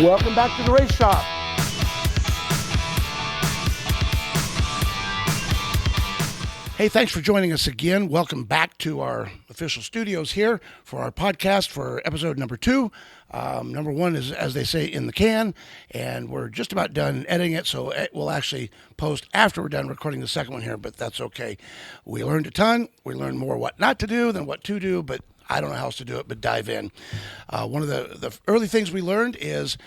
Welcome back to the race shop. Hey, thanks for joining us again. Welcome back to our official studios here for our podcast for episode number 2. Number 1 is, as they say, in the can, and we're just about done editing it, so it will actually post after we're done recording the second one here, but that's okay. We learned a ton. We learned more what not to do than what to do, but I don't know how else to do it, but dive in. One of the early things we learned is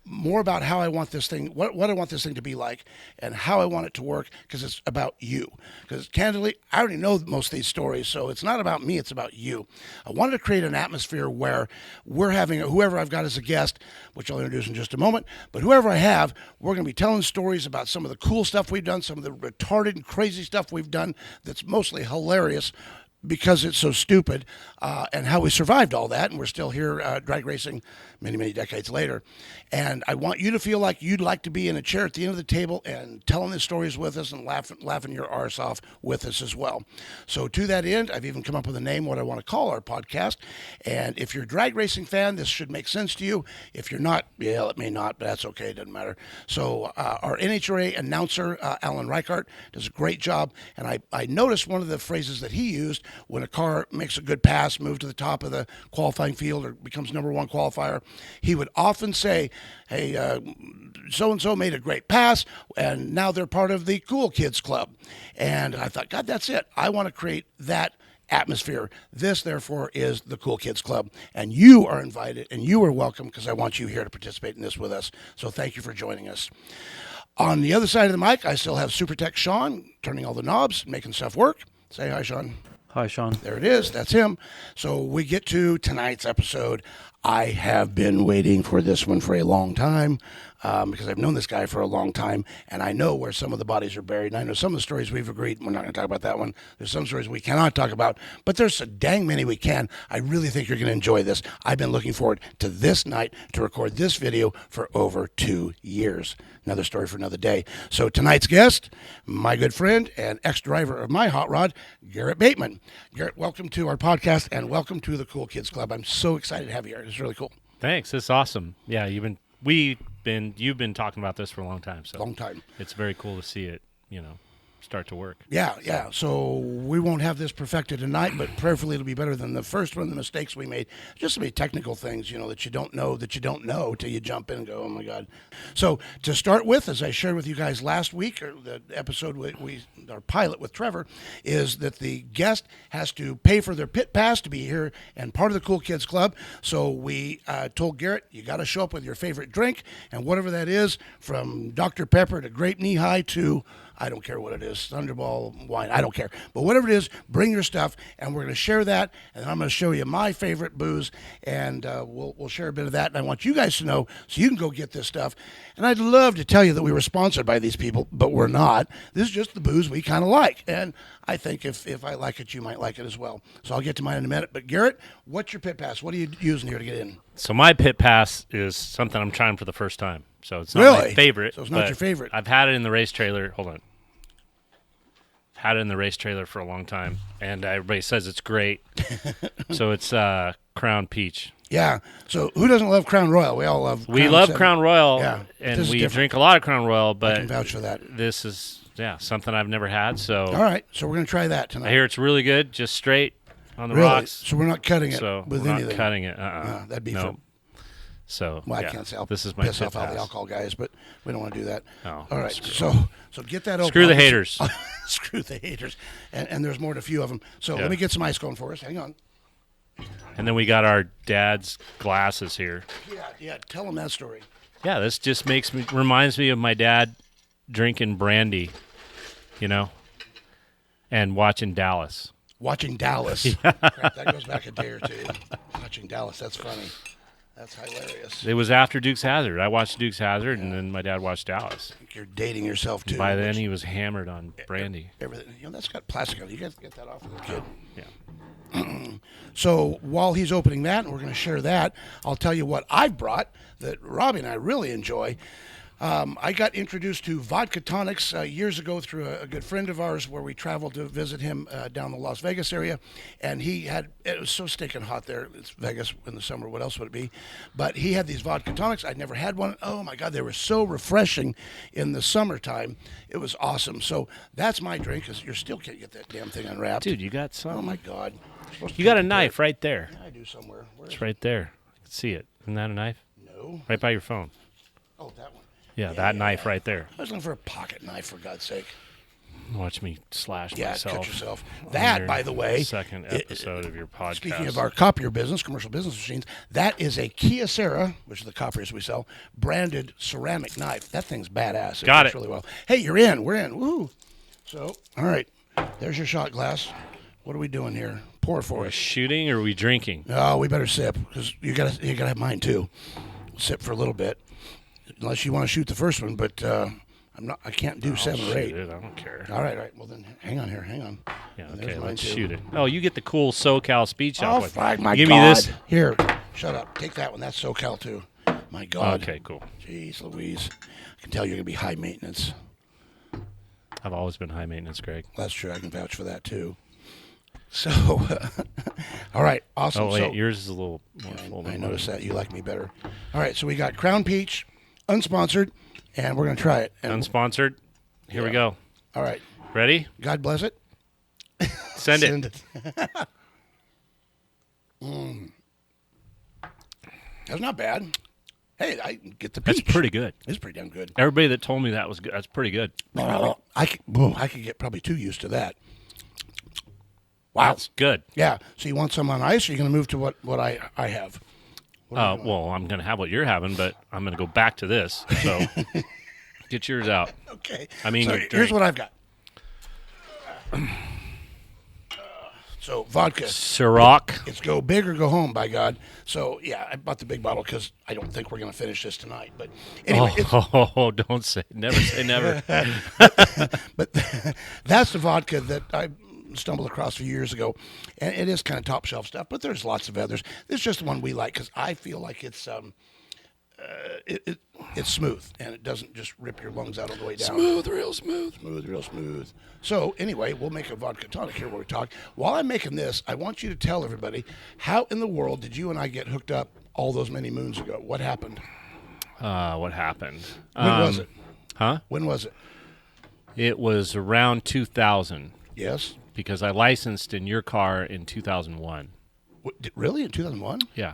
more about how I want this thing, what I want this thing to be like, and how I want it to work, because it's about you. Because candidly, I already know most of these stories, so it's not about me, it's about you. I wanted to create an atmosphere where we're having whoever I've got as a guest, which I'll introduce in just a moment, but whoever I have, we're going to be telling stories about some of the cool stuff we've done, some of the retarded and crazy stuff we've done that's mostly hilarious, because it's so stupid, and how we survived all that, and we're still here drag racing many, many decades later. And I want you to feel like you'd like to be in a chair at the end of the table and telling the stories with us and laughing your arse off with us as well. So to that end, I've even come up with a name, what I want to call our podcast. And if you're a drag racing fan, this should make sense to you. If you're not, yeah, it may not, but that's okay, it doesn't matter. So our NHRA announcer, Alan Reichart, does a great job. And I noticed one of the phrases that he used when a car makes a good pass, moves to the top of the qualifying field, or becomes number 1 qualifier, he would often say, hey, so-and-so made a great pass, and now they're part of the Cool Kids Club. And I thought, God, that's it. I want to create that atmosphere. This, therefore, is the Cool Kids Club. And you are invited, and you are welcome, because I want you here to participate in this with us. So thank you for joining us. On the other side of the mic, I still have Super Tech Sean, turning all the knobs, making stuff work. Say hi, Sean. Hi, Sean. There it is. That's him. So we get to tonight's episode. I have been waiting for this one for a long time, because I've known this guy for a long time, and I know where some of the bodies are buried. And I know some of the stories we've agreed, we're not going to talk about that one. There's some stories we cannot talk about, but there's so dang many we can. I really think you're going to enjoy this. I've been looking forward to this night to record this video for over 2 years. Another story for another day. So tonight's guest, my good friend and ex-driver of my hot rod, Garrett Bateman. Garrett, welcome to our podcast, and welcome to the Cool Kids Club. I'm so excited to have you here. It's really cool. Thanks. It's awesome. Yeah, you've been talking about this for a long time. So long time. It's very cool to see it, start to work. Yeah. So we won't have this perfected tonight, but prayerfully it'll be better than the first one, the mistakes we made. Just some technical things, that you don't know till you jump in and go, oh my God. So to start with, as I shared with you guys last week, or the episode our pilot with Trevor, is that the guest has to pay for their pit pass to be here and part of the Cool Kids Club. So we told Garrett, you got to show up with your favorite drink, and whatever that is, from Dr. Pepper to Grape Knee-High to, I don't care what it is, Thunderball wine, I don't care. But whatever it is, bring your stuff, and we're going to share that, and I'm going to show you my favorite booze, and we'll share a bit of that, and I want you guys to know so you can go get this stuff. And I'd love to tell you that we were sponsored by these people, but we're not. This is just the booze we kind of like, and I think if I like it, you might like it as well. So I'll get to mine in a minute. But Garrett, what's your pit pass? What are you using here to get in? So my pit pass is something I'm trying for the first time. So it's not really? My favorite. So it's not your favorite. I've had it in the race trailer. Hold on. Had it in the race trailer for a long time, and everybody says it's great. So it's Crown Peach. Yeah. So who doesn't love Crown Royal? We all love. We love Crown Royal, yeah, and we drink a lot of Crown Royal. But I can vouch for that. This is something I've never had. So all right. So we're gonna try that tonight. I hear it's really good, just straight on the really? rocks. So we're not cutting it with we're anything. Not cutting it. That'd be no. So well, I can't say. I'll this is my piss off all pass. the alcohol guys, but we don't want to do that. Oh, all right. So get that open. Screw the haters. Screw the haters. And there's more than a few of them. So let me get some ice going for us. Hang on. And then we got our dad's glasses here. Yeah. Tell them that story. Yeah, this just reminds me of my dad drinking brandy, and watching Dallas. Watching Dallas. Yeah. Crap, that goes back a day or two. Watching Dallas. That's funny. That's hilarious. It was after Dukes Hazzard. I watched Dukes Hazzard, and then my dad watched Dallas. I think you're dating yourself, too. By then, he was hammered on brandy. Everything. That's got plastic on it. You guys get that off of the kid. Yeah. So while he's opening that, and we're going to share that, I'll tell you what I've brought that Robbie and I really enjoy. I got introduced to vodka tonics years ago through a good friend of ours where we traveled to visit him down the Las Vegas area. And it was so stinking hot there. It's Vegas in the summer. What else would it be? But he had these vodka tonics. I'd never had one. Oh, my God. They were so refreshing in the summertime. It was awesome. So that's my drink because you still can't get that damn thing unwrapped. Dude, you got some. Oh, my God. You got a knife right there. Yeah, I do somewhere. It's right there. I can see it. Isn't that a knife? No. Right by your phone. Oh, that one. Yeah, that knife right there. I was looking for a pocket knife, for God's sake. Watch me slash Yeah, myself. cut yourself. That, by the way, second episode of your podcast. Speaking of our copier business, commercial business machines, that is a Kyocera, which is the copiers we sell, branded ceramic knife. That thing's badass. Got works it. Really well. Hey, you're in. We're in. Woo! So, all right. There's your shot glass. What are we doing here? Pour for Are we us. shooting or are we drinking? Oh, we better sip because you gotta have mine too. Sip for a little bit, unless you want to shoot the first one. But I can't do 7 or 8. Shoot it. I don't care. All right. Well then, hang on here. Hang on. Yeah, And okay, there's mine, let's too. shoot it. Oh, you get the cool SoCal speed shop Oh, one. fuck, my Give God. me this. Here, shut up. Take that one. That's SoCal too. My God. Okay, cool. Jeez Louise. I can tell you're gonna be high maintenance. I've always been high maintenance, Greg. That's true. I can vouch for that too. So, all right, awesome. Oh, wait, So, yours is a little more full. I than noticed mine. that you like me better. All right, so we got Crown Peach, unsponsored, and we're gonna try it. And, Unsponsored. Here we Yeah. go. all right, Ready? God bless it. Send it. That's not bad. Hey, I get the peach. That's pretty good. It's pretty damn good. Everybody that told me that was good. That's pretty good. I could get probably too used to that. Wow. That's good. Yeah. So you want some on ice, or are you going to move to what I have? Well, I'm going to have what you're having, but I'm going to go back to this. So get yours out. Okay. I mean, so your here's drink. what I've got. So vodka. Ciroc. It's go big or go home, by God. So yeah, I bought the big bottle because I don't think we're going to finish this tonight. But anyway, Oh, don't say never. Say never. but that's the vodka that I stumbled across a few years ago, and it is kind of top shelf stuff. But there's lots of others. This is just the one we like because I feel like it's it's smooth and it doesn't just rip your lungs out all the way down. Smooth, real smooth. Smooth, real smooth. So anyway, we'll make a vodka tonic here where we talk. While I'm making this, I want you to tell everybody, how in the world did you and I get hooked up all those many moons ago? What happened? What happened? When was it? Huh? When was it? It was around 2000 Yes. because I licensed in your car in 2001. Really? In 2001? Yeah.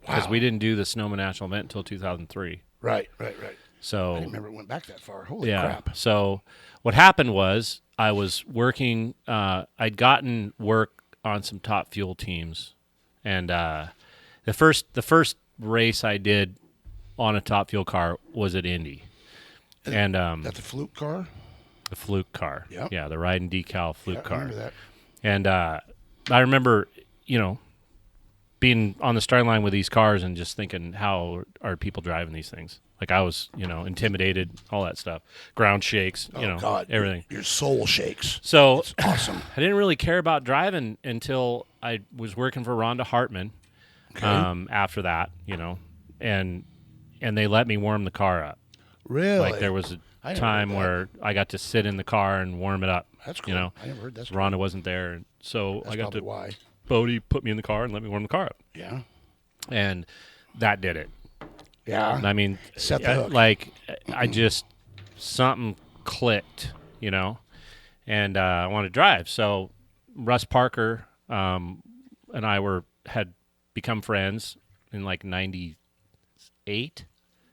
Because Wow. we didn't do the Sonoma National event until 2003. Right. So I didn't remember it went back that far. Holy yeah. crap. So what happened was I was working. I'd gotten work on some top fuel teams, and the first race I did on a top fuel car was at Indy, and That the Fluke car? the Fluke car. Yep. Yeah, the ride and decal Fluke Yeah, I car. remember that. And I remember, being on the starting line with these cars and just thinking, how are people driving these things? Like I was, intimidated, all that stuff. Ground shakes, Oh, God. everything. Your soul shakes. So It's awesome. I didn't really care about driving until I was working for Rhonda Hartman. Okay. After that, and they let me warm the car up. Really? Like there was I a never time heard that. where I got to sit in the car and warm it up. That's cool. I never heard that. Rhonda wasn't there, and so That's I got probably to why. Bodie put me in the car and let me warm the car up, Yeah. and that did it. Yeah. I mean, Set the hook. like I just something clicked, and I wanted to drive. So Russ Parker and I had become friends in like '98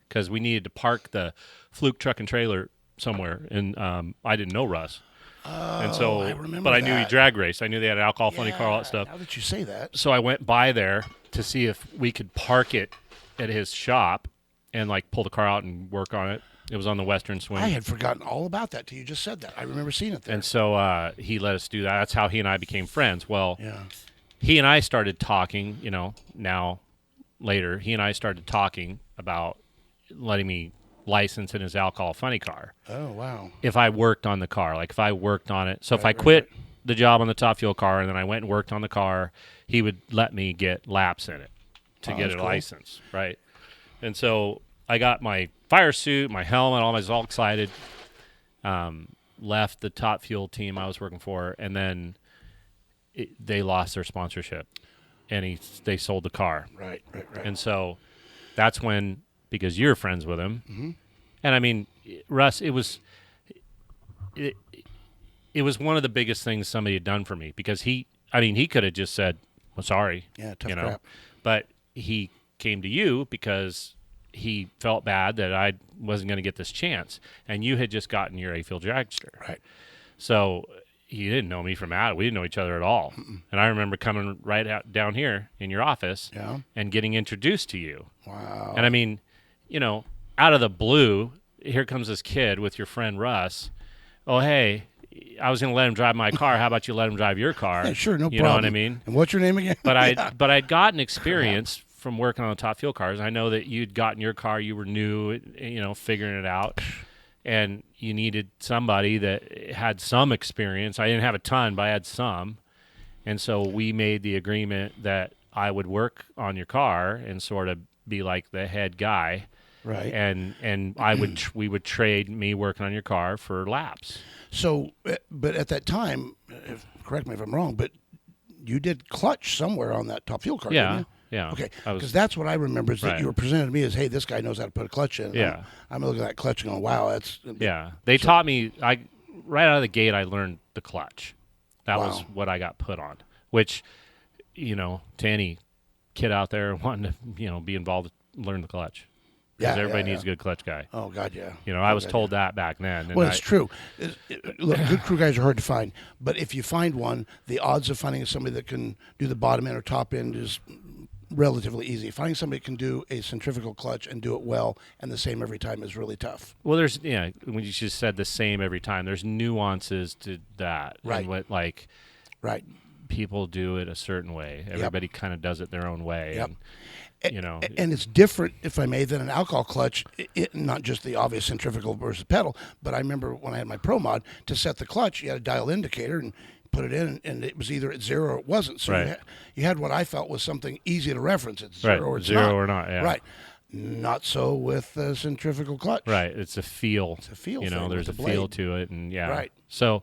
because we needed to park the Fluke truck and trailer somewhere, and I didn't know Russ. And so, I remember but I knew he that. drag raced. I knew they had an alcohol funny car, all that stuff. Now that you say that. So I went by there to see if we could park it at his shop and like pull the car out and work on it. It was on the Western Swing. I had forgotten all about that till you just said that. I remember seeing it there. And so he let us do that. That's how he and I became friends. Well, Yeah. he and I started talking, now later, he and I started talking about letting me license in his alcohol funny car Oh, wow. if I worked on the car, like if I worked on it. So if I Right, quit the job on the top fuel car and then I went and worked on the car, he would let me get laps in it to Oh, get that's a cool. license, right? And so I got my fire suit, my helmet, I was all excited. Left the Top Fuel team I was working for, and then they lost their sponsorship, and they sold the car. Right. And so that's when, because you're friends with him, mm-hmm. and I mean, Russ, it was one of the biggest things somebody had done for me, because he could have just said, well, sorry. Yeah, tough crap. But he came to you because he felt bad that I wasn't going to get this chance, and you had just gotten your A-Field dragster. Right. So he didn't know me from Adam. We didn't know each other at all. Mm-mm. And I remember coming right out down here in your office and getting introduced to you. Wow. And I mean, out of the blue, here comes this kid with your friend Russ. Oh, hey, I was going to let him drive my car. How about you let him drive your car? Yeah, sure, no problem. You know what I mean? And what's your name again? But I'd gotten experience from working on the Top Fuel cars. I know that you'd gotten your car, you were new, figuring it out, and you needed somebody that had some experience. I didn't have a ton, but I had some. And so we made the agreement that I would work on your car and sort of be like the head guy. Right. And we would trade me working on your car for laps. So, but at that time, correct me if I'm wrong, but you did clutch somewhere on that Top Fuel car, didn't you? Yeah. Okay, because that's what I remember is that you were presented to me as, hey, this guy knows how to put a clutch in. Yeah. I'm looking at that clutch and going, wow, that's... Yeah. They taught me, right out of the gate, I learned the clutch. That was what I got put on, which, to any kid out there wanting to, be involved, learn the clutch. Because everybody needs a good clutch guy. Oh, God, yeah. I was told that back then. Well, it's true. Look, good crew guys are hard to find. But if you find one, the odds of finding somebody that can do the bottom end or top end is relatively easy. Finding somebody that can do a centrifugal clutch and do it well and the same every time is really tough. Well, when you just said the same every time, there's nuances to that. Right. And what, right. People do it a certain way. Everybody kind of does it their own way. Yep. And, and it's different, if I may, than an alcohol clutch. Not just the obvious centrifugal versus pedal, but I remember when I had my Pro Mod, to set the clutch, you had a dial indicator and put it in, and it was either at zero or it wasn't. So you had what I felt was something easy to reference. It's zero or it's not. Zero or not, yeah. Right. Not so with the centrifugal clutch. Right. It's a feel. It's a feel. There's a feel to it, and Right. So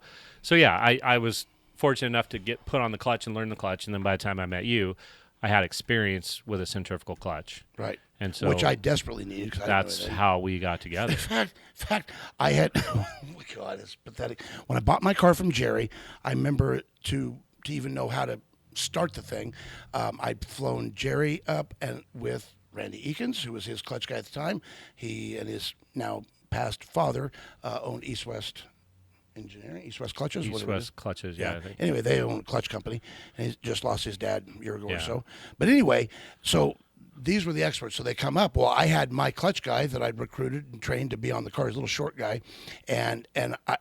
yeah, I was fortunate enough to get put on the clutch and learn the clutch, and then by the time I met you, I had experience with a centrifugal clutch. Right. And so which I desperately needed. That's how we got together. In fact, I had, oh my God, it's pathetic. When I bought my car from Jerry, I remember to even know how to start the thing, I'd flown Jerry up and with Randy Eakins, who was his clutch guy at the time. He and his now past father owned East-West Engineering, East-West Clutches. East-West Clutches, yeah. I think. Anyway, they own a clutch company, and he just lost his dad a year ago or so. But anyway, so these were the experts. So they come up. Well, I had my clutch guy that I'd recruited and trained to be on the car, his little short guy. And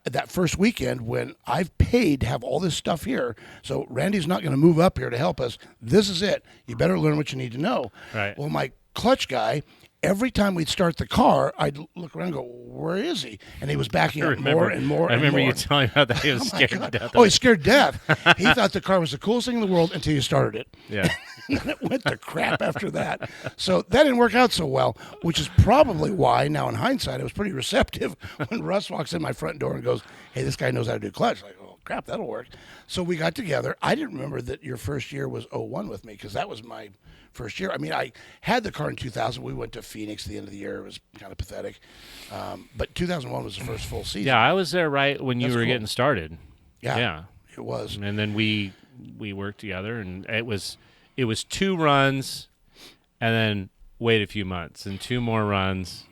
that first weekend when I've paid to have all this stuff here, so Randy's not going to move up here to help us. This is it. You better learn what you need to know. Right. Well, my clutch guy, every time we'd start the car, I'd look around and go, where is he? And he was backing up more and more. I remember you telling me about that. He was scared to death. Oh, he's scared to death. He thought the car was the coolest thing in the world until you started it. Yeah. And then it went to crap after that. So that didn't work out so well, which is probably why, now in hindsight, I was pretty receptive when Russ walks in my front door and goes, hey, this guy knows how to do clutch. Like, oh, crap, that'll work. So we got together. I didn't remember that your first year was 01 with me, because that was my first year. I mean, I had the car in 2000. We went to Phoenix at the end of the year. It was kind of pathetic. But 2001 was the first full season. Yeah, I was there right when you were getting started. Yeah, it was. And then we worked together, and it was 2 runs, and then wait a few months, and 2 more runs.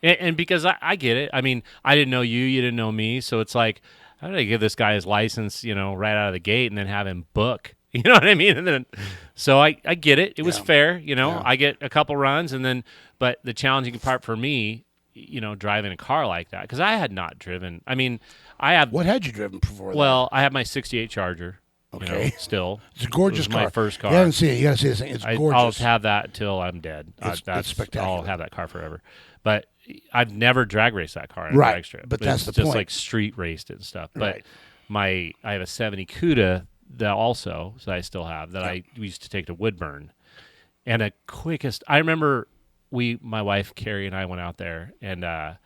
And because I get it. I mean, I didn't know you didn't know me, so it's like, how did I give this guy his license, right out of the gate, and then have him book? You know what I mean? And then, so I get it. It was fair, I get a couple runs, and then, but the challenging part for me, driving a car like that, because I had not driven. I mean, What had you driven before that? Well, I have my 68 Charger. Okay. Still. It's a gorgeous car. My first car. You haven't seen it. You got to see this thing. It's gorgeous. I'll have that until I'm dead. It's spectacular. I'll have that car forever. But I've never drag raced that car in a right. drag strip. But that's it's the just point. like street raced it and stuff. Right. But I have a 70 CUDA that I still have, that I used to take to Woodburn. And I remember my wife Carrie and I went out there, and I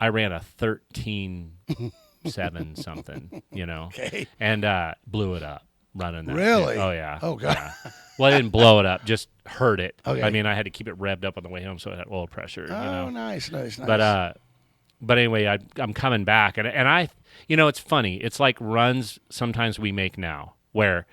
ran a 13.7 something, Okay. and blew it up running that. Really? Oh yeah. Oh God. Yeah. Well, I didn't blow it up, just hurt it. Okay. I mean, I had to keep it revved up on the way home, so it had oil pressure. Oh, nice. But anyway, I'm coming back, and I, it's funny. It's like runs sometimes we make now, where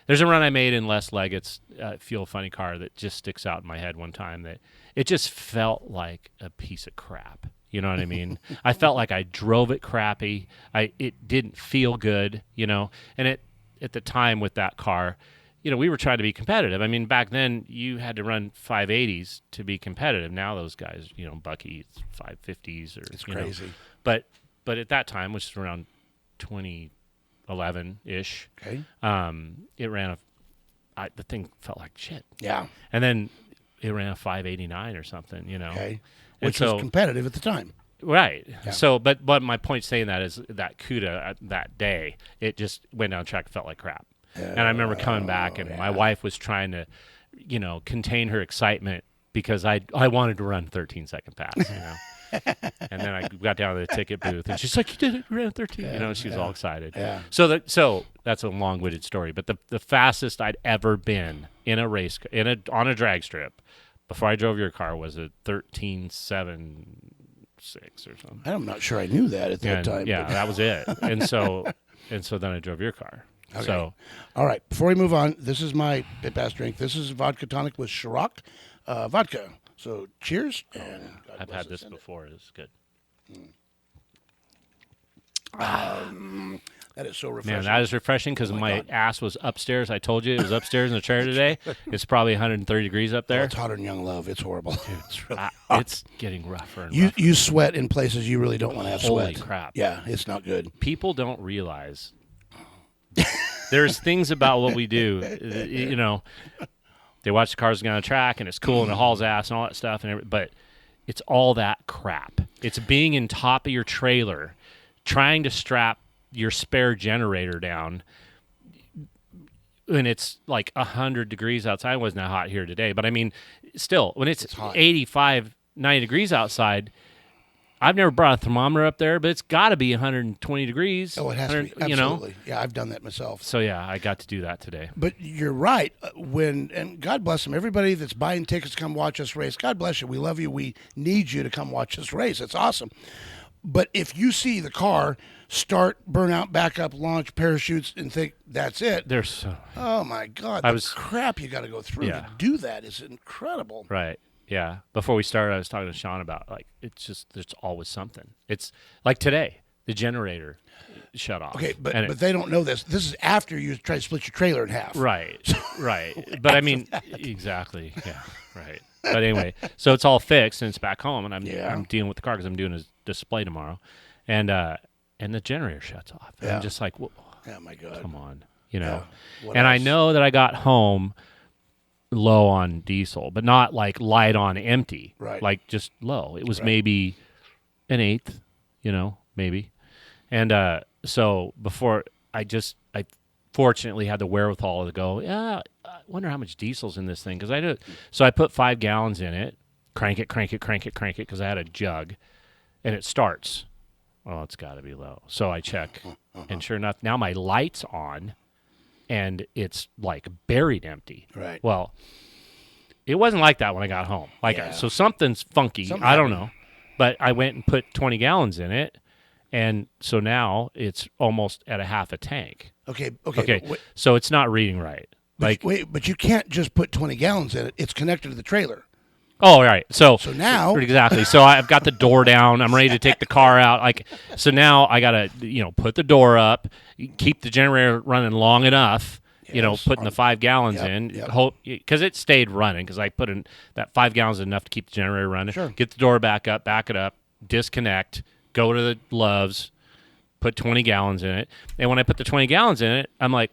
there's a run I made in Les Leggett's Fuel Funny car that just sticks out in my head one time, that it just felt like a piece of crap. You know what I mean? I felt like I drove it crappy. It didn't feel good, and at the time with that car, we were trying to be competitive. I mean, back then you had to run 580s to be competitive. Now those guys, Bucky, it's 550s or it's crazy. But at that time, which is around 2011-ish, okay, it ran the thing felt like shit. Yeah. And then it ran a 589 or something, Okay. Which was competitive at the time. Right. Yeah. So, but my point saying that is that CUDA that day, it just went down track, felt like crap. And I remember coming back, and my wife was trying to, contain her excitement because I wanted to run 13-second pass, And then I got down to the ticket booth, and she's like, "You did it, you ran 13." She was all excited. Yeah. So that's a long-winded story, but the fastest I'd ever been in a race on a drag strip before I drove your car was a 13.76 or something. I'm not sure I knew that at that time. Yeah, that was it. And so then I drove your car. Okay. So, all right. Before we move on, this is my pit pass drink. This is vodka tonic with Ciroc vodka. So cheers. And I've had this before. It's good. That is so refreshing. Man, that is refreshing because my ass was upstairs. I told you it was upstairs in the chair today. It's probably 130 degrees up there. It's hotter than young love. It's horrible. It's really hot. It's getting rougher and rougher. You sweat in places you really don't want to have Holy sweat. crap. Yeah, it's not good. People don't realize there's things about what we do. They watch the cars going on a track, and it's cool, and it hauls ass and all that stuff, but it's all that crap. It's being in top of your trailer, trying to strap your spare generator down, and it's like 100 degrees outside. It wasn't that hot here today, but I mean, still, when it's 85, 90 degrees outside, I've never brought a thermometer up there, but it's got to be 120 degrees. Oh, it has to be. Absolutely. Yeah, I've done that myself. So, yeah, I got to do that today. But you're right. And God bless them, everybody that's buying tickets to come watch us race, God bless you. We love you. We need you to come watch us race. It's awesome. But if you see the car start, burn out, back up, launch, parachutes, and think that's it. There's so... Oh, my God. Crap you got to go through to do that is incredible. Right. Yeah. Before we started, I was talking to Sean about, it's just, there's always something. It's like today, the generator shut off. Okay, but they don't know this. This is after you try to split your trailer in half. Right. Right. But I mean, exactly. Yeah. Right. But anyway, so it's all fixed and it's back home, and I'm dealing with the car because I'm doing a display tomorrow, and the generator shuts off. And I'm just like, well, oh my God, come on, Yeah. And I know that I got home low on diesel, but not like light on empty. Right. Like just low. It was maybe an eighth, maybe. And so before I fortunately had the wherewithal to go, I wonder how much diesel's in this thing. So I put 5 gallons in it, crank it, because I had a jug, and it starts. Oh, it's got to be low. So I check, and sure enough, now my light's on, and it's like buried empty. Right. Well, it wasn't like that when I got home. So something's funky. I don't know. But I went and put 20 gallons in it, and so now it's almost at a half a tank. Okay. So it's not reading right. But you can't just put 20 gallons in it. It's connected to the trailer. Oh, right. So now exactly. So I've got the door down. I'm ready to take the car out. So now I gotta put the door up, keep the generator running long enough. Putting the 5 gallons in, because it stayed running. Because I put in that 5 gallons is enough to keep the generator running. Sure. Get the door back up, back it up, disconnect, go to the Loves, put 20 gallons in it, and when I put the 20 gallons in it, I'm like,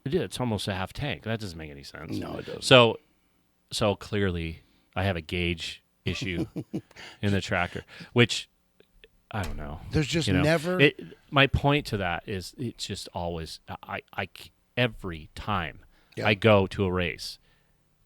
dude, it's almost a half tank. That doesn't make any sense. No, it doesn't. So clearly, I have a gauge issue in the tractor, which I don't know. There's just never. My point to that is it's just always every time I go to a race,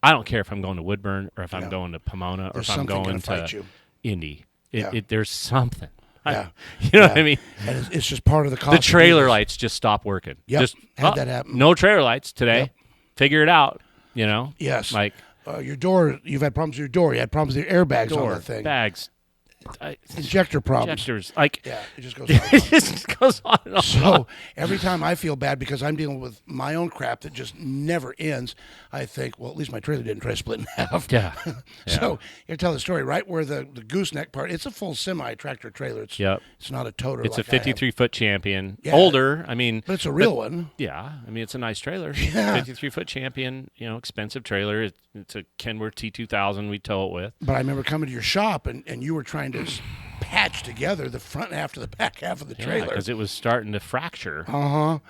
I don't care if I'm going to Woodburn or if I'm going to Pomona or There's if I'm something going gonna fight to you. Indy. Yeah. There's something. Yeah. You know what I mean? And it's just part of the cost. The trailer lights just stop working. Yep. Just Had that happen. No trailer lights today. Yep. Figure it out. You know? Yes. Like your door, you've had problems with your door. You had problems with your airbags on that thing. bags. Injector problems. Injectors. Like, Yeah, it just goes on. it just goes on and on. So every time I feel bad because I'm dealing with my own crap that just never ends, I think, well, at least my trailer didn't try to split in half. Yeah. So you tell the story right where the gooseneck part. It's a full semi tractor trailer. It's It's not a toter. It's like a 53-foot champion. Yeah. Older. I mean, but it's a real one. Yeah. I mean, it's a nice trailer. Yeah. 53-foot champion. You know, expensive trailer. It's a Kenworth T2000. We tow it with. But I remember coming to your shop and you were trying to patch together the front half to the back half of the trailer because it was starting to fracture.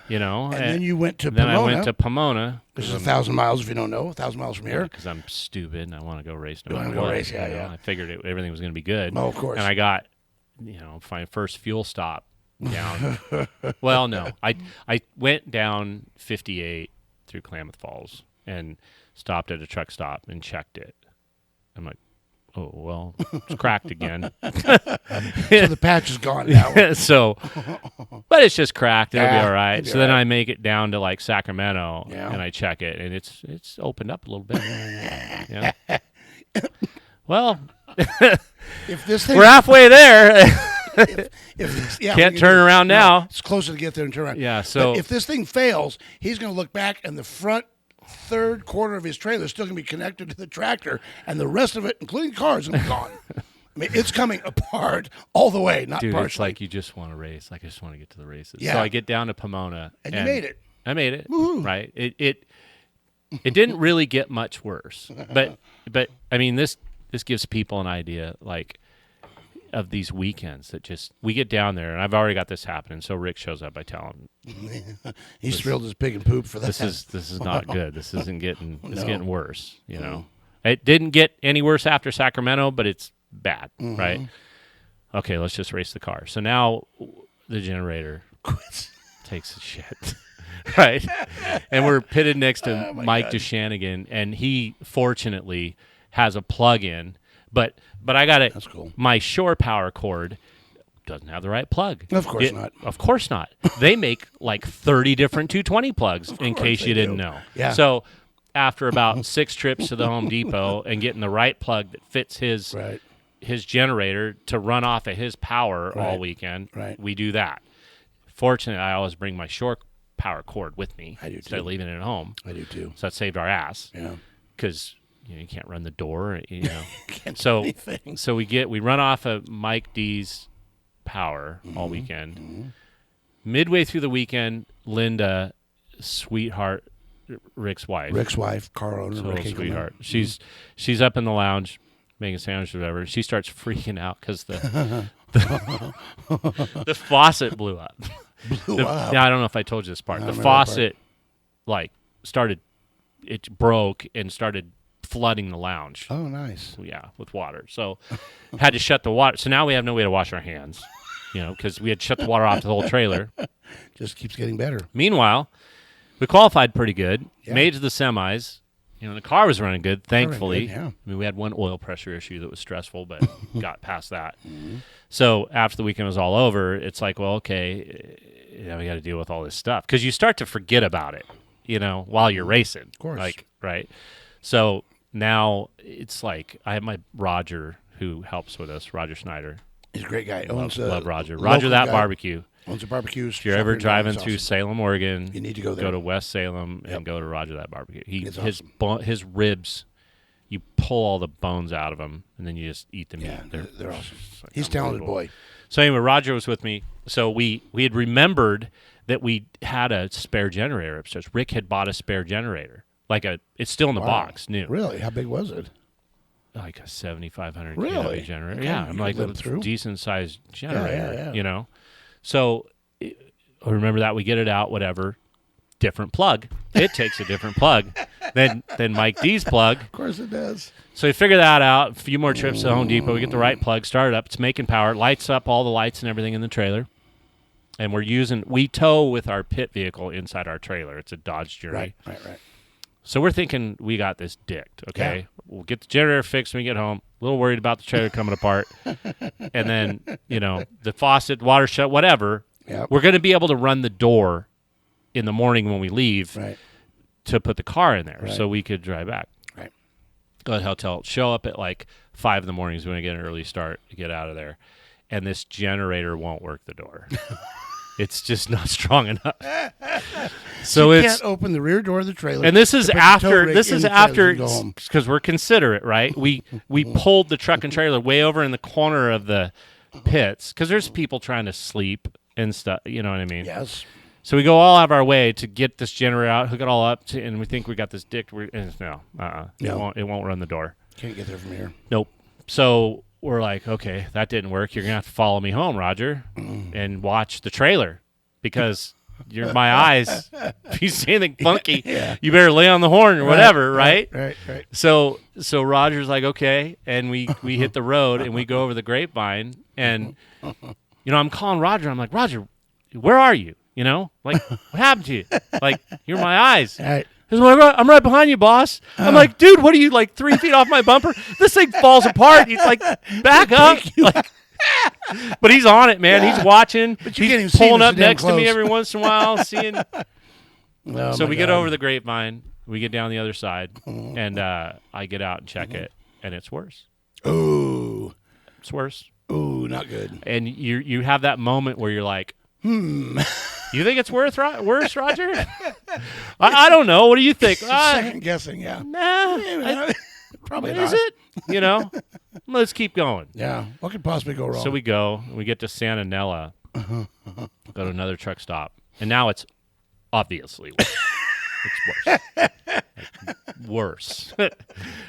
You know, and then you went to then Pomona. I went to Pomona. This is 1,000 miles if you don't know. 1,000 miles from here. Because I'm stupid and I want to go race. You want to go race? Yeah. I figured everything was going to be good. Oh, of course. And I got, my first fuel stop down. Well, no, I went down 58 through Klamath Falls and stopped at a truck stop and checked it. I'm like, oh, well, it's cracked again. So the patch is gone now. But it's just cracked. It'll be all right. it'll be So all then right. I make it down to like Sacramento Yeah. and I check it and it's opened up a little bit. Yeah. Well, If this thing, we're halfway there. Can't turn around now. It's closer to get there and turn around. Yeah, so but if this thing fails, he's going to look back and the front third quarter of his trailer is still going to be connected to the tractor, and the rest of it, including cars, is gone. I mean, it's coming apart all the way, not dude, partially. it's like you just want to race. Like I just want to get to the races. Yeah. So I get down to Pomona, and you made it. I made it. Woo-hoo. Right. It didn't really get much worse, but I mean this gives people an idea like of these weekends that just we get down there, and I've already got this happening. So Rick shows up. I tell him He's thrilled as pig and poop for that. this is not good. This isn't getting it's getting worse. You know, it didn't get any worse after Sacramento, but it's bad. Right. Okay, let's just race the car. So now the generator takes a shit. Right. And we're pitted next to Mike DeShanigan, and he fortunately has a plug-in, but I got it. That's cool. My shore power cord doesn't have the right plug. Of course not. Of course not. They make like 30 different 220 plugs, in case you didn't know. Yeah. So after about 6 trips to the Home Depot and getting the right plug that fits his generator to run off of his power all weekend, we do that. Fortunately, I always bring my shore power cord with me. I do instead of leaving it at home. I do too. So that saved our ass. Yeah. Because you can't run the door. Can't do So anything. so we run off of Mike D's power all weekend. Midway through the weekend, Linda, sweetheart, Rick's wife, car owner, total Rick sweetheart. She's up in the lounge making sandwiches or whatever. She starts freaking out because the faucet blew up. Yeah, I don't know if I told you this part. The faucet it broke and started flooding the lounge. Oh, nice. Yeah, with water. So had to shut the water. So now we have no way to wash our hands, because we had shut the water off the whole trailer. Just keeps getting better. Meanwhile, we qualified pretty good, Yeah. made it to the semis. The car was running good, thankfully. Good, yeah. I mean, we had one oil pressure issue that was stressful, but got past that. So after the weekend was all over, it's like, well, okay, we got to deal with all this stuff. Because you start to forget about it, while you're racing. Of course. Right? So now it's like I have my Roger who helps with us, Roger Schneider. He's a great guy. Love Roger. Roger that guy. barbecue. Owns a barbecue. If you're ever driving through Salem, Oregon, you need to go there. Go to West Salem and go to Roger that barbecue. It's awesome. His ribs, you pull all the bones out of them, and then you just eat the meat. Yeah, they're awesome. Like He's a talented boy. So anyway, Roger was with me. So we had remembered that we had a spare generator upstairs. Rick had bought a spare generator. It's still in the box, new. Really? How big was it? Like a 7,500 Really? kW generator. Okay, Yeah, you I'm like lived a through? decent sized generator, Yeah. So I remember that we get it out, whatever. Different plug. It takes a different plug than Mike D's plug. Of course it does. So we figure that out. A few more trips to Home Depot. We get the right plug, start it up. It's making power. It lights up all the lights and everything in the trailer. And we tow with our pit vehicle inside our trailer. It's a Dodge Journey. Right. So we're thinking we got this dicked, okay? Yeah. We'll get the generator fixed when we get home. A little worried about the trailer coming apart. And then, the faucet, water shut, whatever. Yep. We're going to be able to run the door in the morning when we leave to put the car in there so we could drive back. Right. Go to the hotel. Show up at like 5 in the morning is when we get an early start to get out of there. And this generator won't work the door. It's just not strong enough. So you can't open the rear door of the trailer. And this is after because we're considerate, right? We pulled the truck and trailer way over in the corner of the pits because there's people trying to sleep and stuff. You know what I mean? Yes. So we go all out of our way to get this generator out, hook it all up, and we think we got this dick. No. It won't run the door. Can't get there from here. Nope. So we're like, okay, that didn't work. You're going to have to follow me home, Roger, and watch the trailer because you're my eyes. If you see anything funky, you better lay on the horn or whatever, right? Right. So Roger's like, okay, and we hit the road and we go over the grapevine, and I'm calling Roger. I'm like, Roger, where are you? Like, what happened to you? Like, you're my eyes. Right. He's like, I'm right behind you, boss. I'm like, dude, what are you, like 3 feet off my bumper? This thing falls apart. He's like, back up. Like, but he's on it, man. Yeah. He's watching. But he's pulling up next to me every once in a while, seeing. So we get over the grapevine. We get down the other side, and I get out and check it, and it's worse. Ooh. It's worse. Ooh, not good. And you have that moment where you're like, You think it's worse, Roger? I don't know. What do you think? Second guessing, yeah. Nah, probably not. Is it? Let's keep going. Yeah. What could possibly go wrong? So we go. We get to Santa Nella. Go to another truck stop. And now it's obviously worse. It's worse.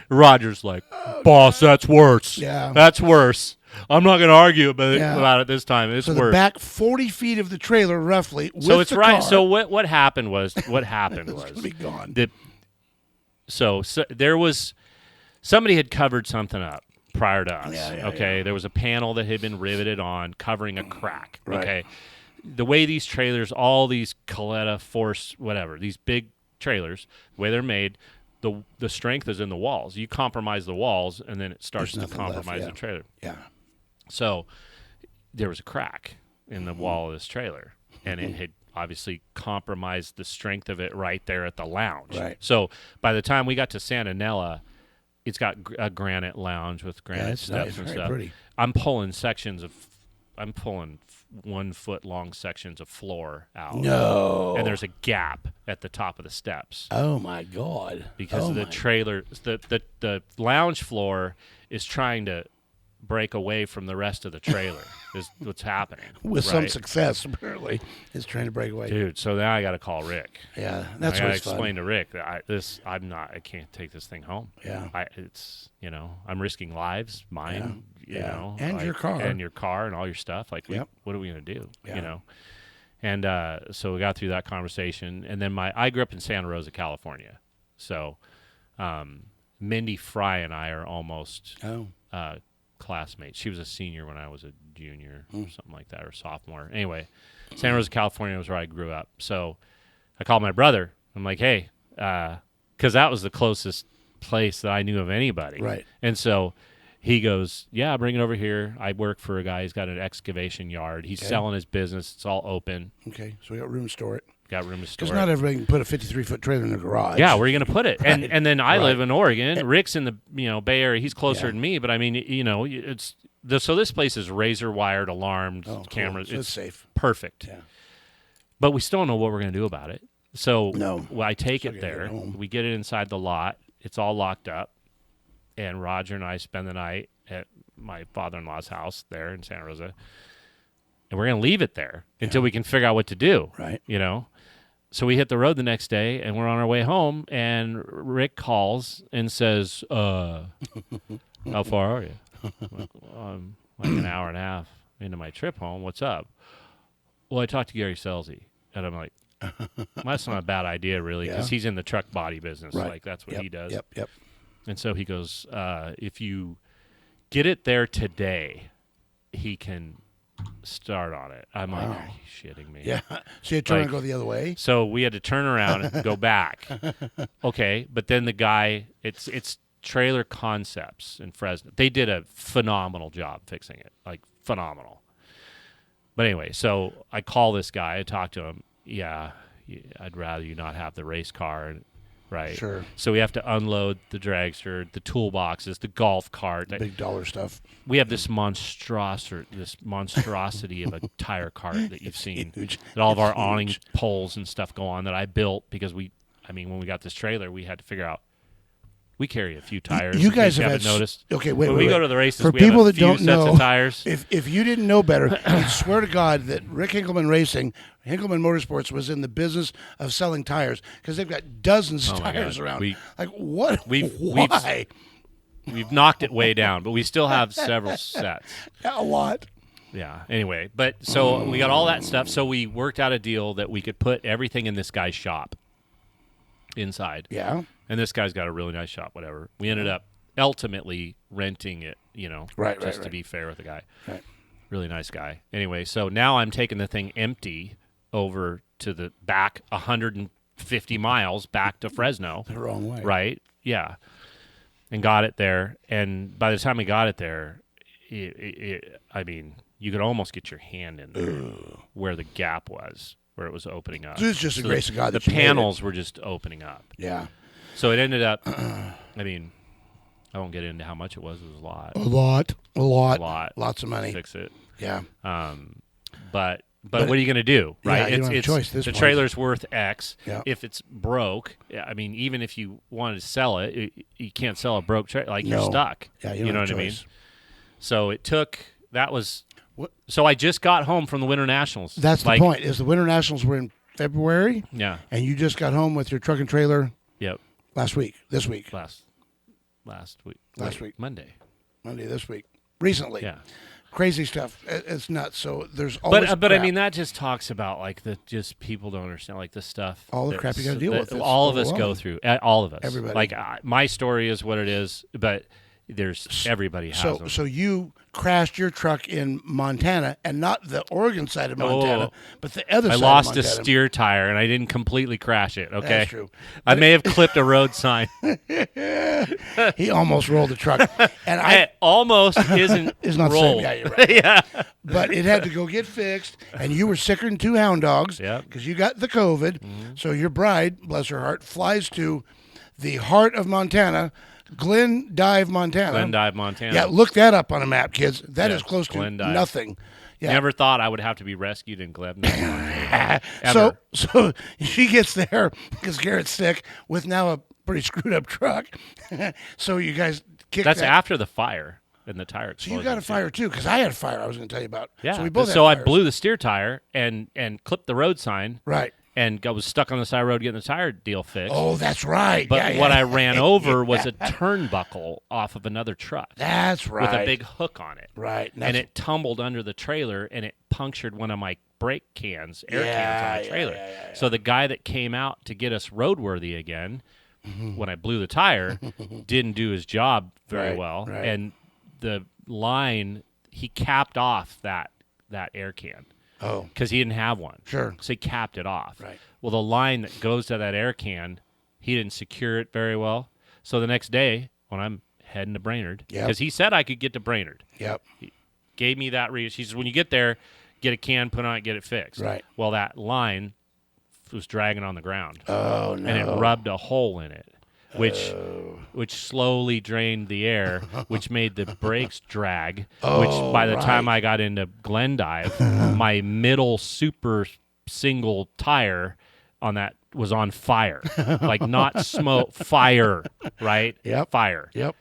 Roger's like, boss, that's worse. Yeah. That's worse. I'm not going to argue about it this time. It's so worse. The back 40 feet of the trailer, roughly. So it's right. Car, so what happened was it's going to be gone. So there was somebody had covered something up prior to us. Yeah. There was a panel that had been riveted on covering a crack. Right. Okay. The way these trailers, all these Coletta, Force, whatever, these big trailers, the way they're made, the strength is in the walls. You compromise the walls, and then it starts to compromise the trailer. Yeah. So there was a crack in the wall of this trailer, and it had obviously compromised the strength of it right there at the lounge. Right. So by the time we got to Santa Nella, it's got a granite lounge with granite steps and stuff. Pretty. I'm pulling 1 foot long sections of floor out. No. And there's a gap at the top of the steps. Oh my God. Because of the trailer, the lounge floor is trying to break away from the rest of the trailer is what's happening. With some success, apparently. It's trying to break away. Dude, so now I got to call Rick. Yeah, that's I got to what's explain to Rick that I can't take this thing home. Yeah. I'm risking lives, mine, and your car. And your car and all your stuff. Like, what are we going to do? Yeah. And so we got through that conversation. And then I grew up in Santa Rosa, California. So Mindy Fry and I are almost classmates. She was a senior when I was a junior or something like that, or sophomore. Anyway, Santa Rosa, California was where I grew up. So I called my brother. I'm like, hey, because that was the closest place that I knew of anybody. Right. And so he goes, yeah, bring it over here. I work for a guy. He's got an excavation yard. He's selling his business. It's all open. Okay, so we got room to store it. Got room to store it. Because not everybody can put a 53-foot trailer in their garage. Yeah, where are you going to put it? Right. And then I live in Oregon. Rick's in the Bay Area. He's closer than me, but I mean, it's so this place is razor wired, alarmed, cameras. So it's safe. Perfect. Yeah. But we still don't know what we're going to do about it. So I take it there. We get it inside the lot. It's all locked up. And Roger and I spend the night at my father-in-law's house there in Santa Rosa. And we're going to leave it there until we can figure out what to do. Right. So we hit the road the next day, and we're on our way home, and Rick calls and says, how far are you? Like an hour and a half into my trip home. What's up? Well, I talked to Gary Selzy, and I'm like, that's not a bad idea, really, because he's in the truck body business. Right. Like, that's what he does. Yep. And so he goes, if you get it there today, he can start on it. I'm like, are you shitting me? Yeah. So you turn and go the other way. So we had to turn around and go back. Okay, but then the guy, it's Trailer Concepts in Fresno. They did a phenomenal job fixing it, like phenomenal. But anyway, so I call this guy. I talk to him. Yeah, I'd rather you not have the race car, right? Sure. So we have to unload the dragster, the toolboxes, the golf cart, the big dollar stuff. We have this monstrosity of a tire cart that you've seen. Huge. That all of our awning poles and stuff go on that I built because when we got this trailer, we had to figure out. We carry a few tires. You guys haven't noticed. Okay, wait. When we go to the races, for we people have a that few don't sets know, of tires. If you didn't know better, I swear to God that Rick Hinkleman Racing, Hinkleman Motorsports, was in the business of selling tires because they've got dozens of tires around. What? Why? We've knocked it way down, but we still have several sets. A lot. Yeah. Anyway, but so we got all that stuff. So we worked out a deal that we could put everything in this guy's shop inside. Yeah. And this guy's got a really nice shop, whatever. We ended up ultimately renting it, just to be fair with the guy. Right. Really nice guy. Anyway, so now I'm taking the thing empty over to the back 150 miles back to Fresno. The wrong way. Right? Yeah. And got it there. And by the time we got it there, I mean, you could almost get your hand in there where the gap was, where it was opening up. So it's just the grace of God the that you panels were just opening up. Yeah. So it ended up, I mean, I won't get into how much it was. It was a lot. A lot. Lots of to money. fix it. Yeah. But what are you going to do, right? Yeah, you don't have a choice. The trailer's worth X. Yeah. If it's broke, I mean, even if you wanted to sell it, you can't sell a broke trailer. Like, you're stuck. Yeah, you know what I mean? choice. So it took, so I just got home from the Winter Nationals. That's the point, is the Winter Nationals were in February. Yeah. And you just got home with your truck and trailer. Yep. Last week. This week. Last week. Last week. Monday This week. Recently. Yeah. Crazy stuff. It's nuts. So there's always but crap. I mean, that just talks about just people don't understand the stuff. All the crap you got to deal with. All of us go through. All of us. Everybody. My story is what it is, but everybody has them. So you crashed your truck in Montana, and not the Oregon side of Montana, but the other side of Montana. I lost a steer tire, and I didn't completely crash it, okay? That's true. I may have clipped a road sign. He almost rolled the truck. And it almost isn't is not rolled. Yeah, you're right. Yeah. But it had to go get fixed, and you were sicker than two hound dogs because you got the COVID. Mm-hmm. So your bride, bless her heart, flies to the heart of Montana, Glendive, Montana. Yeah, look that up on a map, kids. That is close to nothing. Yeah. Never thought I would have to be rescued in Glendive. So she gets there because Garrett's sick with now a pretty screwed up truck. So you guys kick That's that. after the fire and the tire explosion. So you got a fire too, because I had a fire I was going to tell you about. Yeah. So we both I had blew the steer tire and clipped the road sign. Right. And I was stuck on the side of the road getting the tire deal fixed. Oh, that's right. But what I ran over was a turnbuckle off of another truck. That's right. With a big hook on it. Right. And it tumbled under the trailer, and it punctured one of my brake cans, air cans on the trailer. Yeah. So the guy that came out to get us roadworthy again, when I blew the tire, didn't do his job very well. Right. And the line, he capped off that air can. Oh. Because he didn't have one. Sure. So he capped it off. Right. Well, the line that goes to that air can, he didn't secure it very well. So the next day, when I'm heading to Brainerd, because he said I could get to Brainerd. Yep. He gave me that reason. He says, when you get there, get a can, put on it, get it fixed. Right. Well, that line was dragging on the ground. Oh, no. And it rubbed a hole in it, which slowly drained the air, which made the brakes drag, which by the time I got into Glendive, my middle super single tire on that was on fire. Like not smoke, fire, right? Yep. Fire. Yep.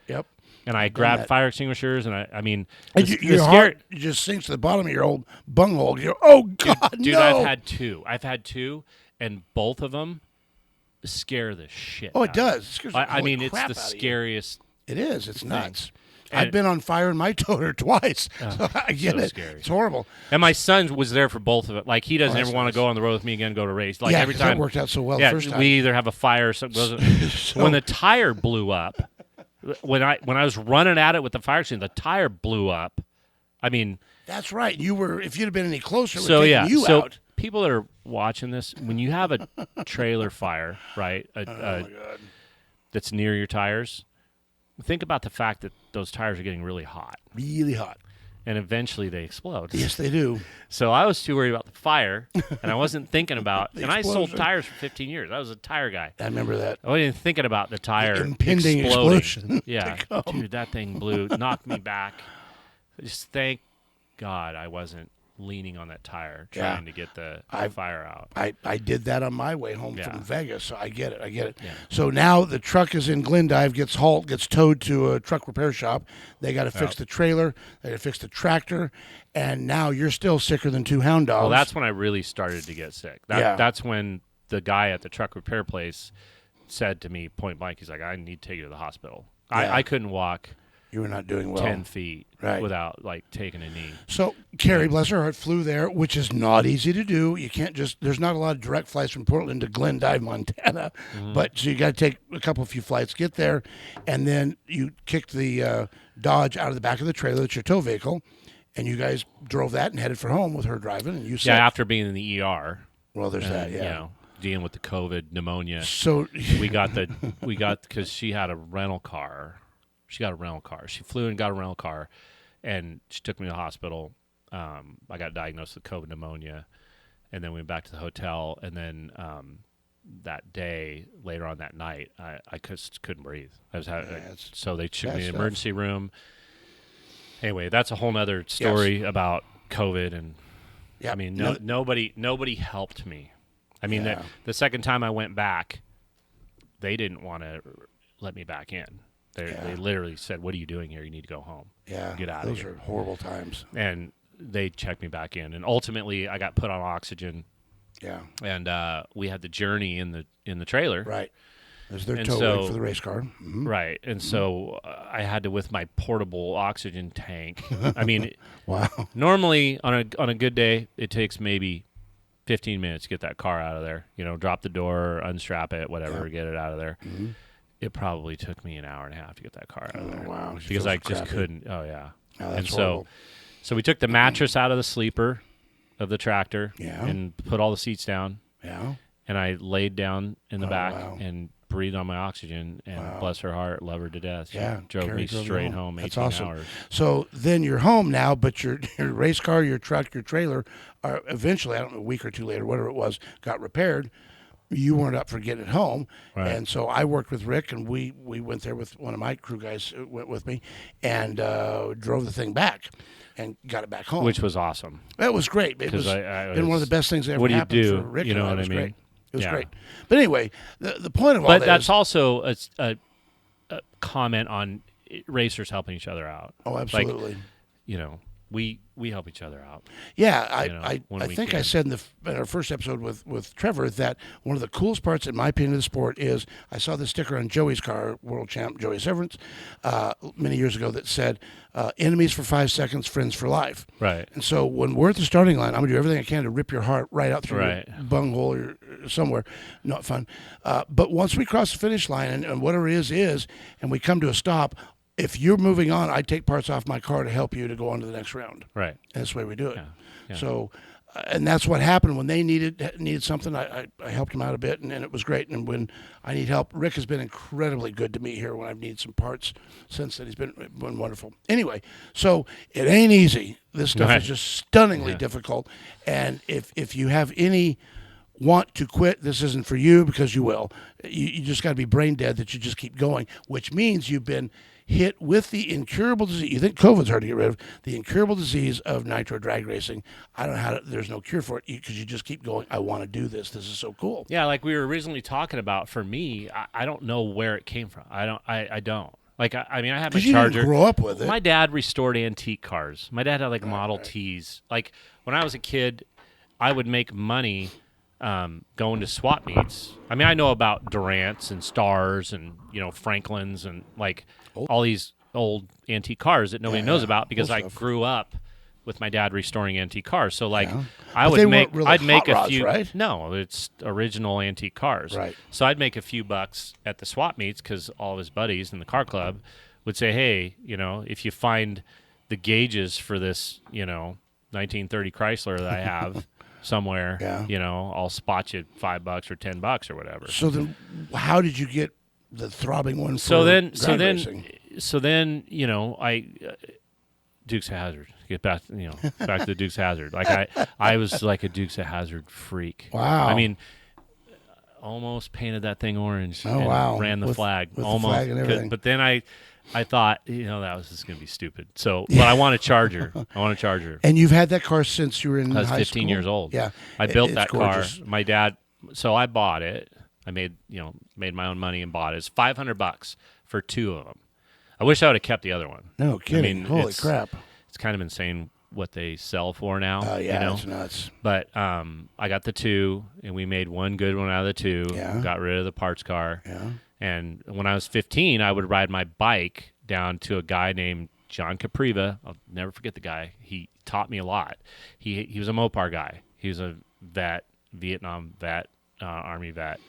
And I grabbed fire extinguishers, and I mean, your heart just sinks to the bottom of your old bunghole. You're, oh, God, dude, no. I've had two, and both of them scare the shit. Oh, it does. I mean, it's the scariest. It is. It's nuts. I've been on fire in my toter twice. So I get it. Scary. It's horrible. And my son was there for both of it. Like, he doesn't ever want to go on the road with me again, go to race. Like, every time. That worked out so well the first time. We either have a fire or something. When the tire blew up, when I was running at it with the fire extinguisher, the tire blew up. I mean, That's right. If you'd have been any closer, it would So have yeah, taken you so out. people that are watching this, when you have a trailer fire, right, Oh my God. that's near your tires, think about the fact that those tires are getting really hot, Really hot. and eventually they explode. Yes, they do. So I was too worried about the fire, and I wasn't thinking about. And I sold explosion. tires for 15 years. I was a tire guy. I remember that. I wasn't even thinking about the tire impending exploding. explosion Yeah, to come. dude, that thing knocked me back. Just thank God I wasn't leaning on that tire trying to get the fire out. I did that on my way home Yeah. from Vegas, so I get it. Yeah. So now the truck is in Glendive, gets towed to a truck repair shop. They got to fix the trailer, they got to fix the tractor, and now you're still sicker than two hound dogs. Well, that's when I really started to get sick. That's when the guy at the truck repair place said to me point blank, he's like, I need to take you to the hospital. Yeah. I couldn't walk You were not doing well. 10 feet Right. without like taking a knee. So Carrie, bless her heart, flew there, which is not easy to do. You can't there's not a lot of direct flights from Portland to Glendive, Montana. But so you got to take a few flights, get there, and then you kicked the Dodge out of the back of the trailer. That's your tow vehicle. And you guys drove that and headed for home with her driving. And you said, after being in the ER. well, there's that, yeah. You know, dealing with the COVID pneumonia. So we got because she had a rental car. She got a rental car. She flew and got a rental car, and she took me to the hospital. I got diagnosed with COVID pneumonia, and then we went back to the hotel. And then that day, later on that night, I just couldn't breathe. So they took me to the emergency room. Anyway, that's a whole nother story about COVID, and I mean, nobody helped me. I mean, the second time I went back, they didn't want to let me back in. They literally said, "What are you doing here? You need to go home. Yeah, get out of here." Those are horrible times. And they checked me back in, and ultimately, I got put on oxygen. Yeah, and we had the journey in the trailer. Right, there's their tow rig for the race car. Mm-hmm. Right, and so I had to with my portable oxygen tank. I mean, wow. Normally on a good day, it takes maybe 15 minutes to get that car out of there. You know, drop the door, unstrap it, whatever, get it out of there. Mm-hmm. It probably took me an hour and a half to get that car out of there. Wow. Because I just couldn't. Oh, yeah. Oh, that's and horrible. so we took the mattress out of the sleeper of the tractor and put all the seats down. Yeah. And I laid down in the back and breathed on my oxygen, and bless her heart, love her to death. She drove me straight home 18 hours. So then you're home now, but your race car, your truck, your trailer are eventually, I don't know, a week or two later, whatever it was, got repaired. You weren't up for getting it home. Right. And so I worked with Rick, and we went there with one of my crew guys who went with me, and drove the thing back and got it back home. Which was awesome. It was great. It was been one of the best things that ever happened for Rick. You know what I mean? Great. It was great. But anyway, the point of all that is... But that's also a comment on racers helping each other out. Oh, absolutely. Like, you know, we help each other out. Yeah, I think I said in our first episode with Trevor that one of the coolest parts, in my opinion, of the sport is I saw the sticker on Joey's car, world champ Joey Severance, many years ago that said, enemies for 5 seconds, friends for life. Right. And so when we're at the starting line, I'm going to do everything I can to rip your heart right out through your bunghole or somewhere. Not fun. But once we cross the finish line and whatever it is, and we come to a stop, if you're moving on, I take parts off my car to help you to go on to the next round. Right. And that's the way we do it. Yeah. So, and that's what happened when they needed something. I helped them out a bit, and it was great. And when I need help, Rick has been incredibly good to me here when I've needed some parts since then. He's been wonderful. Anyway, so it ain't easy. This stuff is just stunningly difficult. And if you have any want to quit, this isn't for you, because you will. You just got to be brain dead that you just keep going, which means you've been hit with the incurable disease. You think COVID's hard to get rid of. The incurable disease of nitro drag racing. I don't know how there's no cure for it, because you just keep going, I want to do this. This is so cool. Yeah, like we were originally talking about, for me, I don't know where it came from. I don't. Like, I mean, I have my Charger. You didn't grow up with it. My dad restored antique cars. My dad had, like, Model Ts. Like, when I was a kid, I would make money going to swap meets. I mean, I know about Durants and Stars and, Franklins and, like, all these old antique cars that nobody knows about, because I grew up with my dad restoring antique cars. So, like, I'd make a few. Right? No, it's original antique cars. Right. So I'd make a few bucks at the swap meets, because all of his buddies in the car club would say, hey, if you find the gauges for this, 1930 Chrysler that I have somewhere, I'll spot you $5 or $10 or whatever. So then, how did you get the throbbing one? So then, I Dukes of Hazzard. Get back, back to the Dukes of Hazzard. Like I was like a Dukes of Hazzard freak. Wow. I mean, almost painted that thing orange. Oh, and wow. Ran the flag. With Almost. the flag and everything. But then I thought, that was just going to be stupid. So, but I want a Charger. And you've had that car since you were in high school? I was 15 years old. Yeah. I built that gorgeous. car. My dad, so I bought it. I made my own money and bought it. It's $500 for two of them. I wish I would have kept the other one. No kidding. Holy crap. It's kind of insane what they sell for now. Oh, yeah, it's nuts. But I got the two, and we made one good one out of the two. Yeah. Got rid of the parts car. Yeah. And when I was 15, I would ride my bike down to a guy named John Capriva. I'll never forget the guy. He taught me a lot. He was a Mopar guy. He was a vet, Vietnam vet, Army vet.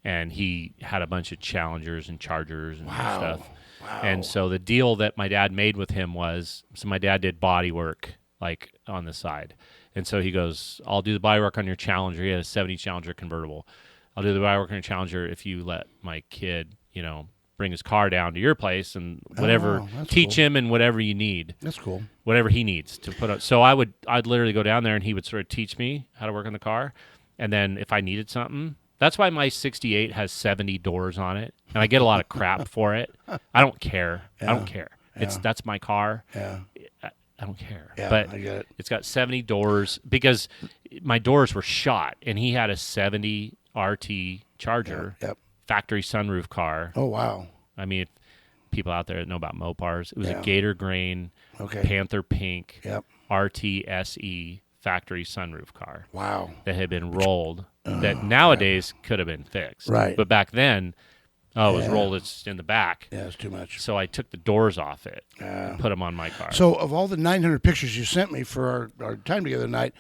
And he had a bunch of Challengers and Chargers and stuff. Wow. And so the deal that my dad made with him was, so my dad did body work, like, on the side. And so he goes, I'll do the body work on your Challenger. He had a 70 Challenger convertible. I'll do the body work on your Challenger if you let my kid, bring his car down to your place and whatever, teach him and whatever you need. That's cool. Whatever he needs to put up. So I'd literally go down there and he would sort of teach me how to work on the car. And then if I needed something, that's why my 68 has 70 doors on it. And I get a lot of crap for it. I don't care. Yeah. I don't care. That's my car. Yeah. I don't care. Yeah, but I get it. It's got 70 doors because my doors were shot, and he had a 70 RT Charger, factory sunroof car. Oh, wow. I mean, people out there that know about Mopars, it was a Gator Grain, Panther Pink, RT SE factory sunroof car. Wow. That had been rolled, that nowadays could have been fixed. Right. But back then, it was rolled. It's in the back. Yeah, it's too much. So I took the doors off it and put them on my car. So of all the 900 pictures you sent me for our time together tonight,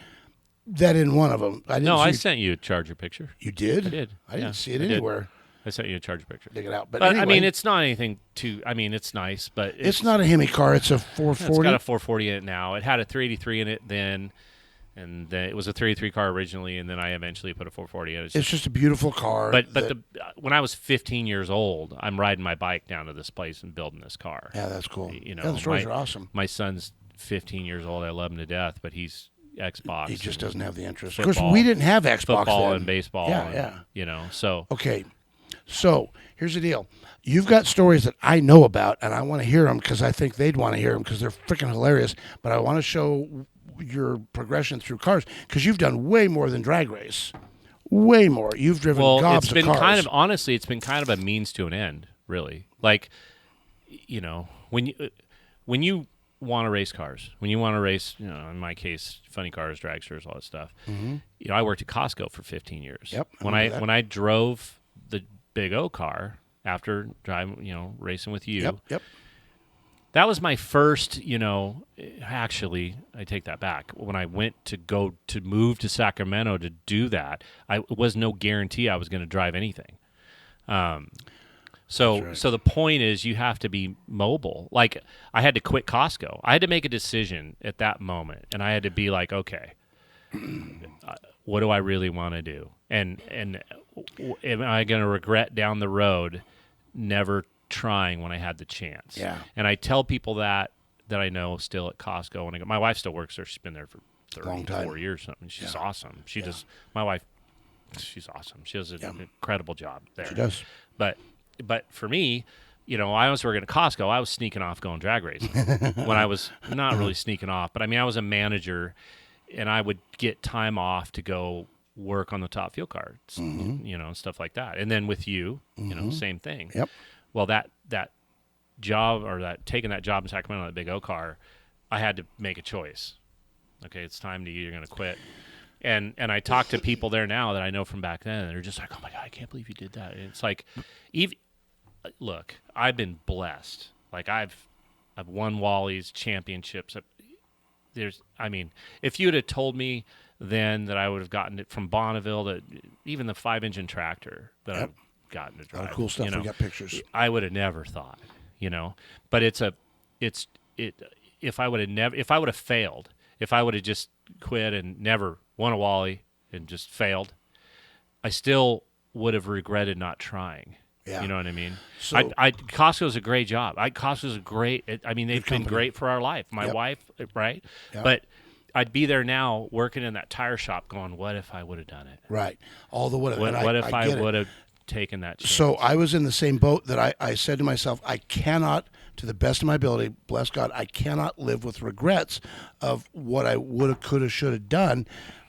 that in one of them. I sent you a Charger picture. You did? I did. I didn't see it anywhere. I sent you a Charger picture. Dig it out. But anyway, I mean, it's not anything too. I mean, it's nice, but it's not a Hemi car. It's a 440. It's got a 440 in it now. It had a 383 in it then. And then it was a 383 car originally, and then I eventually put a 440 in it. It's just a beautiful car. But when I was 15 years old, I'm riding my bike down to this place and building this car. Yeah, that's cool. The stories are awesome. My son's 15 years old. I love him to death, but he's Xbox. He just doesn't have the interest. Football, of course, we didn't have Xbox football then. And baseball. Yeah. So. Okay. So here's the deal. You've got stories that I know about, and I want to hear them because I think they'd want to hear them because they're freaking hilarious. But I want to show your progression through cars because you've done way more than drag race. Way more. You've driven gobs of cars. Honestly, it's been kind of a means to an end, really. Like, when you want to race cars, when you want to race, in my case, funny cars, dragsters, all that stuff. Mm-hmm. I worked at Costco for 15 years. Yep. When I drove the Big O car after driving, racing with you. Yep. That was my first, actually, I take that back. When I went to move to Sacramento to do that, it was no guarantee I was going to drive anything. So the point is you have to be mobile. Like, I had to quit Costco. I had to make a decision at that moment, and I had to be like, okay, what do I really want to do? And am I going to regret down the road never trying when I had the chance? Yeah. And I tell people that I know still at Costco. And my wife still works there. She's been there for 34 years or something. She's awesome. My wife, she's awesome. She does an incredible job there. She does. But for me, I was working at Costco. I was sneaking off going drag racing when I was not really sneaking off. But I mean, I was a manager, and I would get time off to go work on the top fuel cards, stuff like that. And then with you, same thing. Yep. Well, that job or taking that job in Sacramento, that Big O car, I had to make a choice. Okay, it's time you're going to quit. And I talk to people there now that I know from back then, and they're just like, oh my God, I can't believe you did that. And it's like, look, I've been blessed. Like I've won Wally's championships. If you'd have told me then that I would have gotten it from Bonneville, that even the 5-engine tractor that I've gotten to drive. Cool stuff. We got pictures. I would have never thought, but it if I would have failed, if I would have just quit and never won a Wally and just failed, I still would have regretted not trying. Yeah. You know what I mean? So Costco's a great job. Costco's a great. They've been company. great for our life. My wife, right? Yep. But I'd be there now working in that tire shop, going, "What if I would have done it? right. All the what What if I would have taken that chance?" So I was in the same boat that I said to myself, I cannot, to the best of my ability, bless God, I cannot live with regrets of what I would have, could have, should have done.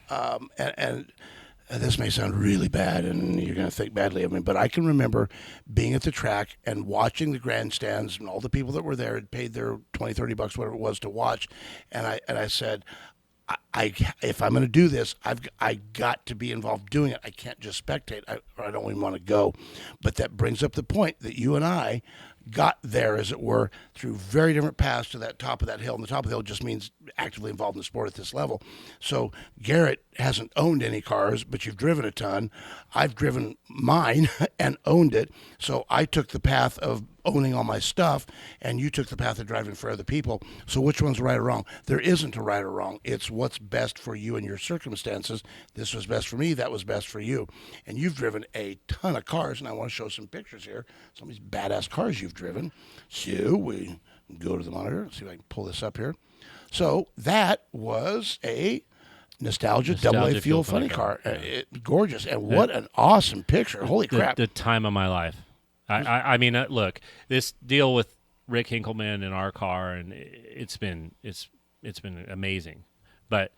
And this may sound really bad, and you're going to think badly of me, but I can remember being at the track and watching the grandstands, and all the people that were there had paid their $20-$30, whatever it was, to watch. And I said, if I'm going to do this, I got to be involved doing it. I can't just spectate. I don't even want to go. But that brings up the point that you and I got there, as it were, through very different paths to that top of that hill. And the top of the hill just means actively involved in the sport at this level. So Garrett hasn't owned any cars, but you've driven a ton. I've driven mine and owned it. So I took the path of owning all my stuff, and you took the path of driving for other people. So which one's right or wrong? There isn't a right or wrong. It's what's best for you and your circumstances. This was best for me. That was best for you. And you've driven a ton of cars, and I want to show some pictures here. Some of these badass cars you've driven. So we go to the monitor. See if I can pull this up here. So that was a Nostalgia AA Fuel Funny car. Gorgeous. And what an awesome picture. Holy crap. The time of my life. I mean, look, this deal with Rick Hinkleman in our car, and it's been amazing. But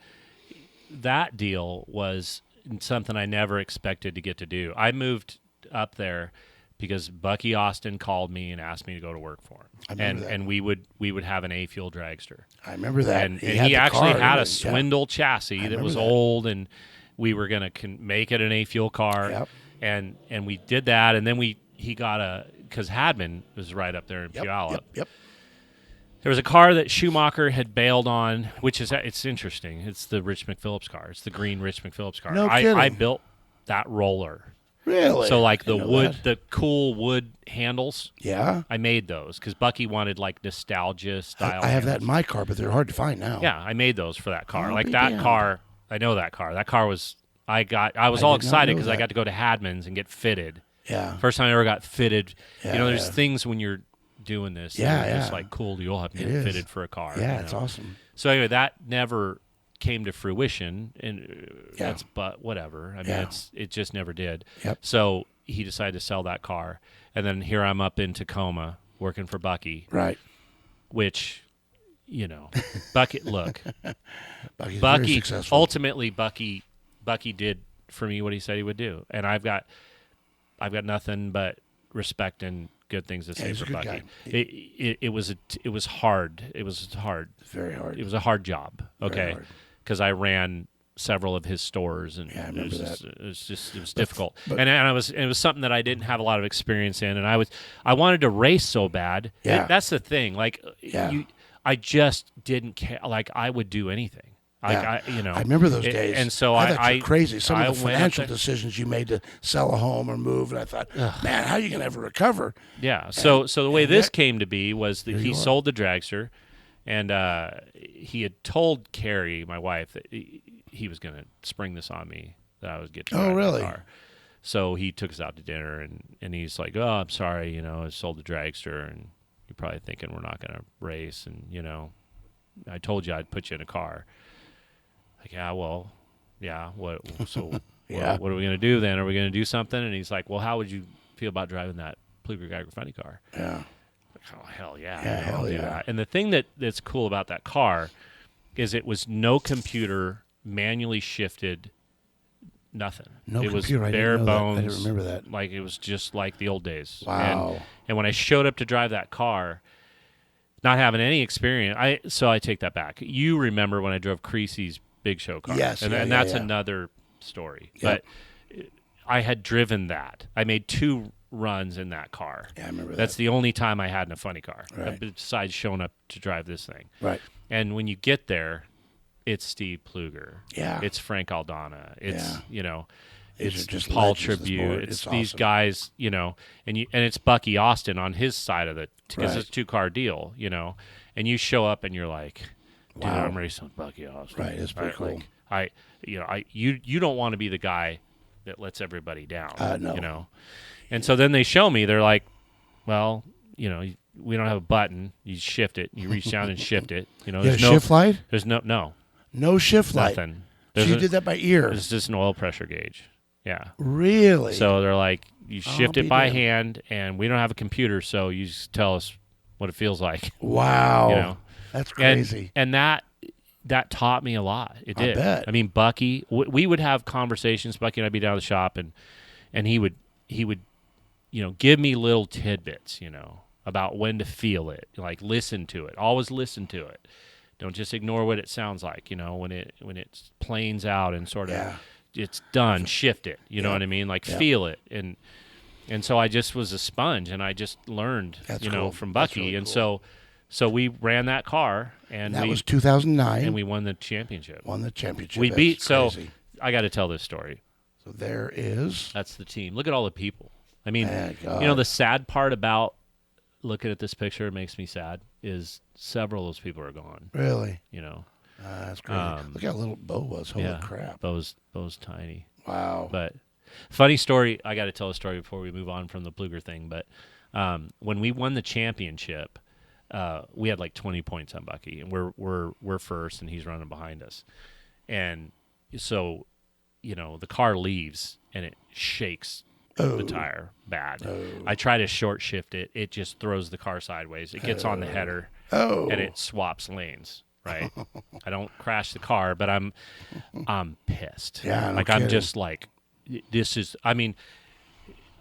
that deal was something I never expected to get to do. I moved up there because Bucky Austin called me and asked me to go to work for him. And we would have an A-Fuel dragster. I remember that. And he actually had a Swindle chassis that was old, and we were going to make it an A-Fuel car. Yep. And we did that, and then he got because Hadman was right up there in Puyallup. Yep. There was a car that Schumacher had bailed on, it's interesting. It's the Rich McPhillips car. It's the green Rich McPhillips car. No kidding. I built that roller. Really? So like the cool wood handles. Yeah. I made those because Bucky wanted like nostalgia style. I have that in my car, but they're hard to find now. Yeah, I made those for that car. Oh, like that car, I know that car. That car was I was all excited because I got to go to Hadman's and get fitted. Yeah. First time I ever got fitted. Yeah, there's things when you're doing this. Yeah, that are just like cool. You'll have to get fitted for a car. Yeah, it's awesome. So anyway, that never came to fruition, and but whatever. I mean, it just never did. Yep. So he decided to sell that car, and then here I'm up in Tacoma working for Bucky. Right. Which, Bucky. Look, Bucky's Bucky. very successful. Ultimately, Bucky did for me what he said he would do, and I've got nothing but respect and good things to say for Bucky. It was hard. It was hard. Very hard. It was a hard job. Okay, because I ran several of his stores, and I remember that. It was difficult, and it was something that I didn't have a lot of experience in, and I wanted to race so bad. Yeah. That's the thing. Like I just didn't care. Like I would do anything. I remember those days. And so I crazy. Some of the financial decisions you made to sell a home or move, and I thought, man, how are you going to ever recover? Yeah. So the way this came to be was that he sold the dragster, and he had told Carrie, my wife, that he was going to spring this on me, that I was getting to drive the car. So he took us out to dinner, and he's like, "Oh, I'm sorry, I sold the dragster, and you're probably thinking we're not going to race, and I told you I'd put you in a car." Like, what? So, what are we going to do then? Are we going to do something? And he's like, well, how would you feel about driving that Pluger Geiger funny car? Yeah. Oh, hell yeah. Yeah, I'll do that. And the thing that's cool about that car is it was no computer, manually shifted, nothing. No it computer. was bare bones. I didn't remember that. Like it was just like the old days. Wow. And when I showed up to drive that car, not having any experience, I take that back. You remember when I drove Creasy's Big Show car. Yes, and that's another story. Yep. But I had driven that. I made 2 runs in that car. Yeah, I remember that. That's the only time I had in a funny car, right. Besides showing up to drive this thing. Right. And when you get there, it's Steve Pluger. Yeah. It's Frank Aldana. It's These it's just Paul legends of the Tribute. sport. It's It's these awesome. guys, and it's Bucky Austin on his side of it because it's a 2-car deal, and you show up and you're like, dude, Wow. I'm racing with Bucky Austin. Right, it's pretty cool. Like, you don't want to be the guy that lets everybody down. No. You know, and so then they show me. They're like, well, we don't have a button. You shift it. You reach down and shift it. You There's had a shift light? There's No shift light. nothing. So you did that by ear? It's just an oil pressure gauge. Yeah. Really? So they're like, you shift I'll it be by damned. hand, and we don't have a computer, so you just tell us what it feels like. Wow. That's crazy. And that taught me a lot. It did. bet. I mean, Bucky, we would have conversations. Bucky and I'd be down at the shop, and he would give me little tidbits, about when to feel it, like listen to it. Always listen to it. Don't just ignore what it sounds like. When it planes out and sort of it's done. Shift it. You know what I mean? Like feel it. And so I just was a sponge, and I just learned, cool. from That's Bucky. really and cool. so we ran that car, and that was 2009. and we won the championship. won the championship. We That's beat. So crazy. I got to tell this story. So there is. That's the team. Look at all the people. I mean, God. the sad part about looking at this picture makes me sad is several of those people are gone. Really? That's crazy. Look how little Bo was. Holy crap. Bo's tiny. Wow. But funny story. I got to tell a story before we move on from the Pluger thing. But when we won the championship, we had like 20 points on Bucky, and we're first, and he's running behind us. And so, the car leaves and it shakes the tire bad. I try to short shift it. It just throws the car sideways. It gets on the header and it swaps lanes. Right. I don't crash the car, but I'm pissed. Yeah, no like kidding. I'm just like, this is. I mean,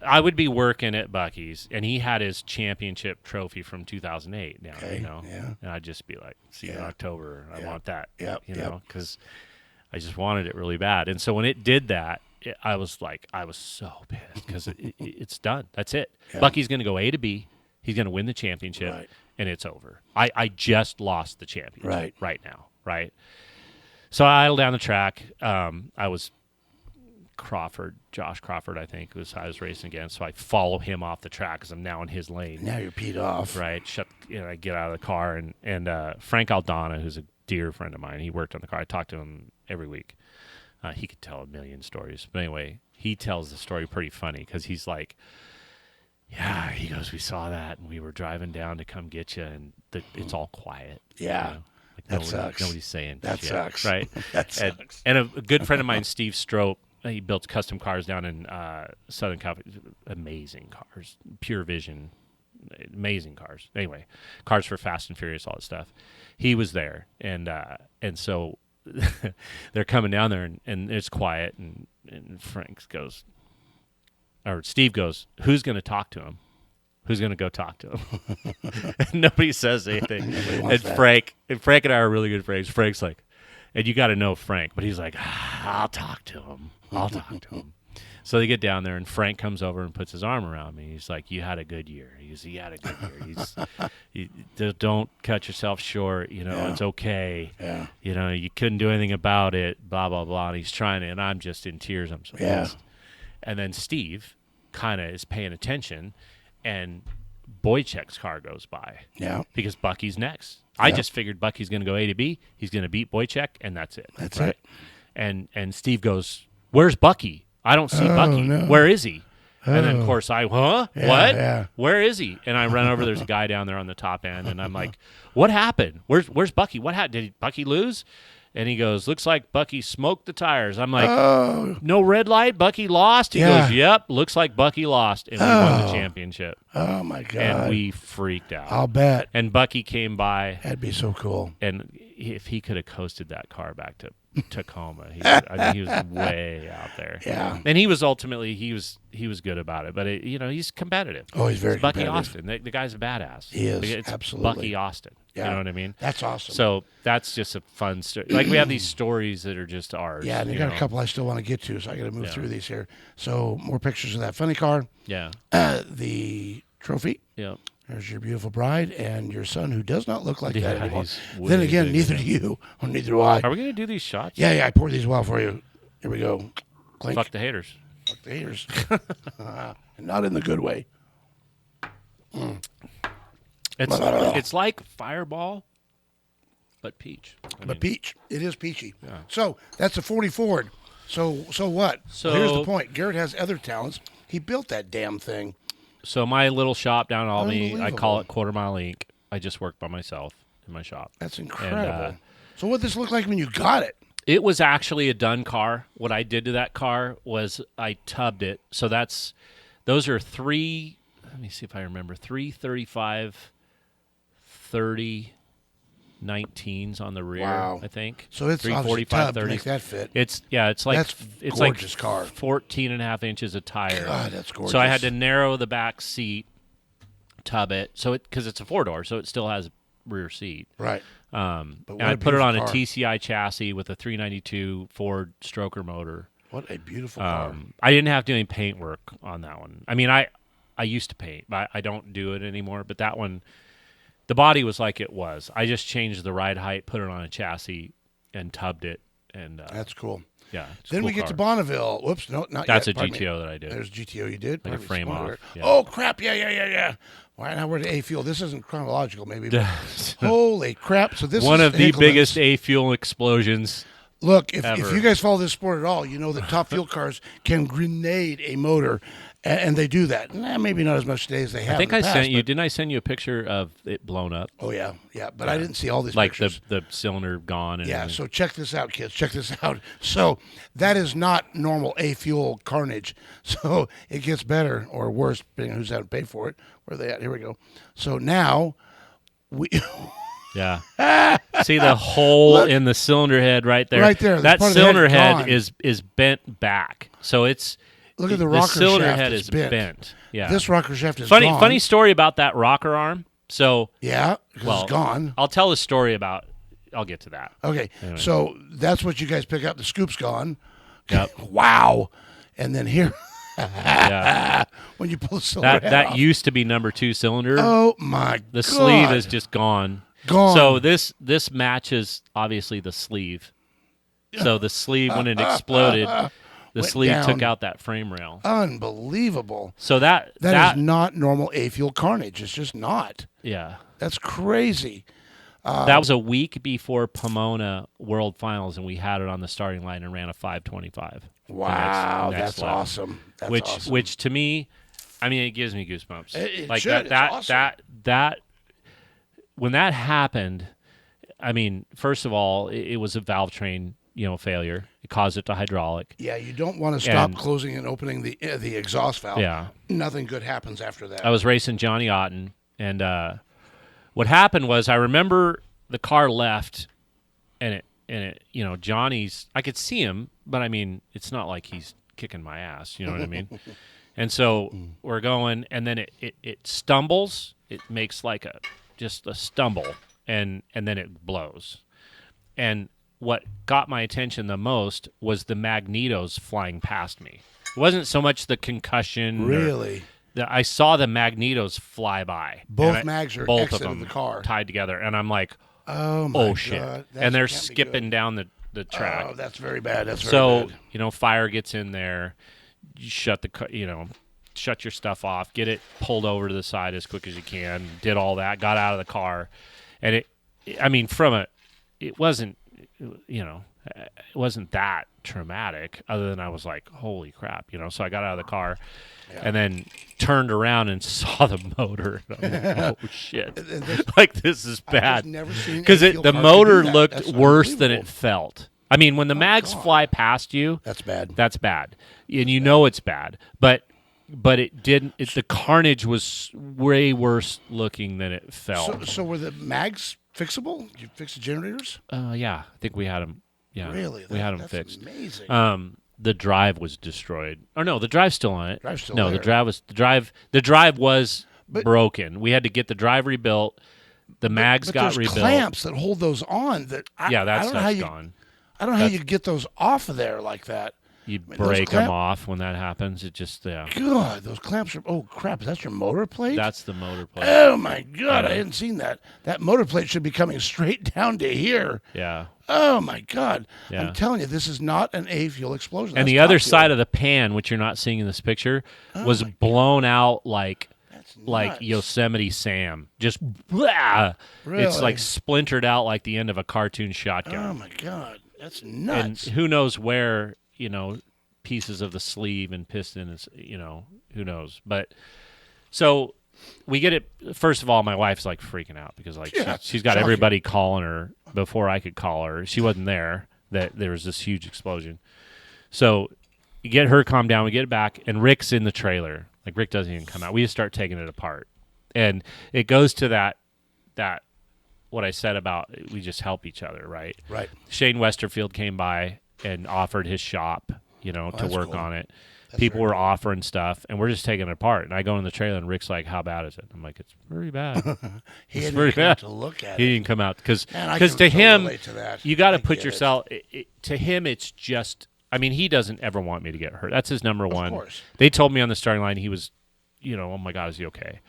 I would be working at Bucky's, and he had his championship trophy from 2008 down. Yeah. And I'd just be like, see you in October. I want that. Yep, because I just wanted it really bad. And so when it did that, I was so pissed because it's done. That's it. Yeah. Bucky's going to go A to B. He's going to win the championship, Right. and it's over. I just lost the championship Right. now, right? So I idled down the track. I was Josh Crawford, I think, was I was racing against. So I follow him off the track because I'm now in his lane. Now you're peed off. Right. I get out of the car, and Frank Aldana, who's a dear friend of mine, he worked on the car. I talk to him every week. He could tell a million stories. But anyway, he tells the story pretty funny because he's like, yeah, he goes, we saw that, and we were driving down to come get you, and it's all quiet. Yeah. Like Sucks. Nobody's saying That shit, sucks. right? That sucks. And a good friend of mine, Steve Strope, he built custom cars down in Southern California. Amazing cars, pure vision, amazing cars. Anyway, cars for Fast and Furious, all that stuff. He was there, and so they're coming down there, and it's quiet, and Steve goes, who's going to talk to him? Who's going to go talk to him? And nobody says anything. And Frank and I are really good friends. Frank's like, and you got to know Frank, but he's like, I'll talk to him. So they get down there, and Frank comes over and puts his arm around me. He's like, you had a good year. He had a good year. Don't cut yourself short. It's okay. Yeah. You couldn't do anything about it, blah, blah, blah. And he's trying to, and I'm just in tears. I'm so pissed. And then Steve kind of is paying attention, and Boychek's car goes by. Yeah. Because Bucky's next. I just figured Bucky's going to go A to B. He's going to beat Boychek, and that's it. That's it. And Steve goes, where's Bucky? I don't see Bucky. No. Where is he? And then, of course, Yeah, what? yeah. Where is he? And I run over. There's a guy down there on the top end, and I'm like, what happened? Where's Bucky? What happened? Did Bucky lose? And he goes, looks like Bucky smoked the tires. I'm like, no red light? Bucky lost? He goes, yep, looks like Bucky lost. And we won the championship. Oh, my God. And we freaked out. I'll bet. And Bucky came by. That'd be so cool. And if he could have coasted that car back to Tacoma, he was way out there. Yeah. And he was ultimately, he was good about it. But, he's competitive. Oh, he's very It's Bucky competitive. Austin. The guy's a badass. He is, It's absolutely. Bucky Austin. Yeah. You know what I mean? That's awesome. So that's just a fun story. Like, we have these stories that are just ours. Yeah, and you got a couple I still want to get to, so I got to move through these here. So more pictures of that funny car. Yeah. The trophy. Yeah. There's your beautiful bride and your son, who does not look like that Yeah, anymore. he's way Then again, bigger neither now. do you, or neither do I. Are we going to do these shots? Yeah, I poured these well for you. Here we go. Clink. Fuck the haters. Fuck the haters. Not in the good way. It's like Fireball, but peach. But peach. It is peachy. Yeah. So that's a 40 Ford. So what? So Well, here's the point. Garrett has other talents. He built that damn thing. So my little shop down in Albany, I call Unbelievable. it Quarter Mile Inc. I just work by myself in my shop. That's incredible. And, so what did this look like when you got it? it was actually a done car. What I did to that car was I tubbed it. So those are three. Let me see if I remember. 335, 30, 19s on the rear. Wow. I think. So it's obviously 345, tubbed to 30. make that fit. It's like That's it's gorgeous like car. 14 and a half inches of tire. God, that's gorgeous. So I had to narrow the back seat, tub it, because it's a 4-door, so it still has a rear seat. Right. And what I a put it on a beautiful car. TCI chassis with a 392 Ford stroker motor. What a beautiful car. I didn't have to do any paint work on that one. I mean, I used to paint, but I don't do it anymore. But that one, the body was like it was. I just changed the ride height, put it on a chassis, and tubbed it. And That's cool. yeah, it's a Then cool we get car. to Bonneville. Whoops, no, not That's yet. a Pardon me. GTO that I did. There's GTO you did. Like a Pardon me, frame spoiler. off, yeah. Oh, crap. Yeah. Why now we're to A fuel. This isn't chronological, maybe. But holy crap. So this One is of the increments. biggest A fuel explosions. Look, if ever. you guys follow this sport at all, you know that top fuel cars can grenade a motor, and they do that. Maybe not as much today as they have. I think in I the past, sent you. but- Didn't I send you a picture of it blown up? Oh yeah. But I didn't see all these Like pictures. the cylinder gone. And Yeah, everything. so check this out, kids. Check this out. So that is not normal A fuel carnage. So it gets better or worse, depending on who's had to pay for it. Where are they at? Here we go. So now we Yeah. See the hole in the cylinder head right there? Right there. That Part of the head cylinder head gone. is bent back. So it's look at the rocker cylinder shaft head is is bent. Yeah. This rocker shaft is funny gone. funny story about that rocker arm. So Yeah, because well, it's gone. I'll tell a story about. I'll get to that. Okay, so that's what you guys pick up. The scoop's gone. Yep. Wow. And then here, Yeah. when you pull the cylinder head That off. used to be number 2 cylinder. Oh my The God. sleeve is just gone. Gone. So this matches obviously the sleeve. So the sleeve when it exploded, the Went sleeve down. took out that frame rail. Unbelievable. So that That is not normal A fuel carnage. It's just not. yeah. That's crazy. That was a week before Pomona World Finals, and we had it on the starting line and ran a 5:25. Wow, Next that's lap. awesome. That's which awesome. which to me, I mean, it gives me goosebumps. It like should. It's that awesome. that when that happened, I mean, first of all, it was a valve train, failure. It caused it to hydraulic. Yeah, you don't want to stop And- closing and opening the exhaust valve. Yeah. Nothing good happens after that. I was racing Johnny Otten, and what happened was I remember the car left, and it Johnny's. I could see him, but I mean, it's not like he's kicking my ass. You know what I mean? And so we're going, and then it stumbles. It makes like just a stumble, and then it blows. And what got my attention the most was the magnetos flying past me. It wasn't so much the concussion. or- Really? I saw the magnetos fly by. Both And mags are both exited of them the car. tied together, and I'm like, Oh my "Oh God. shit!" That And they're can't be skipping good. down the track. Oh, that's very bad. That's very So bad. fire gets in there. You shut shut your stuff off. Get it pulled over to the side as quick as you can. Did all that. Got out of the car, and it wasn't it wasn't that traumatic. Other than I was like, "Holy crap!" So I got out of the car. And then turned around and saw the motor. And I'm like, oh shit! Like this is bad never seen because a fuel the car motor do that. looked That's worse than unbelievable. it felt. I mean, when the mags God. fly past you, That's bad. that's bad, and you know it's bad. But it didn't. The carnage was way worse looking than it felt. So were the mags fixable? Did you fix the generators? Yeah, I think we had them. Yeah, Really? we had them That's fixed. amazing. The drive was destroyed. Or no, the drive's still on it. Drive's still no, there. the drive was broken. We had to get the drive rebuilt. The mags but got there's rebuilt. clamps that hold those on. That I Yeah, that don't know how stuff's you, gone. I don't know how you get those off of there like that. You those break them clamp- off when that happens. It just God, those clamps are. Oh crap! Is that your motor plate? that's the motor plate. Oh my God! I hadn't seen that. That motor plate should be coming straight down to here. Yeah. Oh my God! Yeah. I'm telling you, this is not an A fuel explosion. And That's the other top fuel. side of the pan, which you're not seeing in this picture, was blown out like like nuts. Yosemite Sam. Just blah. Really? It's like splintered out like the end of a cartoon shotgun. Oh my God, that's nuts. And who knows where, pieces of the sleeve and piston is, who knows. But so we get it. First of all, my wife's like freaking out because like she's got shocking. everybody calling her before I could call her. She wasn't there. That there was this huge explosion. So you get her calmed down. We get it back, and Rick's in the trailer. Like Rick doesn't even come out. We just start taking it apart, and it goes to that what I said about we just help each other, right? Right. Shane Westerfield came by and offered his shop, to work cool. on it. That's People very were offering stuff, and we're just taking it apart. And I go in the trailer, and Rick's like, "How bad is it?" I'm like, "It's pretty bad." He It's didn't pretty come bad. out to look at He it. didn't come out because Man, I can to so him, relate to that. you got to I put get yourself. To him, it's just. I mean, he doesn't ever want me to get hurt. That's his number one. Of course. They told me on the starting line he was, oh my God, is he okay?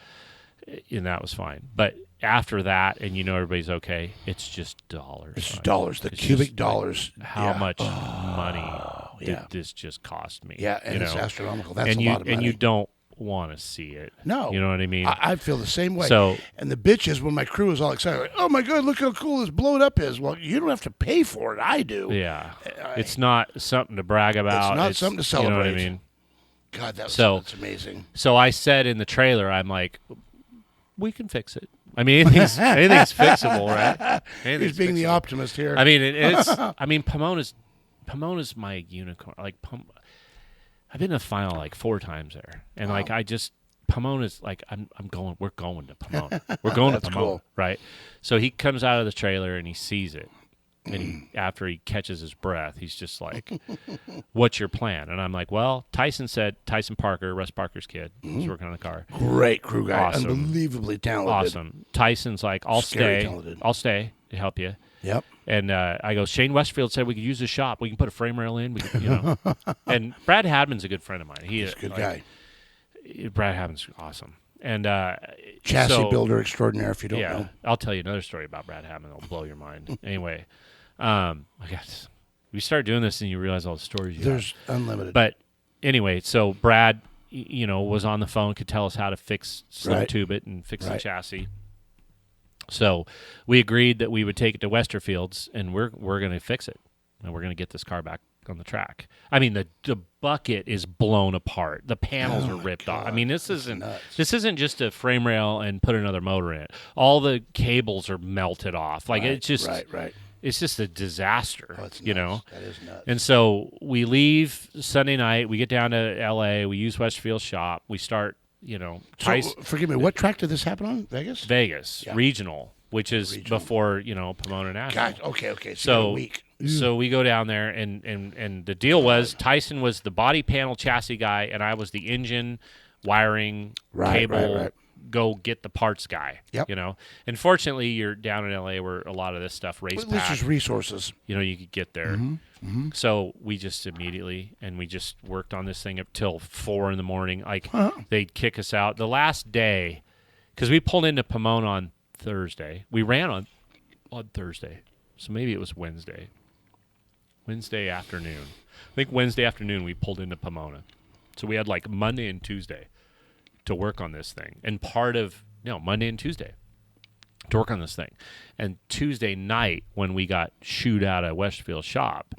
And that was fine. But after that, and everybody's okay, it's just dollars. It's son. dollars, the It's cubic just, dollars. like, how much money yeah. did this just cost me? Yeah, and it's astronomical. That's and a lot of money. And you don't want to see it. No. You know what I mean? I feel the same way. So- and the bitch is when my crew is all excited, like, oh my God, look how cool this blow it up is. Well, you don't have to pay for it. I do. Yeah. It's not something to brag about. It's not something to celebrate. You know what I mean? God, that's amazing. So I said in the trailer, I'm like, we can fix it. I mean, anything's fixable, right? He's being the optimist here. I mean, it's. I mean, Pomona's my unicorn. Like, I've been to the final like 4 times there, and like Pomona's like we're going to Pomona. We're going to Pomona, cool. right? So he comes out of the trailer and he sees it, and after he catches his breath, he's just like, "What's your plan?" And I'm like, "Well, Tyson Parker, Russ Parker's kid, who's working on the car, Great crew guy. Awesome. Unbelievably talented. awesome." Tyson's like, "I'll Scary stay. talented. I'll stay to help you." Yep. And I go, Shane Westfield said we could use the shop. We can put a frame rail in. We can, And Brad Hadman's a good friend of mine. He's a good guy. Brad Hadman's awesome. And Chassis builder extraordinaire, if you don't know. I'll tell you another story about Brad Hadman. It'll blow your mind. Anyway, we start doing this and you realize all the stories you There's unlimited. But anyway, so Brad, was on the phone, could tell us how to fix, slow tube it and fix the chassis. So we agreed that we would take it to Westerfield's, and we're going to fix it, and we're going to get this car back on the track. I mean, the bucket is blown apart. The panels are ripped off. I mean, this isn't just a frame rail and put another motor in it. All the cables are melted off. Like it's just It's just a disaster. Oh, it's you nuts. know. That is nuts. And so we leave Sunday night. We get down to L.A. We use Westfield's shop. We start. So, forgive me, what track did this happen on? Vegas? Yeah. Regional, which is before, Pomona National. God, okay. So, a week. So we go down there, and the deal was Tyson was the body panel chassis guy, and I was the engine, wiring, cable, go get the parts guy. Yep. And fortunately, you're down in L.A. where a lot of this stuff race Well, there's just resources. you could get there. Mm-hmm. So we just immediately, and we just worked on this thing up till 4 a.m. Like they'd kick us out the last day, because we pulled into Pomona on Thursday. We ran on Thursday, so maybe it was Wednesday afternoon. I think Wednesday afternoon we pulled into Pomona, so we had like Monday and Tuesday to work on this thing, and Monday and Tuesday to work on this thing. And Tuesday night, when we got shooed out of Westfield shop,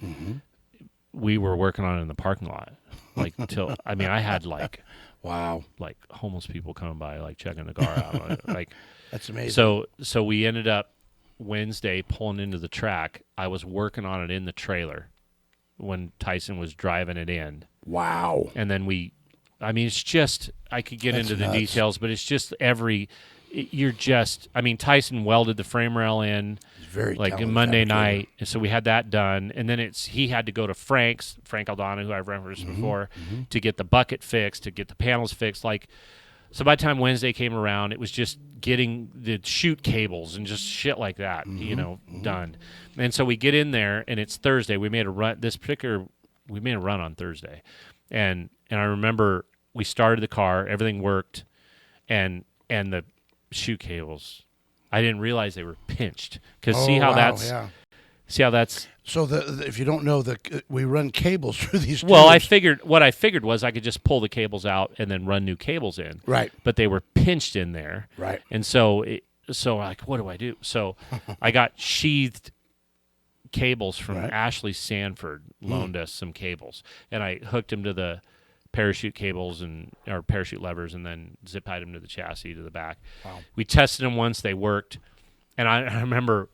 we were working on it in the parking lot. Like till I had like homeless people coming by, like checking the car out. Like that's amazing. So we ended up Wednesday pulling into the track. I was working on it in the trailer when Tyson was driving it in. Wow. And then it's just, I could get into the details, but it's just Tyson welded the frame rail in very like Monday night, and so we had that done, and then he had to go to Frank Aldana, who I've referenced before, to get the bucket fixed, to get the panels fixed. So by the time Wednesday came around, it was just getting the chute cables and just shit like that, done. And so we get in there, and it's Thursday. We made a run. We made a run on Thursday, and I remember we started the car, everything worked, and the chute cables, I didn't realize they were pinched. Because see how See how that's... So if you don't know, we run cables through these tubes. Well, I figured was I could just pull the cables out and then run new cables in. Right. But they were pinched in there. Right. And so like, what do I do? So I got sheathed cables from Ashley Sanford, loaned us some cables, and I hooked them to the parachute cables or parachute levers, and then zip tied them to the chassis to the back. Wow. We tested them once; they worked, and I remember,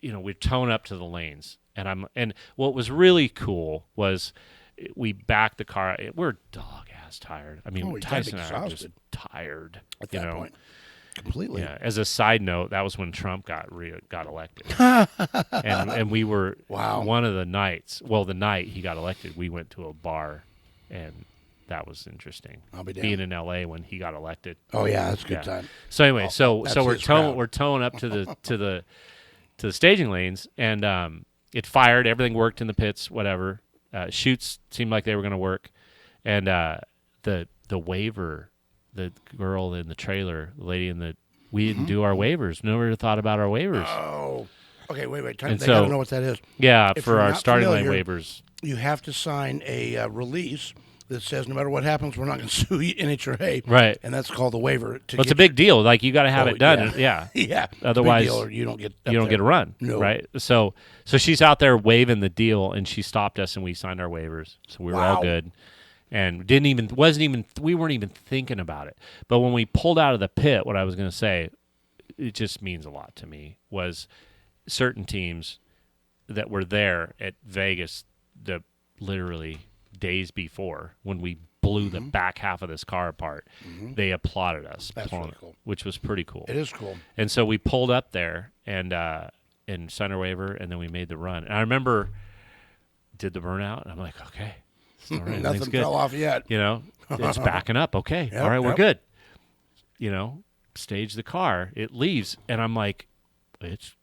we'd tone up to the lanes, and what was really cool was we backed the car. We're dog ass tired. I mean, Tyson and I were just tired at that point. Completely. Yeah. As a side note, that was when Trump got elected, and we were one of the nights. Well, the night he got elected, we went to a bar, and that was interesting. I'll be damned. Being in L.A. when he got elected. Oh yeah, that's a good time. So anyway, so we're towing up to the staging lanes, and it fired. Everything worked in the pits. Whatever. Chutes seemed like they were going to work, and the waiver. The girl in the trailer, the lady we didn't do our waivers. Nobody thought about our waivers. Oh, okay. Wait. They got to know what that is. Yeah, If for our starting lane familiar, waivers, you have to sign a release that says no matter what happens, we're not going to sue you NHRA. Right. And that's called the waiver. Well, it's a big deal. Like you got to have it done. Yeah. Yeah. Otherwise, big deal, or you don't get a run. No. Right. So she's out there waving the deal, and she stopped us, and we signed our waivers, so we were all good. And we weren't even thinking about it. But when we pulled out of the pit, what I was going to say, it just means a lot to me, was certain teams that were there at Vegas literally days before when we blew the back half of this car apart, they applauded us. That's really cool. Which was pretty cool. It is cool. And so we pulled up there and signed our waiver, and then we made the run. And I remember did the burnout, and I'm like, okay. Right, nothing fell off yet. It's backing up. Okay. Yep, all right, we're good. Stage the car. It leaves, and I'm like, it's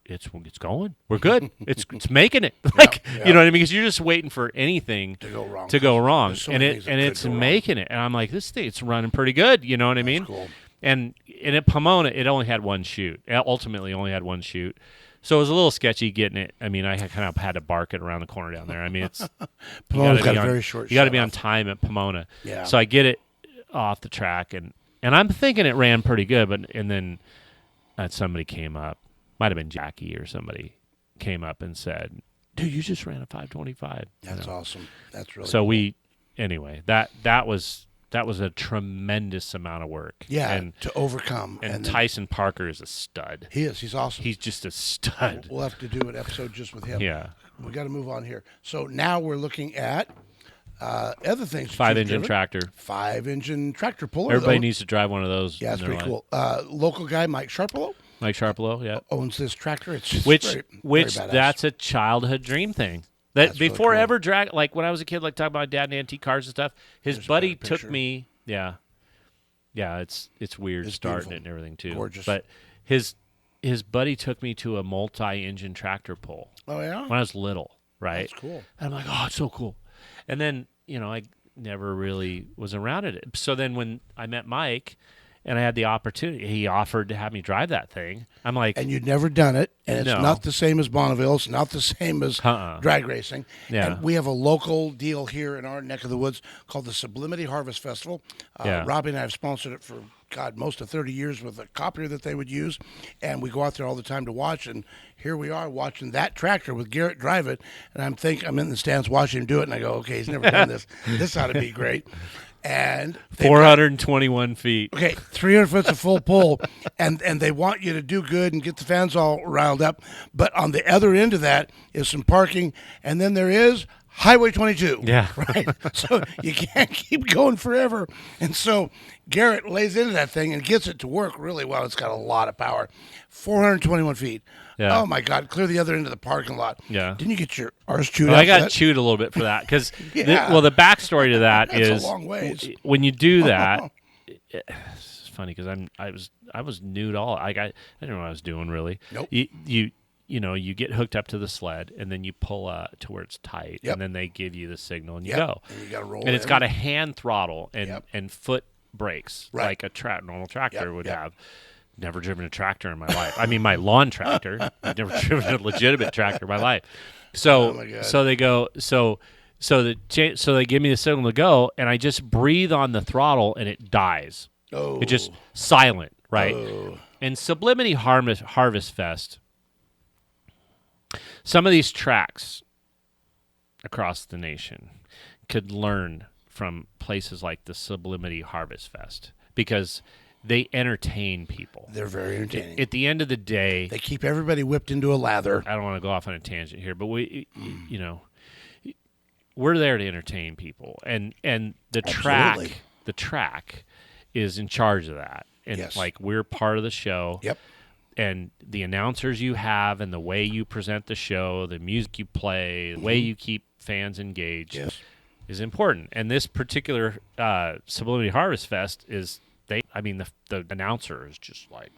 going. We're good. It's making it. You know what I mean? Because you're just waiting for anything to go wrong, and it's making it. And I'm like, this thing, it's running pretty good. You know what I mean? Cool. And at Pomona, it only had one chute. Ultimately, only had one chute. So it was a little sketchy getting it. I mean, I kind of had to bark it around the corner down there. I mean, it's Pomona's got a very short. You got to be on time at Pomona. Yeah. So I get it off the track, and I'm thinking it ran pretty good, and then somebody came up, might have been Jackie or somebody came up and said, "Dude, you just ran a 525." That's awesome. That's really so cool. Anyway, that was a tremendous amount of work. Yeah, and to overcome. And Tyson Parker is a stud. He is. He's awesome. He's just a stud. We'll have to do an episode just with him. Yeah. We got to move on here. So now we're looking at other things. 5-engine tractor. 5-engine tractor puller. Everybody needs to drive one of those. Yeah, it's pretty cool. Local guy, Mike Sharpelow. Mike Sharpelow, yeah. Owns this tractor. It's just which very badass. That's a childhood dream thing. That before really cool. Ever drag, like when I was a kid, like talking about my dad and antique cars and stuff, his buddy took me. Yeah, it's weird starting it and everything too. Gorgeous. But his buddy took me to a multi-engine tractor pull. Oh yeah. When I was little, right? That's cool. And I'm like, oh, it's so cool. And then I never really was around it. So then when I met Mike, and I had the opportunity, he offered to have me drive that thing. I'm like... And you'd never done it, and it's not the same as Bonneville. It's not the same as drag racing. Yeah. And we have a local deal here in our neck of the woods called the Sublimity Harvest Festival. Robbie and I have sponsored it for, most of 30 years with a copier that they would use, and we go out there all the time to watch, and here we are watching that tractor with Garrett drive it, and I'm in the stands watching him do it, and I go, okay, he's never done this. This ought to be great. And 421 feet. Okay, 300 foot's a full pull, and they want you to do good and get the fans all riled up. But on the other end of that is some parking, and then there is Highway 22. Yeah. Right? So you can't keep going forever. And so Garrett lays into that thing and gets it to work really well. It's got a lot of power. 421 feet. Yeah. Oh, my God. Clear the other end of the parking lot. Yeah. Didn't you get your arse chewed out? I got chewed a little bit for that because, the backstory to that That's is a long ways. When you do that, it's funny because I was new to all. I didn't know what I was doing really. Nope. You get hooked up to the sled and then you pull to where it's tight and then they give you the signal and you go. And you got to roll. And it's got a hand throttle and foot brakes like a normal tractor would have. never driven a tractor in my life. I mean, my lawn tractor. I've never driven a legitimate tractor in my life. So, Oh my God. so they go, so they give me the signal to go, and I just breathe on the throttle, and it dies. Oh. It just silent, right? Oh. And Sublimity Harvest Fest, some of these tracks across the nation could learn from places like the Sublimity Harvest Fest because they entertain people. They're very entertaining. At the end of the day, They keep everybody whipped into a lather. I don't want to go off on a tangent here, but we're there to entertain people, and the Absolutely. track is in charge of that, and Yes. like we're part of the show. Yep. And the announcers you have, and the way you present the show, the music you play, the way you keep fans engaged, Yes. is important. And this particular Sublimity Harvest Fest is the announcer is just like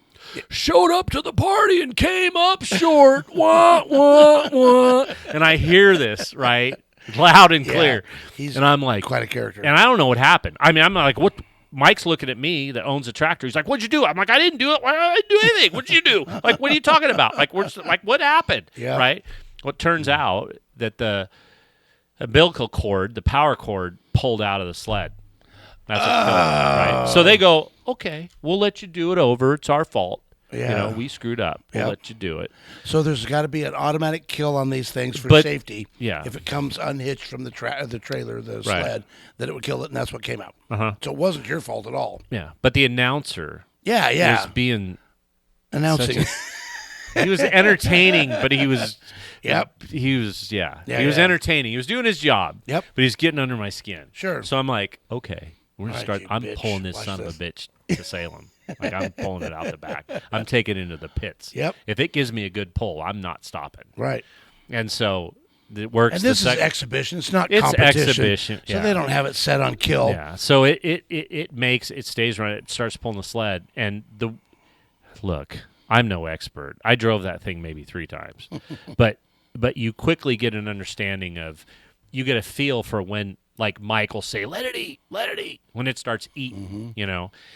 showed up to the party and came up short. Wah, wah, wah. And I hear this right loud and clear, He's and I'm like, quite a character. and I don't know what happened. I mean, I'm like, what? Mike's looking at me that owns the tractor. He's like, "What'd you do?" I'm like, "I didn't do it. Why did I do anything? What'd you do? Like, what are you talking about? Like, what happened?" Yeah. Right. Well, it turns out that the umbilical cord, the power cord, pulled out of the sled. That's what killed it, right? So they go, "Okay, we'll let you do it over. It's our fault. Yeah. We screwed up. We'll Yep. let you do it." So there's got to be an automatic kill on these things for But- safety. yeah. If it comes unhitched from the trailer, the sled, that it would kill it, and that's what came out. Uh-huh. So it wasn't your fault at all. Yeah. But the announcer Yeah. was being Announcing. he was entertaining, but he was Yep. he was he was Yeah. entertaining. He was doing his job. Yep. But he's getting under my skin. Sure. So I'm like, okay, we're gonna Right, start. you I'm bitch. pulling this Watch son this. of a bitch to Salem. Like I'm pulling it out the back. I'm taking it into the pits. Yep. If it gives me a good pull, I'm not stopping. Right. And so it works. And this is exhibition. It's not It's competition. exhibition, So yeah. they don't have it set on kill. Yeah. So it stays running. It starts pulling the sled, and look. I'm no expert. I drove that thing maybe 3 times, but you quickly get an understanding of, you get a feel for when, like Mike will say, let it eat, when it starts eating.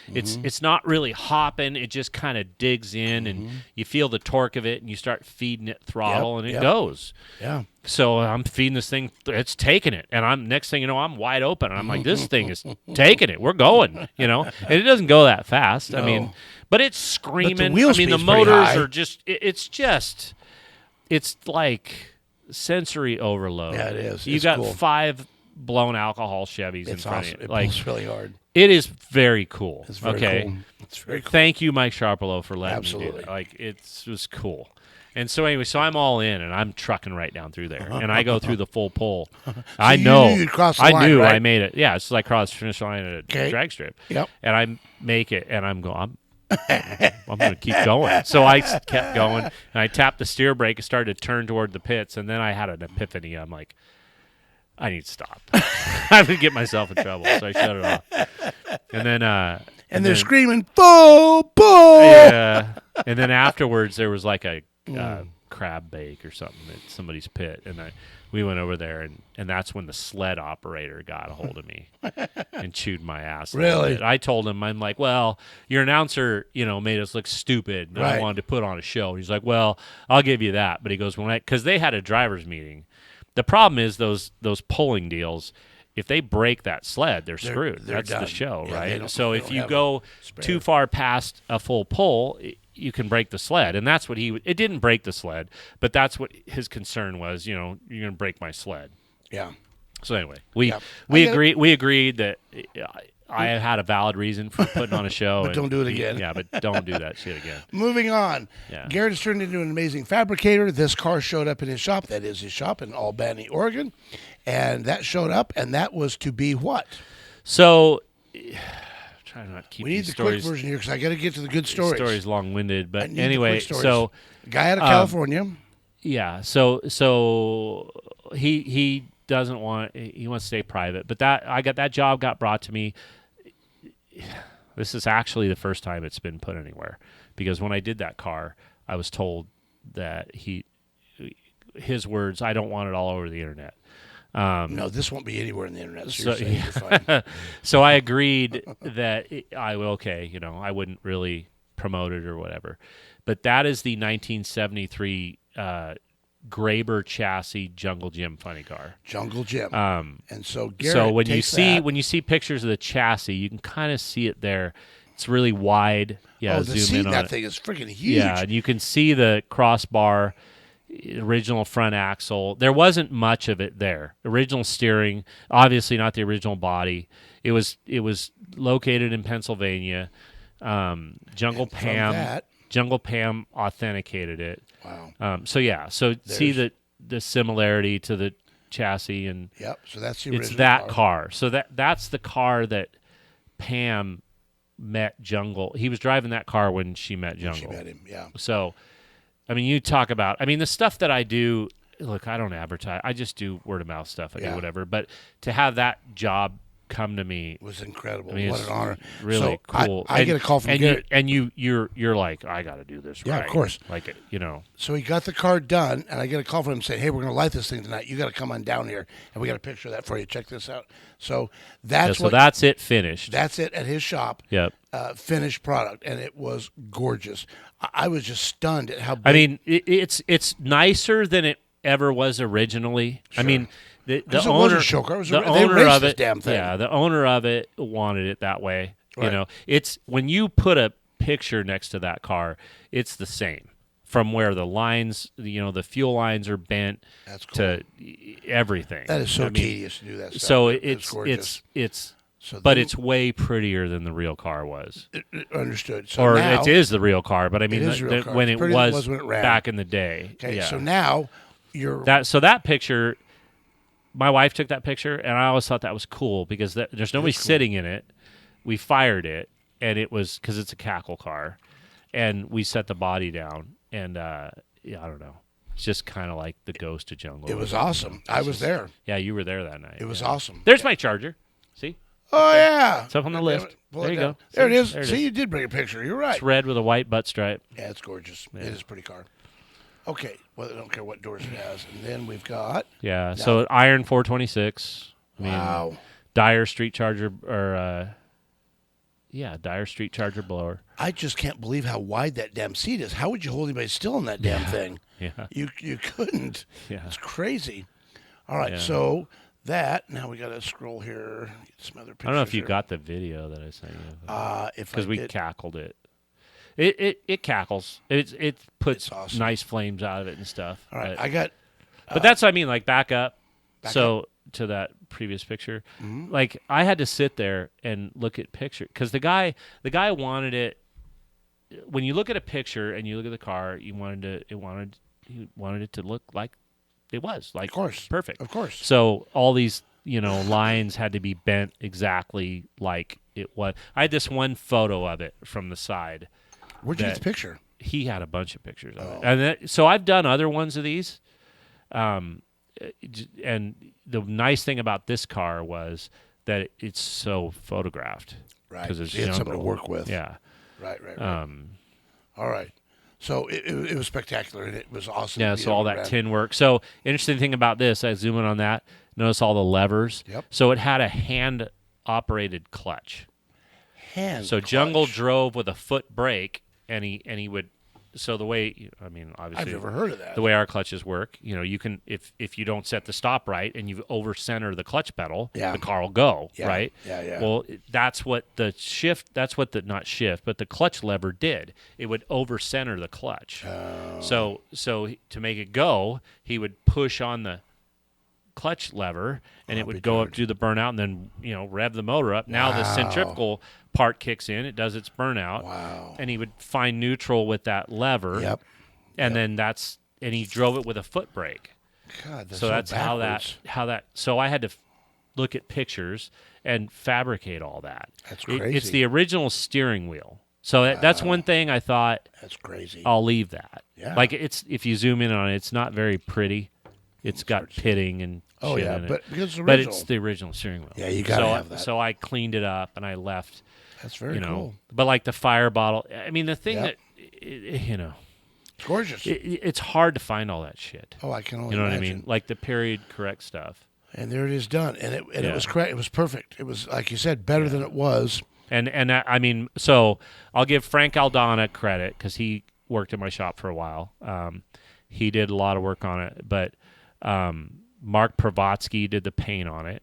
It's not really hopping. It just kind of digs in, and you feel the torque of it, and you start feeding it throttle, and it goes. Yeah. So I'm feeding this thing. It's taking it, and next thing you know, I'm wide open, and I'm like, this thing is taking it. We're going, and it doesn't go that fast. No. I mean, but it's screaming. wheel I mean, the speed's pretty motors high. are just. It's like sensory overload. Yeah, it is. You It's got cool. 5 blown alcohol Chevys in It's front awesome. of you. It Like, pulls really hard. it is very cool. It's very okay. cool. It's very cool. Thank you, Mike Sharpolo, for letting me do Absolutely. that. Like, it was cool. And so anyway, I'm all in, and I'm trucking right down through there, and I go through the full pull. I you know. knew you'd cross the I line, knew right? I made it. Yeah, it's like cross the finish line at a Okay. drag strip. Yep. And I make it, and I'm going. I'm going to keep going. So I kept going, and I tapped the steer brake and started to turn toward the pits, and then I had an epiphany. I'm like, I need to stop. I'm going to get myself in trouble, so I shut it off. And then And they're screaming, "Bull, bull!" yeah. And then afterwards, there was like a crab bake or something at somebody's pit, and we went over there, and that's when the sled operator got a hold of me and chewed my ass. A little Really? bit. I told him, I'm like, well, your announcer, made us look stupid, and I Right. wanted to put on a show. He's like, well, I'll give you that, but he goes, because they had a driver's meeting. The problem is those pulling deals. If they break that sled, they're screwed. they're That's done. the show, Yeah, they right? don't- So they if don't you have go spare. too far past a full pull, you can break the sled, and that's what it didn't break the sled, but that's what his concern was. You're going to break my sled. Yeah. So anyway, we Yeah. I get it. agreed that I had a valid reason for putting on a show. But don't do it again. Yeah, but don't do that shit again. Moving on. Yeah. Garrett has turned into an amazing fabricator. This car showed up in his shop. That is his shop in Albany, Oregon. And that showed up, and that was to be what? So, try not to keep We need these the stories. quick version here because I got to get to the good stories. Stories long-winded, I but need the anyway, quick stories. so Guy out of California. yeah, so he doesn't want, he wants to stay private, but that job got brought to me. This is actually the first time it's been put anywhere, because when I did that car, I was told that his words, I don't want it all over the internet. No, this won't be anywhere on the internet. So, So, you're saying you're fine. So I agreed that I wouldn't really promoted or whatever. But that is the 1973 Graber chassis Jungle Jim funny car. Jungle Jim. And so Garrett So when you see pictures of the chassis, you can kind of see it there. It's really wide. Yeah, the zoom seat in on that it. thing is freaking huge. Yeah, and you can see the crossbar, original front axle. There wasn't much of it there. Original steering, obviously not the original body. It was located in Pennsylvania. Jungle Pam authenticated it. Wow. So see the similarity to the chassis, and yep. So that's the original. It's that car. So that's the car that Pam met Jungle. He was driving that car when she met Jungle. She met him. Yeah. So, I mean, you talk about. I mean, the stuff that I do. Look, I don't advertise. I just do word of mouth stuff. I do whatever. But to have that job come to me was incredible. I mean, what an honor! Really cool. I get a call from Garrett, you're like, I got to do this. Yeah, right. of course. Like So he got the car done, and I get a call from him saying, "Hey, we're going to light this thing tonight. You got to come on down here, and we got a picture of that for you. Check this out." So that's that's it finished. That's it at his shop. Yep. Finished product, and it was gorgeous. I was just stunned at how big. I mean, it's nicer than it ever was originally. Sure. I mean. The it owner, wasn't a show car. The owner of it, damn thing. Yeah, the owner of it wanted it that way. Right. You know, it's when you put a picture next to that car, it's the same from where the lines, the fuel lines are bent. That's cool. To everything. That is so tedious to do that stuff. So it's but it's way prettier than the real car was. Understood. So or now, it is the real car, but I mean, when it was when it ran. back in the day. Okay, yeah. so now you're that picture. My wife took that picture, and I always thought that was cool because there's nobody sitting in it. We fired it, and it was because it's a cackle car, and we set the body down, and I don't know. It's just kind of like the ghost of Jungle. It was awesome. I was there. Yeah, you were there that night. It was awesome. There's my charger. See? Oh, yeah. It's up on the list. There you go. There it is. See, you did bring a picture. You're right. It's red with a white butt stripe. Yeah, it's gorgeous. Yeah. It is a pretty car. Okay. Well, I don't care what doors it has. And then we've got... Yeah, so Iron 426. Wow. Dyer Street Charger, or... Dyer Street Charger blower. I just can't believe how wide that damn seat is. How would you hold anybody still in that damn thing? Yeah. You couldn't. Yeah. It's crazy. All right, so that... Now we got to scroll here, get some other pictures. I don't know if you got the video that I sent you. Because we cackled it. It cackles. It puts awesome. nice flames out of it and stuff. All right, I got... But that's what I mean, like back up. Up. To that previous picture, Mm-hmm. like I had to sit there and look at picture because the guy wanted it. When you look at a picture and you look at the car, he wanted it to look like it was, like, of course, perfect, of course. So all these lines had to be bent exactly like it was. I had this one photo of it from the side. Where'd you get the picture? He had a bunch of pictures of it, and so I've done other ones of these. And the nice thing about this car was that it's so photographed. Right. Because it's you had something to work with. Yeah. Right. All right. So it was spectacular, and it was awesome. Yeah, so all that tin work. So interesting thing about this, I zoom in on that, notice all the levers. Yep. So it had a hand-operated clutch. So clutch. Jungle drove with a foot brake, and he would... So the way, I mean, obviously, I've never heard of that. The way our clutches work, you can, if you don't set the stop right and you over center the clutch pedal, the car will go, right? Yeah. Well, that's what the clutch lever did. It would over center the clutch. Oh. So to make it go, he would push on the clutch lever and it would go up to the burnout and then rev the motor up. Now the centrifugal part kicks in, it does its burnout. Wow. And he would find neutral with that lever. Yep. And then and he drove it with a foot brake. God, that's so that's backwards. how that so I had to look at pictures and fabricate all that. That's crazy. It's the original steering wheel. So that's one thing I thought. That's crazy. I'll leave that. Yeah. Like if you zoom in on it, it's not very pretty. It's got pitting and shit in it. But it's original. But it's the original steering wheel. Yeah, you gotta have that. So I cleaned it up and I left. That's very cool. But like the fire bottle, I mean, the thing that it's gorgeous. It's hard to find all that shit. Oh, I can only imagine. what I mean? Like the period correct stuff. And there it is done, and it was correct. It was perfect. It was, like you said, better than it was. I mean, so I'll give Frank Aldana credit because he worked in my shop for a while. He did a lot of work on it, but Mark Pravatsky did the paint on it.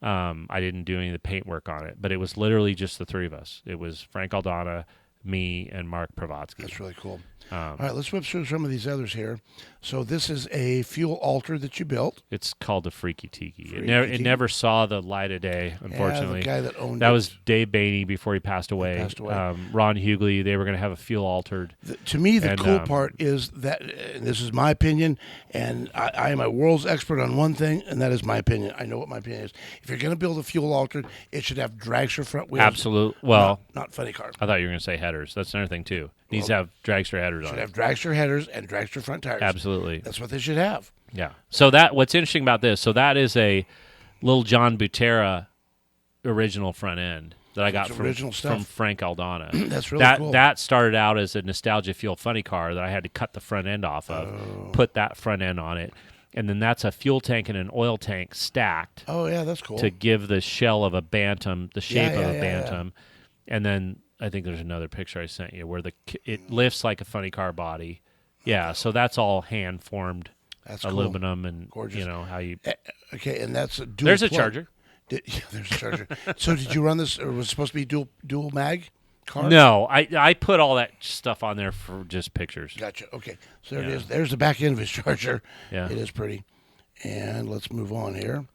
I didn't do any of the paint work on it, but it was literally just the three of us. It was Frank Aldana, me, and Mark Pravatsky. That's really cool. All right, let's whip through some of these others here. So this is a fuel altar that you built. It's called the Freaky Tiki. It never saw the light of day, unfortunately. Yeah, the guy that owned that was Dave Bainey before he passed away. Ron Hughley, they were going to have a fuel altered. To me, the cool part is that, and this is my opinion, and I am a world's expert on one thing, and that is my opinion. I know what my opinion is. If you're going to build a fuel altered, it should have dragster front wheels. Absolutely. Well, not funny cars. I thought you were going to say headers. That's another thing, too. Needs to have dragster headers on it. Should have dragster headers and dragster front tires. Absolutely. That's what they should have. Yeah. So what's interesting about this, so that is a little John Butera original front end that I got from Frank Aldana. That's really cool. That started out as a Nostalgia Fuel funny car that I had to cut the front end off of, put that front end on it, and then that's a fuel tank and an oil tank stacked. Oh, yeah, that's cool. To give the shell of a Bantam, the shape of a Bantam. Yeah. And then I think there's another picture I sent you where it lifts like a funny car body. Yeah, so that's all hand formed aluminum, cool. And gorgeous. How you. Okay, and that's a dual. There's plug. A charger. There's a charger. So did you run this, or was it supposed to be dual mag car? No, I put all that stuff on there for just pictures. Gotcha. Okay, so there it is. There's the back end of his charger. Yeah, it is pretty. And let's move on here.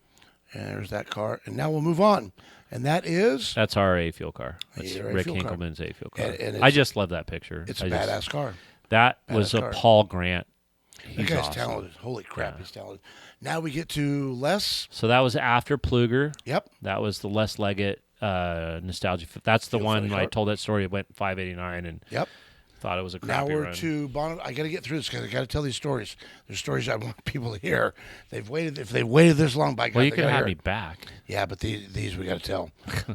And there's that car, and now we'll move on. And that's our A fuel car. That's Rick Hinkleman's A fuel car. And I just love that picture. It's a badass car. That was a Paul Grant. That guy's talented. Holy crap, he's talented. Now we get to Les. So that was after Pluger. Yep. That was the Les Leggett Nostalgia. That's the one I told that story. It went 589 and thought it was a crappy Now we're run. to Bonneville. I got to get through this because I got to tell these stories. There's stories I want people to hear. If they've waited this long, by God, well, you can have me back. Yeah, but these we got to tell.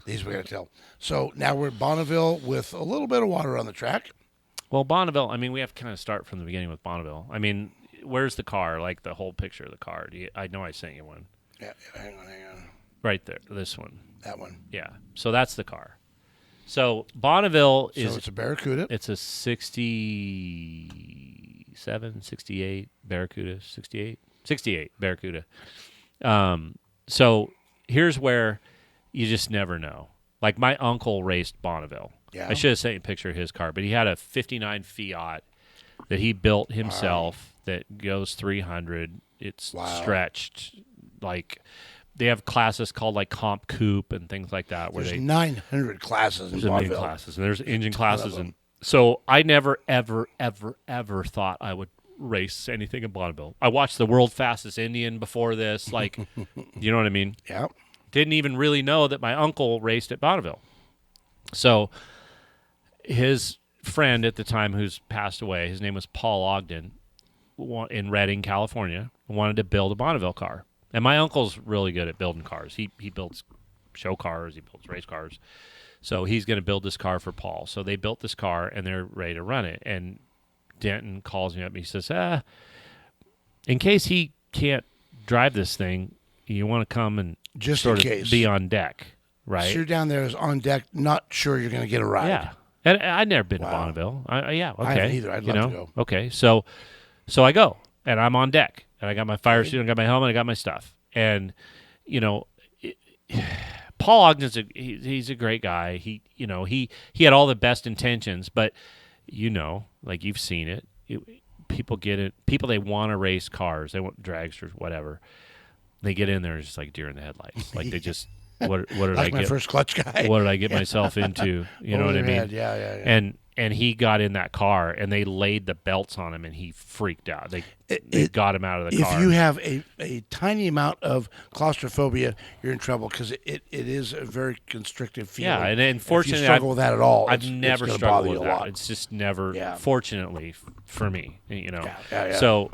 These we got to tell. So now we're at Bonneville with a little bit of water on the track. Well, Bonneville, I mean, we have to kind of start from the beginning with Bonneville. I mean, where's the car? Like the whole picture of the car. I know I sent you one. Yeah, hang on. Right there, this one. That one. Yeah, so that's the car. So Bonneville is... So it's a Barracuda? It's a 67, 68 Barracuda, 68 Barracuda. So here's where you just never know. Like my uncle raced Bonneville. Yeah. I should have sent you a picture of his car, but he had a 59 Fiat that he built himself that goes 300. It's stretched. Like they have classes called like Comp Coupe and things like that. Where there's 900 classes in Bonneville. There's classes, and there's engine classes. And so I never, ever, ever, ever thought I would race anything in Bonneville. I watched the World Fastest Indian before this. Like, you know what I mean? Yeah. Didn't even really know that my uncle raced at Bonneville. So his friend at the time who's passed away, his name was Paul Ogden, in Redding, California, wanted to build a Bonneville car. And my uncle's really good at building cars. He builds show cars, he builds race cars. So he's going to build this car for Paul. So they built this car, and they're ready to run it. And Denton calls me up, and he says, in case he can't drive this thing, you want to come and just sort in of case. Be on deck, right? So you're down there is on deck, not sure you're going to get a ride. Yeah. And I'd never been to Bonneville. Yeah, okay. I haven't either. I'd love to go. Okay, so I go, and I'm on deck, and I got my fire suit, I got my helmet, I got my stuff. And, Paul Ogden's he's a great guy. He had all the best intentions, but, like you've seen it, people get it. People, they want to race cars. They want dragsters, whatever. They get in there, it's just like deer in the headlights. Like they just... What did like I get? My first clutch guy. What did I get myself into? You know what I mean? Yeah. And he got in that car, and they laid the belts on him, and he freaked out. They got him out of the car. If you have a tiny amount of claustrophobia, you're in trouble because it is a very constrictive feeling. Yeah, and unfortunately, if you struggle with that at all, I've never struggled with that. Lot. It's just never, fortunately for me, Yeah. So.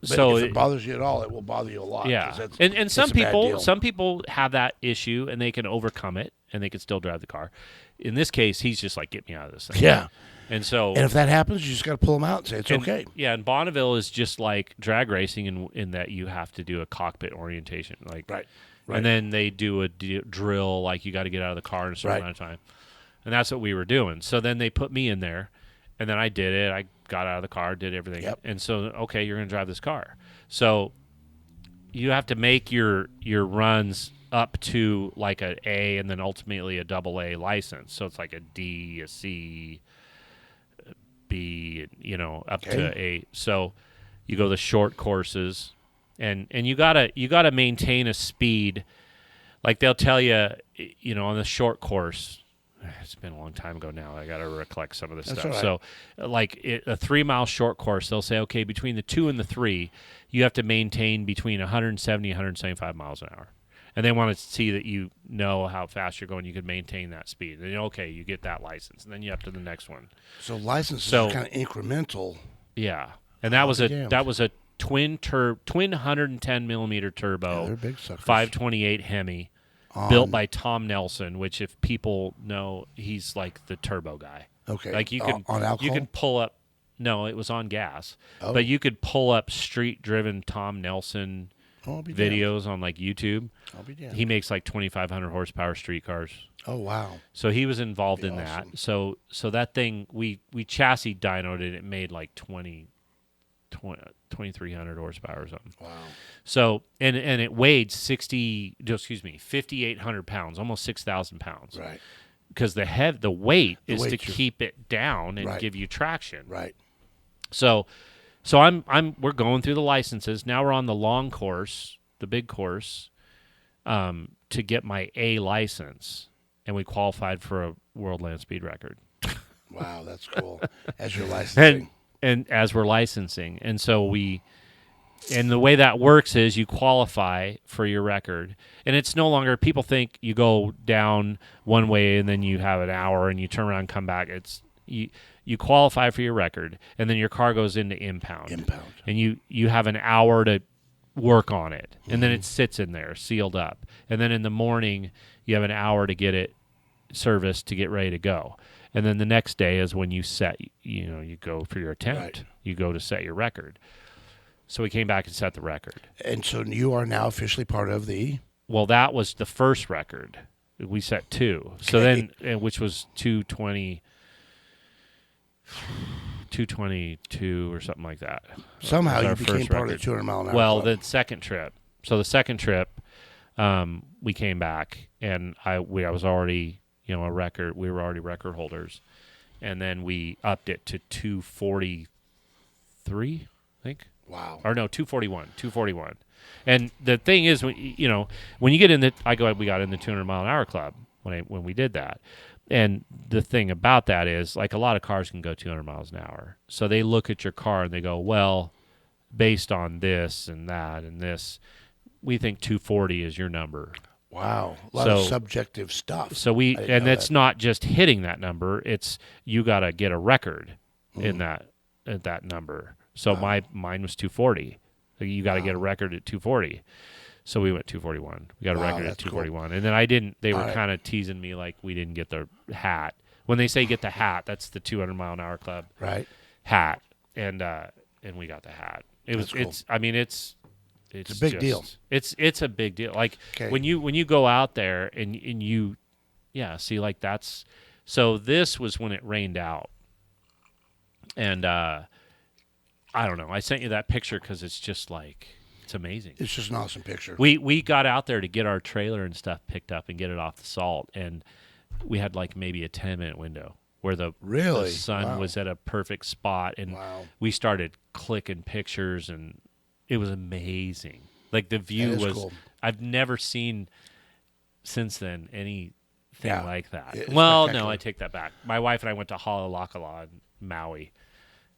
But if it bothers you at all, it will bother you a lot. Yeah, and some people have that issue and they can overcome it and they can still drive the car. In this case, he's just like, get me out of this thing. Yeah. And if that happens, you just got to pull them out and say it's okay. Yeah, and Bonneville is just like drag racing in that you have to do a cockpit orientation, like right. And then they do a drill, like you got to get out of the car in a certain amount of time. And that's what we were doing. So then they put me in there, and then I did it. I got out of the car, did everything. Yep. And so, okay, you're going to drive this car. So you have to make your runs up to like an A and then ultimately a double A license. So it's like a D, a C, a B, up to A. So you go the short courses, and you gotta maintain a speed. Like they'll tell you, on the short course, it's been a long time ago now. I got to recollect some of this stuff. Right. So, like a 3 mile short course, they'll say, okay, between the 2 and the 3, you have to maintain between 170 and 175 miles an hour. And they want to see that you know how fast you're going. You can maintain that speed. And okay, you get that license, and then you up to the next one. So licenses are kind of incremental. Yeah, and that was a twin 110 millimeter turbo. Yeah, they're big suckers. 528 Hemi. Built by Tom Nelson, which if people know, he's like the turbo guy. Okay. Like you can on alcohol? You can pull up. No, it was on gas. Oh. But you could pull up street-driven Tom Nelson videos on like YouTube. I'll be damned. He makes like 2,500 horsepower street cars. Oh wow! So he was involved in that. So that thing we chassis dynoed it. It made like 2,300 horsepower or something. Wow. So and it weighed 5,800 pounds, almost 6,000 pounds. Right. Because the weight is to keep it down and give you traction. Right. So we're going through the licenses. Now we're on the long course, the big course, to get my A license, and we qualified for a world land speed record. Wow, that's cool. As you're licensing. And as we're licensing. And so and the way that works is you qualify for your record. And it's no longer, people think you go down one way and then you have an hour and you turn around and come back. It's you qualify for your record, and then your car goes into impound. And you have an hour to work on it. And then it sits in there sealed up. And then in the morning you have an hour to get it serviced to get ready to go. And then the next day is when you set, you go for your attempt. Right. You go to set your record. So we came back and set the record. And so you are now officially part of the... Well, that was the first record. We set 2. Okay. So then, which was 222 or something like that. Somehow you became part of the 200 mile an hour Well, club. the second trip. So the second trip, we came back, and I was already... a record. We were already record holders, and then we upped it to 243, I think. Wow. Or no, 241. And the thing is, when you get in we got in the 200 mile an hour club when we did that. And the thing about that is, like, a lot of cars can go 200 miles an hour. So they look at your car and they go, well, based on this and that and this, we think 240 is your number. Wow, a lot of subjective stuff. So it's not just hitting that number; it's you got to get a record in that number. So mine was 240. So you got to get a record at 240. So we went 241. We got a record at 241, cool. And then I didn't. They were kind of teasing me like we didn't get the hat. When they say get the hat, that's the 200 mile an hour club hat, and we got the hat. It's cool. It's a big deal. It's a big deal. Like when you go out there and you, see, like that's. So this was when it rained out, and I don't know. I sent you that picture because it's just like it's amazing. It's just an awesome picture. We got out there to get our trailer and stuff picked up and get it off the salt, and we had like maybe a 10-minute window where the sun was at a perfect spot, and we started clicking pictures and. It was amazing. Like the view was cool. I've never seen since then anything like that. Well, no, I take that back. My wife and I went to Halulakala in Maui.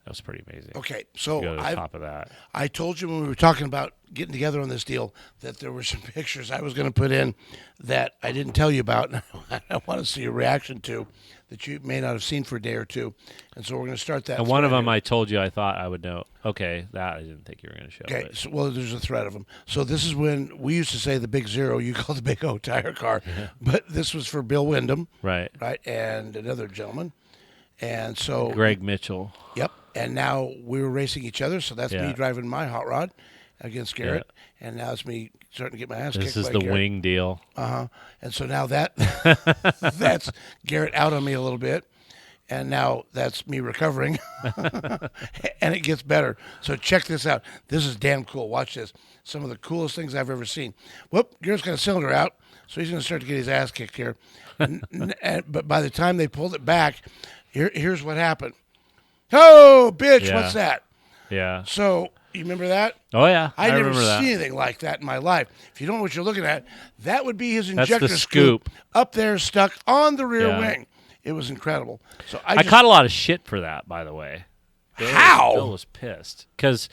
That was pretty amazing. Okay, so go to the top of that. I told you when we were talking about getting together on this deal that there were some pictures I was going to put in that I didn't tell you about, and I want to see your reaction to that you may not have seen for a day or two. And so we're going to start that. And one of them I told you I thought I would know. Okay, that I didn't think you were going to show. Okay, so, well, there's a thread of them. So this is when we used to say the Big Zero, you call the Big O tire car. Yeah. But this was for Bill Wyndham. Right, and another gentleman. And so Gregg Mitchell. Yep. And now we were racing each other, so that's me driving my hot rod. against Garrett, and now it's me starting to get my ass kicked. This is by the Garrett. wing deal. And so now that's Garrett out on me a little bit, and now that's me recovering, and it gets better. So check this out. This is damn cool. Watch this. Some of the coolest things I've ever seen. Whoop, Garrett's got a cylinder out, so he's going to start to get his ass kicked here. But by the time they pulled it back, here's what happened. Oh, bitch, Yeah. what's that? Yeah. So you remember that? Oh yeah. I never remember that. seen anything like that in my life. If you don't know what you're looking at, that would be his That's the injector scoop. up there stuck on the rear Yeah. wing. It was incredible. So I caught a lot of shit for that, by the way. Bill was pissed because,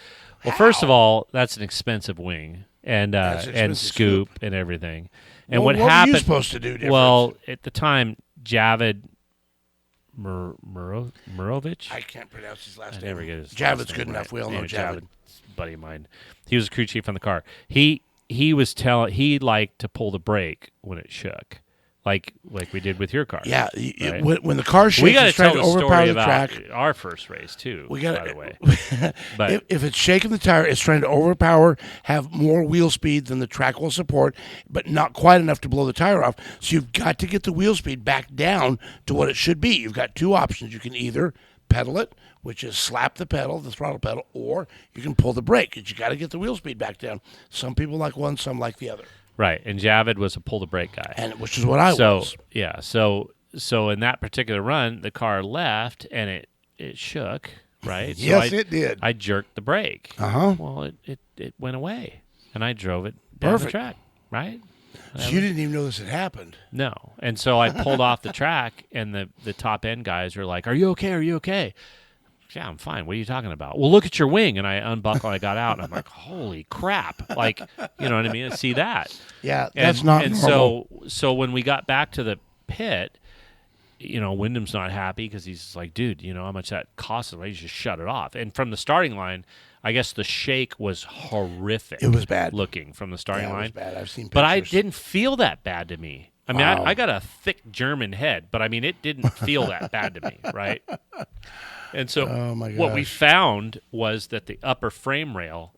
well, first of all, that's an expensive wing and expensive scoop and everything. And Well, what what happened? were you supposed to do different? Well, at the time, Javid Murovich. I can't pronounce his last I name. never get his Javid's last name good enough. right. We all know Yeah, Javid. Javid's a buddy of mine. He was a crew chief on the car. He was telling he liked to pull the brake when it shook, like we did with your car. Yeah, right? when the car shakes, We got to it's trying tell to the overpower story the about track. our first race too. We got by the way. But if it's shaking the tire, it's trying to overpower, have more wheel speed than the track will support, but not quite enough to blow the tire off. So you've got to get the wheel speed back down to what it should be. You've got two options. You can either pedal it, which is slap the pedal, the throttle pedal, or you can pull the brake. You got to get the wheel speed back down. Some people like one, some like the other. Right, and Javid was a pull the brake guy, And which is what I was. Yeah, so in that particular run, the car left and it shook. Right. So Yes, it did. I jerked the brake. Well, it went away, and I drove it down the track. Right. So you didn't even know this had happened. No, and so I pulled off the track, and the top end guys are like, "Are you okay? Are you okay?" Yeah, I'm fine. What are you talking about? Well, look at your wing. And I unbuckled. I got out, and I'm like, holy crap! Like, you know what I mean? I see that. Yeah, that's not normal. So when we got back to the pit, you know, Wyndham's not happy because he's like, dude, you know how much that costs? I just shut it off. And from the starting line, I guess the shake was horrific. It was bad looking from the starting line. It was bad. I've seen pictures. But I didn't feel that bad to me. I mean, I got a thick German head, but I mean, it didn't feel that bad to me, right? And so what we found was that the upper frame rail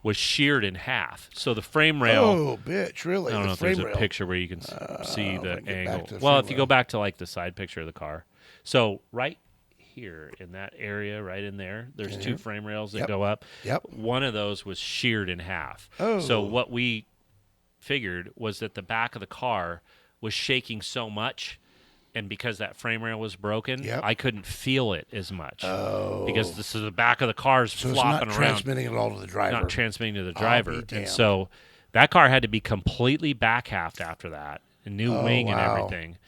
was sheared in half. So the frame rail... Oh, bitch, really? I don't know if there's a picture where you can see the angle. Well, if you go back to like the side picture of the car. So right here in that area, right in there, there's two frame rails that go up. Yep. One of those was sheared in half. Oh. So what we figured was that the back of the car was shaking so much, and because that frame rail was broken, I couldn't feel it as much. Oh. Because the back of the car is flopping around. It's not transmitting it all to the driver. Not transmitting to the driver. And so that car had to be completely back-halved after that. A new wing and everything.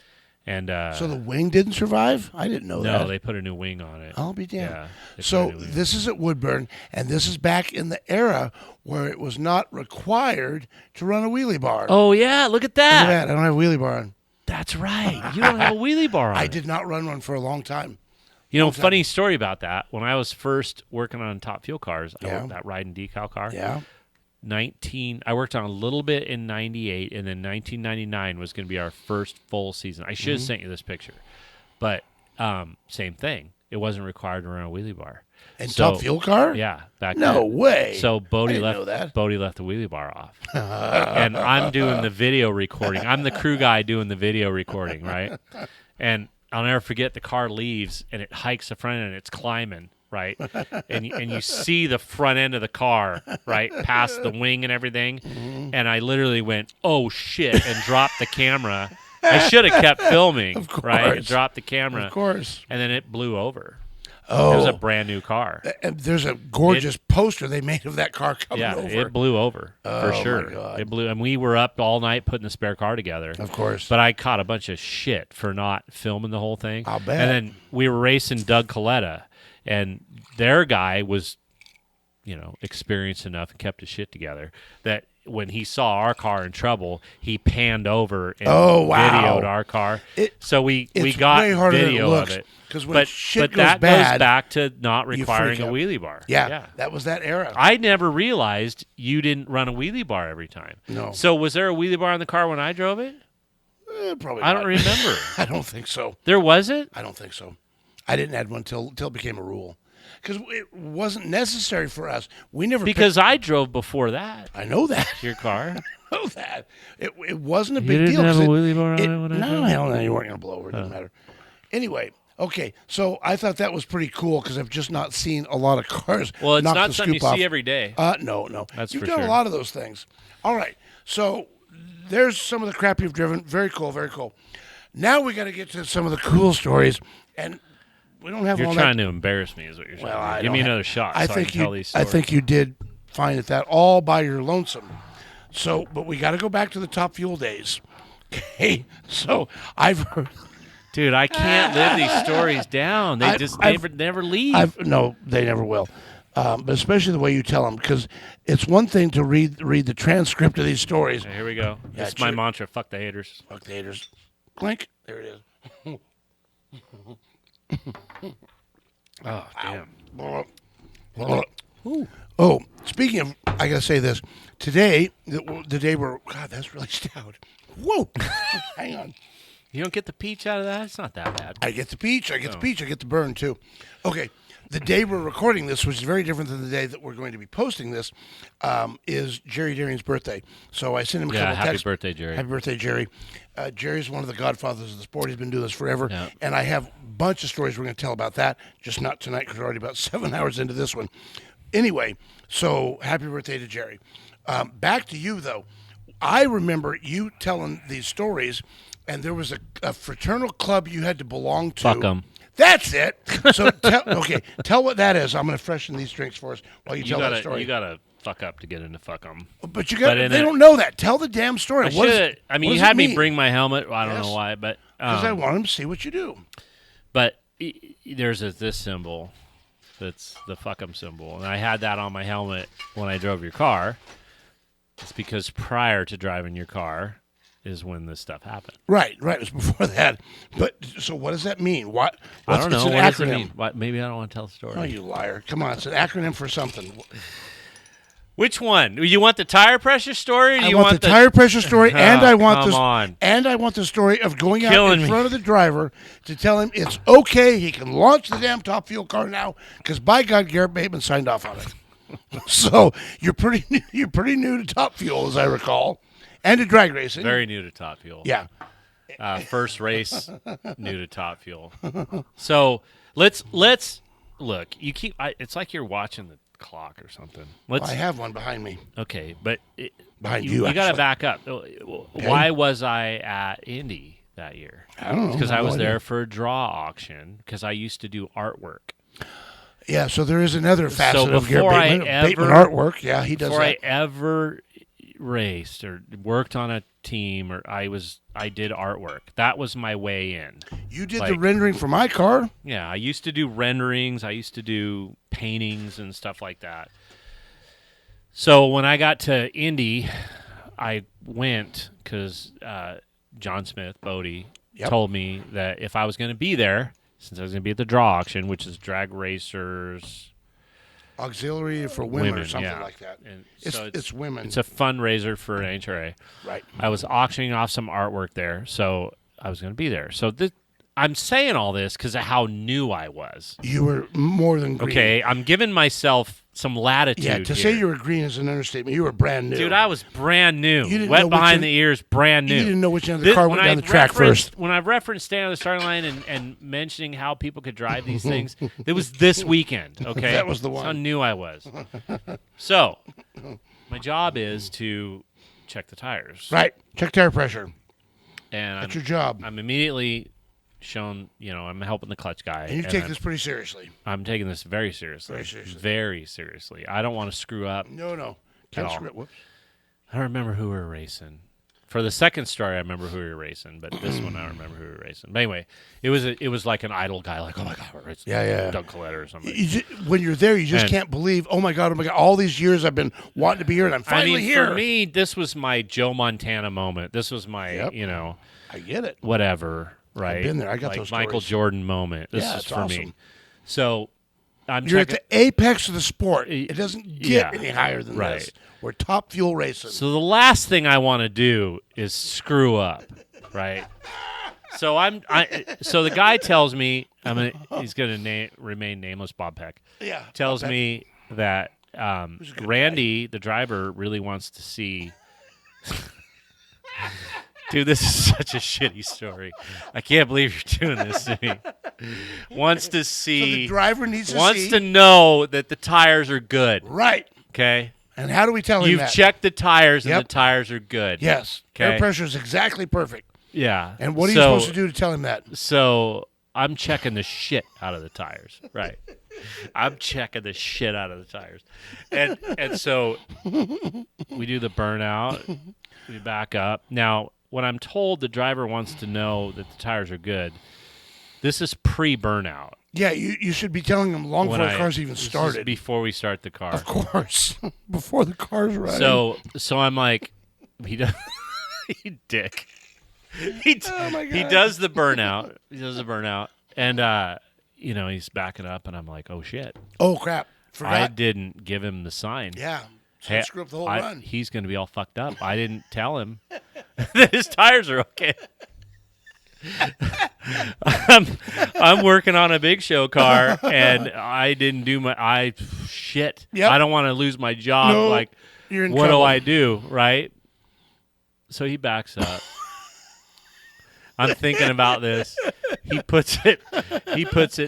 And so the wing didn't survive? I didn't know that. No, they put a new wing on it. I'll be damned. Yeah, so this is at Woodburn, and this is back in the era where it was not required to run a wheelie bar. Oh, yeah, look at that. Look at that. I don't have a wheelie bar on. That's right. You don't have a wheelie bar on. I did not run one for a long time. You know, funny story about that. When I was first working on Top Fuel cars, I worked that ride and decal car. Yeah. I worked on a little bit in 98, and then 1999 was going to be our first full season. I should have sent you this picture. But same thing. It wasn't required to run a wheelie bar. And Top Fuel car? Yeah, back No then. way. So Bodie know that. left the wheelie bar off. And I'm doing the video recording. I'm the crew guy doing the video recording, right? And I'll never forget the car leaves, and it hikes the front end, and it's climbing, right? And you see the front end of the car, right, past the wing and everything. And I literally went, oh, shit, and dropped the camera. I should have kept filming, right? And dropped the camera. Of course. And then it blew over. Oh. It was a brand new car. And there's a gorgeous poster they made of that car coming over. Yeah, it blew over for sure. My God. It blew, and we were up all night putting the spare car together. Of course. But I caught a bunch of shit for not filming the whole thing. I'll bet. And then we were racing Doug Coletta, and their guy was, you know, experienced enough and kept his shit together that when he saw our car in trouble, he panned over and videoed our car. So we got video of it. When shit goes that bad, goes back to not requiring a wheelie bar. Yeah, that was that era. I never realized you didn't run a wheelie bar every time. No. So was there a wheelie bar in the car when I drove it? Probably I not. don't remember. I don't think so. There wasn't? I don't think so. I didn't add one till it became a rule. because it wasn't necessary for us. We never Because I drove before that. I know that. Your car. I know that. It wasn't a You big didn't deal. have 'cause a wheelie bar on it when I no, drove? hell no, you weren't going to blow over. It didn't matter. Anyway, okay, so I thought that was pretty cool because I've just not seen a lot of cars. Well, it's knock not the something you scoop off. see every day. No. That's You've for done sure. a lot of those things. All right, so there's some of the crap you've driven. Very cool, very cool. Now we got to get to some of the cool stories, and we don't have You're all trying that. to embarrass me, is what you're saying. Well, I Give me don't another shot. I so think I can tell you. these I stories. think you did fine at that all by your lonesome. So, but we got to go back to the Top Fuel days. Okay, so I've heard. Dude, I can't live these stories down. They never leave. No, they never will. But especially the way you tell them, because it's one thing to read the transcript of these stories. Okay, here we go. Yeah, This is my mantra. Fuck the haters. Fuck the haters. Clink. There it is. Oh, damn. Oh, speaking of, I gotta say this. Today, the day we're God, that's really stout. Whoa, hang on. You don't get the peach out of that? It's not that bad. I get the peach. I get the peach. I get the burn too. Okay, the day we're recording this, which is very different than the day that we're going to be posting this, is Jerry Deering's birthday. So I sent him a couple happy texts. birthday, Jerry. Happy birthday, Jerry. Jerry's one of the godfathers of the sport. He's been doing this forever. Yeah. And I have a bunch of stories we're going to tell about that, just not tonight because we're already about 7 hours into this one. Anyway, so happy birthday to Jerry. Back to you, though. I remember you telling these stories, and there was a fraternal club you had to belong to. Fuck 'em. That's it. So, tell what that is. I'm going to freshen these drinks for us while you tell that story. You gotta fuck up to get into fuck 'em. But you got. They don't know that. Tell the damn story. You had me bring my helmet. I don't know why, but because I want them to see what you do. But there's this symbol. That's the fuck 'em symbol, and I had that on my helmet when I drove your car. It's because prior to driving your car is when this stuff happened. Right. It was before that. But so what does that mean? What? I don't know. It's an what acronym. does it mean? Maybe I don't want to tell the story. Oh, you liar! Come on, it's an acronym for something. Which one? You want the tire pressure story? Or do I you want the tire pressure story, and I want the story of going out in front of the driver to tell him it's okay. He can launch the damn Top Fuel car now because by God, Garrett Bateman signed off on it. So you're pretty new to Top Fuel, as I recall, and to drag racing. Very new to Top Fuel. Yeah. First race, new to Top Fuel. So let's look. You keep. It's like you're watching the clock or something. I have one behind me. Okay, but Behind you, you got to actually. back up. Why was I at Indy that year? I don't know. Because I was there for a draw auction because I used to do artwork. Yeah, so there is another facet of Garrett Bateman artwork. Yeah, he does before that. I ever raced or worked on a team or I did artwork. That was my way in. You did the rendering for my car? Yeah, I used to do renderings. I used to do paintings and stuff like that. So when I got to Indy, I went because John Smith, Bodie, told me that if I was going to be there, since I was going to be at the draw auction, which is drag racers... Auxiliary for women or something like that. And it's women. It's a fundraiser for NHRA. Right. I was auctioning off some artwork there, so I was going to be there. So I'm saying all this because of how new I was. You were more than green. Okay, I'm giving myself some latitude. Yeah, to say you were green is an understatement. You were brand new. Dude, I was brand new. You didn't Wet know behind the ears, brand new. You didn't know which end of the car went down the track first. When I referenced standing on the starting line and mentioning how people could drive these things, it was this weekend, okay? That was the one. That's how new I was. So, my job is to check the tires. Right. Check tire pressure. And That's your job. I'm immediately shown, I'm helping the clutch guy. And you take this pretty seriously. I'm taking this very seriously. Very seriously. I don't want to screw up. No. Can't screw up. Whoops. I don't remember who we were racing. For the second story, I remember who we were racing, but this one I don't remember who we were racing. But anyway, it was like an idle guy, like, oh my God, we're racing Doug Coletta or something. When you're there, you just can't believe, oh my God, all these years I've been wanting to be here, and I'm finally here. For me, this was my Joe Montana moment. This was my, I get it. Whatever. Right, I've been there. I got those Michael stories. Jordan moment. This is for awesome. me. So you're at the apex of the sport. It doesn't get any higher than this. We're Top Fuel racing. So the last thing I want to do is screw up, right? So the guy tells me he's gonna remain nameless. Bob Peck. Yeah. Tells Bob Peck. me that good Randy, the driver, really wants to see. Dude, this is such a shitty story. I can't believe you're doing this to me. Wants to see. So the driver needs to wants see. to know that the tires are good. Right. Okay. And how do we tell him You've that? checked the tires and Yep. the tires are good. Yes. Okay. Air pressure is exactly perfect. Yeah. And what are you supposed to do to tell him that? So I'm checking the shit out of the tires. Right. I'm checking the shit out of the tires. And so we do the burnout. We back up. Now, when I'm told the driver wants to know that the tires are good, this is pre-burnout. Yeah, you should be telling him long before the car's even this is started. before we start the car. Of course. Before the car's running. So I'm like, he does, he dick. Oh my God. He does the burnout. He does the burnout. And, he's backing up, and I'm like, oh, shit. Oh, crap. Forgot. I didn't give him the sign. Yeah. So Hey, screw up the whole run. He's going to be all fucked up. I didn't tell him that his tires are okay. I'm working on a big show car, and I didn't do shit. Yep. I don't want to lose my job. No, like, you're in what trouble. do I do, right? So he backs up. I'm thinking about this. He puts it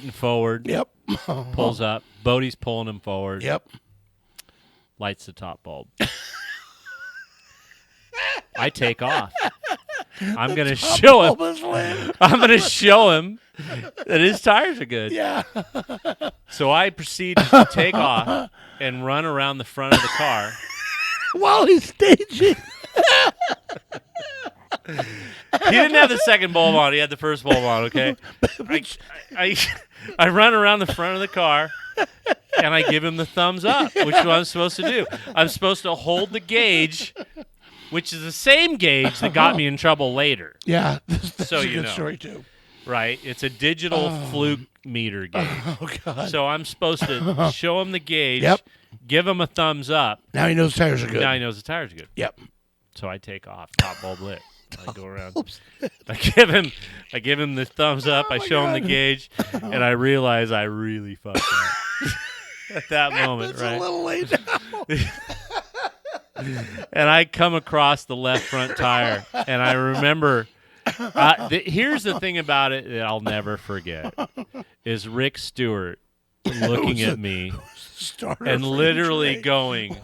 in forward. Yep. Pulls up. Bodie's pulling him forward. Yep. Lights the top bulb. I take off. I'm going to show him. I'm going to show him that his tires are good. Yeah. So I proceed to take off and run around the front of the car. While he's staging. He didn't have the second bulb on. He had the first bulb on, okay? I run around the front of the car, and I give him the thumbs up, which is what I'm supposed to do. I'm supposed to hold the gauge, which is the same gauge that got me in trouble later. Yeah. That's So a you good know. story, too. Right? It's a digital fluke meter gauge. Oh, God. So I'm supposed to show him the gauge, Yep. give him a thumbs up. Now he knows the tires are good. Now he knows the tires are good. Yep. So I take off, top bulb lit. I go around. I give him the thumbs up. I show him the gauge, and I realize I really fucked up at that moment. It's right? a little late now. And I come across the left front tire, and I remember. Here's the thing about it that I'll never forget is Rick Stewart looking at me and literally going,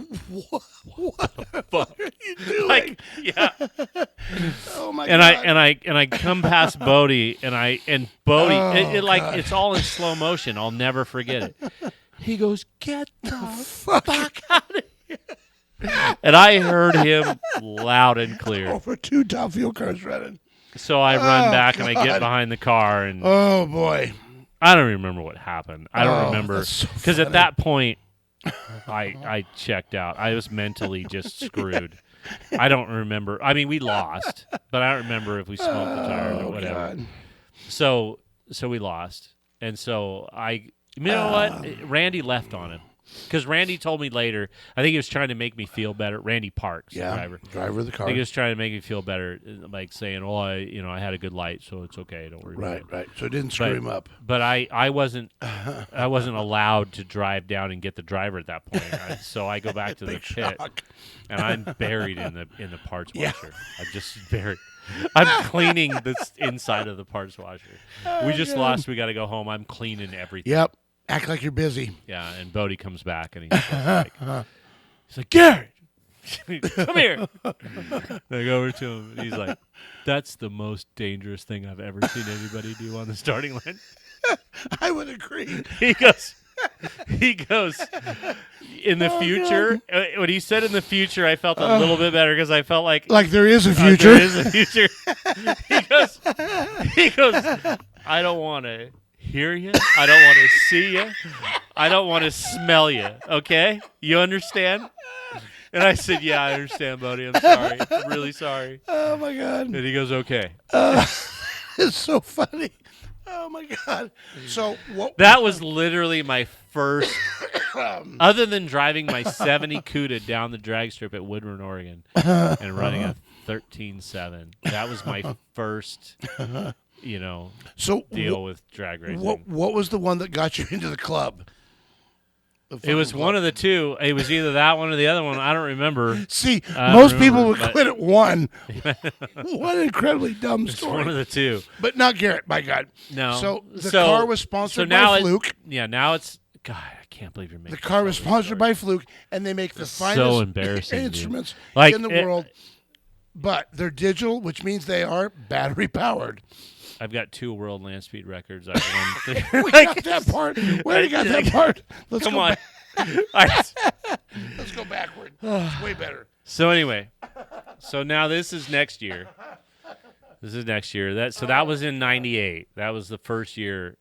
What the fuck are you doing? like, yeah. Oh my And God. I come past Bodie and Bodie Oh, God. it's all in slow motion. I'll never forget it. He goes, "Get the fuck out of here!" And I heard him loud and clear. Over 2 top fuel cars running. So I run back and I God. get behind the car, and Oh boy. I don't remember what happened. I don't remember that's so because at funny. that point I checked out. I was mentally just screwed. I don't remember. I mean, we lost, but I don't remember if we smoked the tires or whatever. God. So we lost, and so you know what? Randy left on him because Randy told me later. I think he was trying to make me feel better. Randy Parks, Yeah. the driver. Of the I car. think he was trying to make me feel better, like saying, "Oh, I had a good light, so it's okay. Don't worry about it." Right. So it didn't screw him up. But I wasn't allowed to drive down and get the driver at that point. So I go back to the Big pit, shock. and I'm buried in the parts Yeah. washer. I'm just buried. I'm cleaning the inside of the parts washer. We just lost. We got to go home. I'm cleaning everything. Yep. Act like you're busy. Yeah, and Bodie comes back, and he's like, Garrett, come here. I go over to him, and he's like, that's the most dangerous thing I've ever seen anybody do on the starting line. I would agree. He goes, in the future, when he said in the future, I felt a little bit better because I felt like There is a future. there is a future. He goes, I don't want to hear you. I don't want to see you. I don't want to smell you. Okay? You understand? And I said, yeah, I understand, buddy. I'm sorry. I'm really sorry. Oh my God. And he goes, okay. It's so funny. Oh my God. So what? That was literally my first, other than driving my 70 CUDA down the drag strip at Woodburn, Oregon, and running a 13.7. That was my first So deal with drag racing. What was the one that got you into the club? It was one of the two. It was either that one or the other one. I don't remember. See, most people would quit at one. What an incredibly dumb It's story. one of the two. But not Garrett, my God. No. So the car was sponsored by Fluke. Now it's, God, I can't believe you're making The car was sponsored by Fluke, and they make the finest so embarrassing, instruments like, in the world. But they're digital, which means they are battery powered. I've got 2 world land speed records. I've won. We got that part. We already got that part. Let's Come go on. Let's go backward. It's way better. So anyway, now this is next year. That was in 98. That was the first year.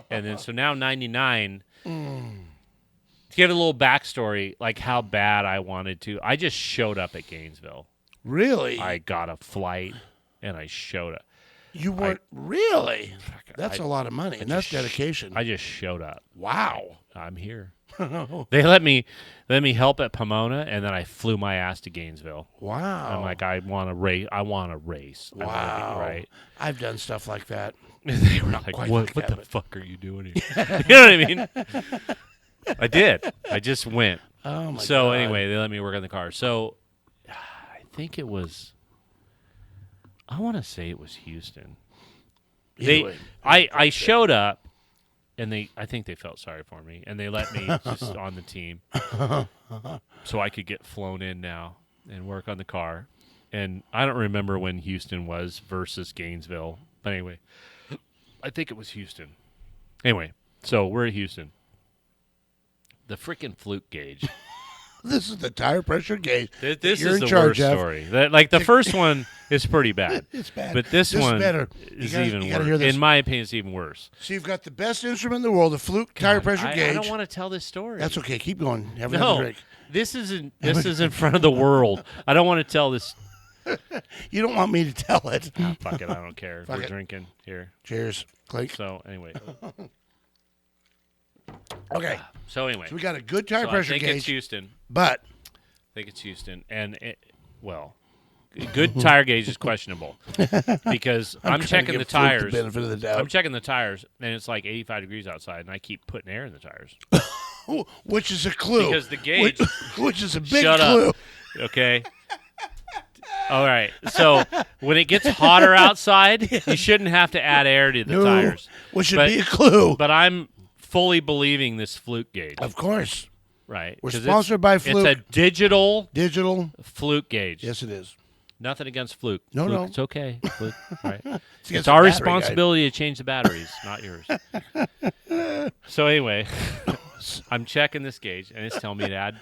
And then so now 99. To give a little backstory, like how bad I wanted to. I just showed up at Gainesville. Really? I got a flight and I showed up. You weren't really? That's a lot of money, and that's dedication. I just showed up. Wow. I'm here. They let me help at Pomona, and then I flew my ass to Gainesville. Wow. I'm like, I want to race. Wow. Right. I've done stuff like that. They were like, what the fuck are you doing here? You know what I mean? I did. I just went. Oh, my God. So anyway, they let me work on the car. So I think it was, I want to say it was Houston. I showed up, and I think they felt sorry for me, and they let me just on the team, so I could get flown in now and work on the car. And I don't remember when Houston was versus Gainesville, but anyway, I think it was Houston. Anyway, so we're at Houston. The freaking Fluke gauge. This is the tire pressure gauge. This You're is in the charge worst of. story. The first one is pretty bad. It's bad. But this one better. is even you gotta hear worse. this. In my opinion, it's even worse. So you've got the best instrument in the world, the Fluke tire pressure gauge. I don't want to tell this story. That's okay. Keep going. Have another drink. This is in front of the world. I don't want to tell this. You don't want me to tell it. Fuck it. I don't care. Fuck We're it. drinking here. Cheers. Clink. So anyway. Okay. So anyway. So we got a good tire I pressure think gauge. it's Houston. But I think it's Houston. And good tire gauge is questionable because I'm checking the tires. The benefit of the doubt. I'm checking the tires, and it's like 85 degrees outside, and I keep putting air in the tires. Which is a clue. Because the gauge. Which is a big Shut clue. up. Okay. All right. So when it gets hotter outside, you shouldn't have to add air to the tires. Which should be a clue. But I'm fully believing this Fluke gauge. Of course. Right. We're sponsored by Fluke. It's a digital Fluke gauge. Yes, it is. Nothing against Fluke. No, Fluke, no. It's okay. Fluke, right. It's our responsibility to change the batteries, not yours. So anyway, I'm checking this gauge, and it's telling me to add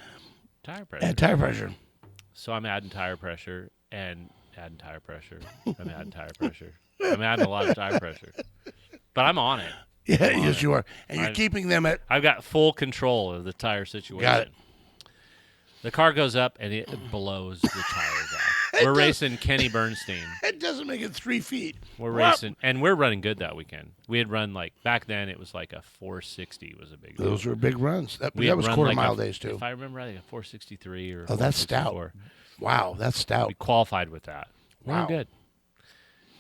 tire pressure. Add tire pressure. So I'm adding tire pressure and adding tire pressure. I'm adding tire pressure. I'm adding a lot of tire pressure. But I'm on it. Yeah, yes, you are. And you're keeping them at... I've got full control of the tire situation. Got it. The car goes up, and it blows the tires off. We're racing Kenny Bernstein. It doesn't make it 3 feet. We're racing, and we're running good that weekend. We had run, back then, it was like a 460 was a big deal. Those were big runs. That was run quarter-mile days, too. If I remember right, a 463 or Oh, that's stout. Wow, that's stout. We qualified with that. Wow. We're good.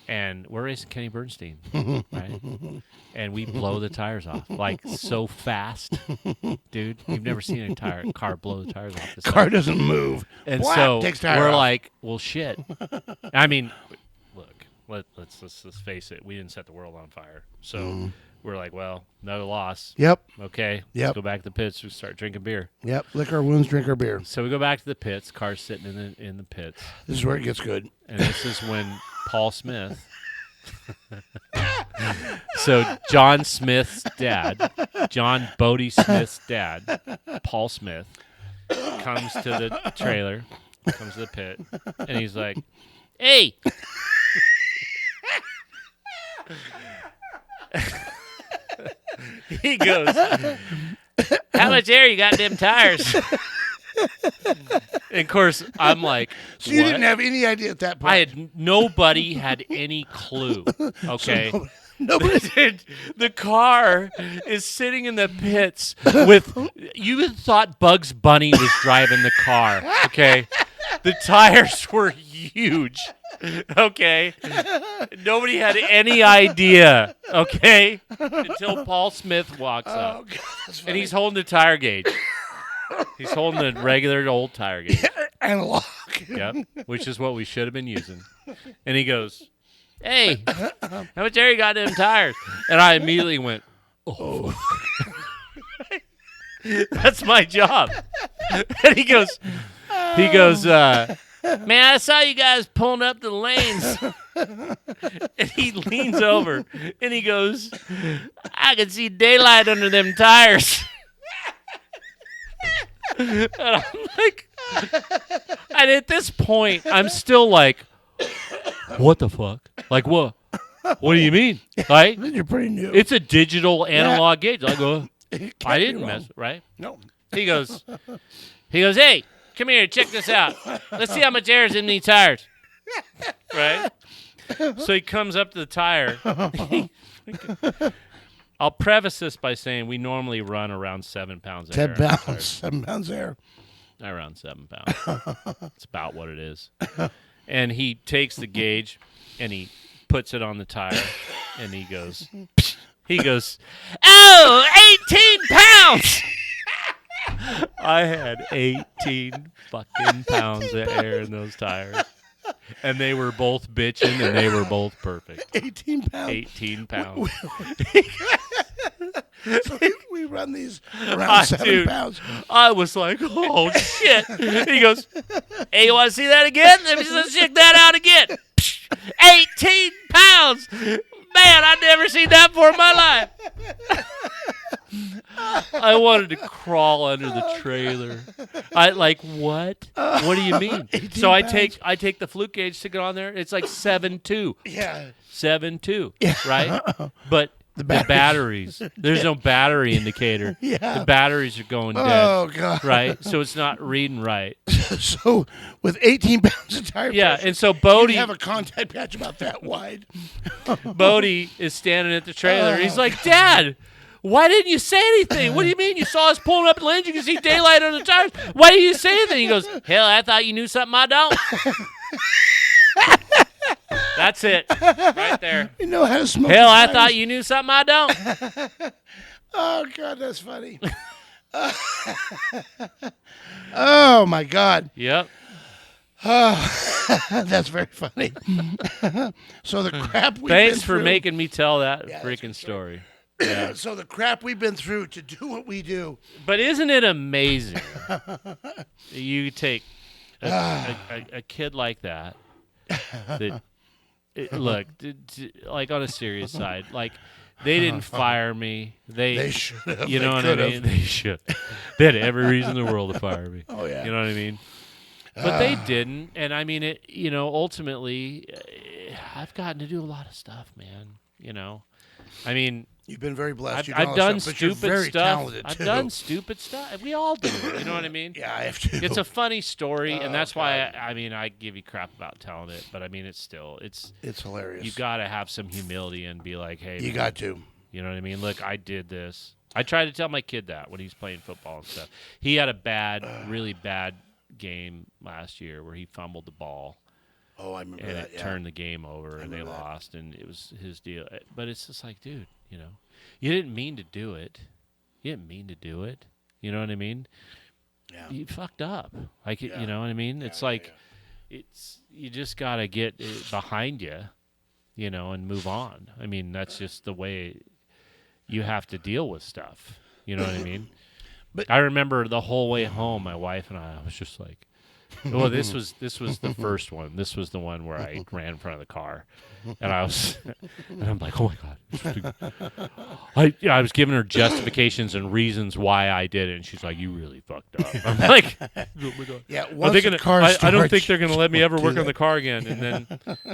And we're racing Kenny Bernstein, right? And we blow the tires off so fast, dude. You've never seen a car blow the tires off. The car doesn't move. And Whack, so takes tire we're off. like, well, shit. I mean, look, let's face it. We didn't set the world on fire, so we're like, well, no loss. Yep. Okay. Yep. Let's go back to the pits. We start drinking beer. Yep. Lick our wounds, drink our beer. So we go back to the pits. Car's sitting in the pits. This is where it gets good. And this is when Paul Smith. So John Smith's dad, John Bodie Smith's dad, Paul Smith, comes to the trailer, comes to the pit, and he's like, "Hey." He goes, "How much air you got in them tires?" And of course, I'm like, so you what? didn't have any idea at that point. Nobody had any clue. Okay. So nobody. The car is sitting in the pits with, you thought Bugs Bunny was driving the car. Okay. The tires were huge. Okay. Nobody had any idea, okay, until Paul Smith walks up. God, that's funny. And he's holding the tire gauge. He's holding the regular old tire gauge. Analog. Yep, which is what we should have been using. And he goes, "Hey, how much air you got in them tires?" And I immediately went, "Oh, that's my job." And he goes, "Man, I saw you guys pulling up the lanes." And he leans over and he goes, "I can see daylight under them tires." And I'm like, and at this point, I'm still like, what the fuck? Like, what? What do you mean? Right? You're pretty new. It's a digital analog gauge. I go, I didn't be mess, wrong. right? No. He goes, "Hey, come here, check this out. Let's see how much air is in these tires." Right? So he comes up to the tire. I'll preface this by saying we normally run around 7 pounds of 10 air. pounds. 7 pounds air. Around 7 pounds. It's about what it is. And he takes the gauge and he puts it on the tire and he goes, "Oh, 18 pounds." I had 18 fucking pounds of air in those tires. And they were both bitching and they were both perfect. 18 pounds. 18 pounds. So we run these around 7 pounds. I was like, oh, shit. He goes, "Hey, you want to see that again? Let's check that out again." 18 pounds. Man, I've never seen that before in my life. I wanted to crawl under the trailer. I like, what? What do you mean? So I take the fluke gauge, stick it on there. It's like 7.2. Yeah. 7.2. Yeah. Right? But the batteries. There's no battery indicator. Yeah. The batteries are going dead. Oh, God. Right? So it's not reading right. So with 18 pounds of tire pressure, And so you Bodie have a contact patch about that wide. Bodie is standing at the trailer. He's like, "Dad, why didn't you say anything? What do you mean? You saw us pulling up the lanes. You can see daylight on the tires. Why didn't you say anything?" He goes, "Hell, I thought you knew something I don't." That's it. Right there. You know how to smoke. Hell, I thought you knew something I don't. Oh, God, that's funny. Oh, my God. Yep. That's very funny. So the crap we've been Thanks for through, making me tell that Yeah, that's freaking good story. So the crap we've been through to do what we do. But isn't it amazing? You take a kid like that. Look, like on a serious side, like they didn't fire me. They should have. You know what I mean? They should. They had every reason in the world to fire me. Oh, yeah. You know what I mean? But they didn't, and I mean it. You know, ultimately, I've gotten to do a lot of stuff, man. You know, I mean, You've been very blessed. I've done stuff, but you're stupid very stuff. talented, I've too. done stupid stuff. We all do. You know what I mean? Yeah, I have to. It's a funny story, and that's why God. I give you crap about telling it. But I mean, it's hilarious. you got to have some humility and be like, hey, You man, got to. You know what I mean? Look, I did this. I try to tell my kid that when he's playing football and stuff. He had a really bad game last year where he fumbled the ball. Oh, I remember And that. it turned the game over, and they lost, and it was his deal. But it's just like, dude, you know, you didn't mean to do it. You didn't mean to do it. You know what I mean? Yeah. You fucked up. Like, Yeah. you know what I mean? It's like, it's you just got to get it behind you, you know, and move on. I mean, that's just the way you have to deal with stuff. You know what I mean? But I remember the whole way home, my wife and I was just like, well, this was the first one. This was the one where I ran in front of the car, and I'm like, oh my God. I was giving her justifications and reasons why I did it, and she's like, you really fucked up. I'm like, oh my God. Yeah, Are once they the gonna, car I don't think starts, they're gonna let me ever do work on that. the car again. And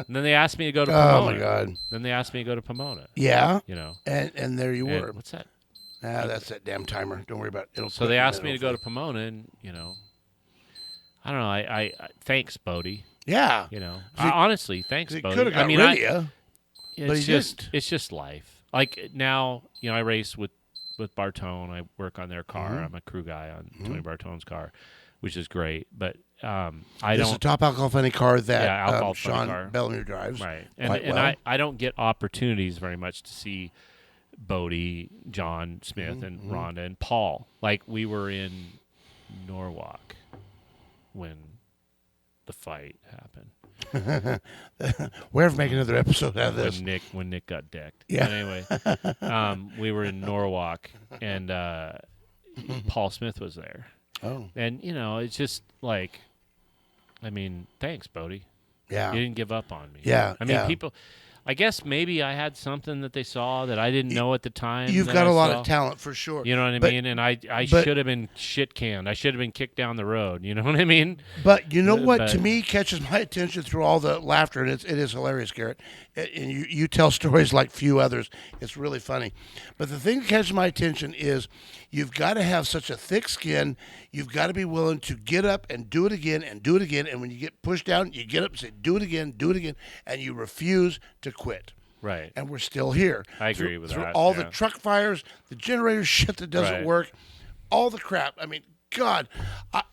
then they asked me to go to Pomona. Oh my God. Then they asked me to go to Pomona. Yeah. You know. And there you And were. what's that? That's that damn timer. Don't worry about it. It'll So they asked me to go to Pomona, and you know, I don't know. I thanks Bodie. Yeah. You know, He- honestly, thanks He Bodie. could have got I mean, rid of you. but he it's just life. Like now, you know, I race with Bartone. I work on their car. I'm a crew guy on Tony Bartone's car. which is great. But I This is don't. a top alcohol funny car that alcohol funny Sean car. Bellamy drives. Right, quite and well. I don't get opportunities very much to see Bodie, John Smith, and Rhonda and Paul. Like we were in Norwalk when the fight happened. We're ever making another episode out of this. When Nick got decked. Yeah. But anyway, we were in Norwalk, and Paul Smith was there. Oh, And, it's just like, I mean, thanks, Bodie. yeah. You didn't give up on me. Yeah, I mean, yeah. people, I guess maybe I had something that they saw that I didn't know at the time. You've that got I a lot saw. of talent for sure. You know what I But- mean? And I but- should have been shit canned. I should have been kicked down the road. You know what I mean? But you know what, But- to me, catches my attention through all the laughter, and it is hilarious, Garrett. And you tell stories like few others. It's really funny. But the thing that catches my attention is you've got to have such a thick skin. You've got to be willing to get up and do it again and do it again. And when you get pushed down, you get up and say, do it again, and you refuse to quit. Right. And we're still here. I agree through, with through that, all yeah. the truck fires, the generator shit that doesn't Right. work, all the crap. I mean, God,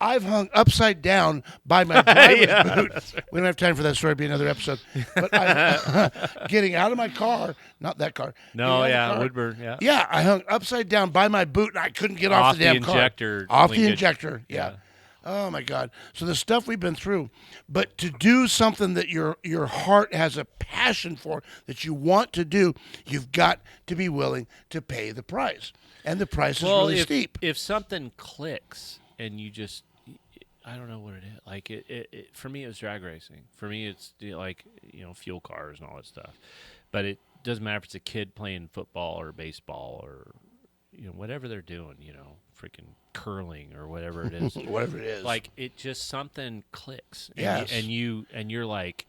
I've hung upside down by my driver's boot. We don't have time for that story. It'll be another episode. But I'm getting out of my car, not that car. No, getting out of the car. Woodburn, yeah. Yeah, I hung upside down by my boot, and I couldn't get off the damn car. injector Off the linkage. injector, yeah. Yeah. Oh my God! So the stuff we've been through, but to do something that your heart has a passion for, that you want to do, you've got to be willing to pay the price, and the price is really steep. If something clicks and you just, I don't know what it is. Like it for me, it was drag racing. For me, it's like fuel cars and all that stuff. But it doesn't matter if it's a kid playing football or baseball or whatever they're doing. Freaking curling or whatever it is. Whatever it is, Like it just something clicks. And Yes. and you're like,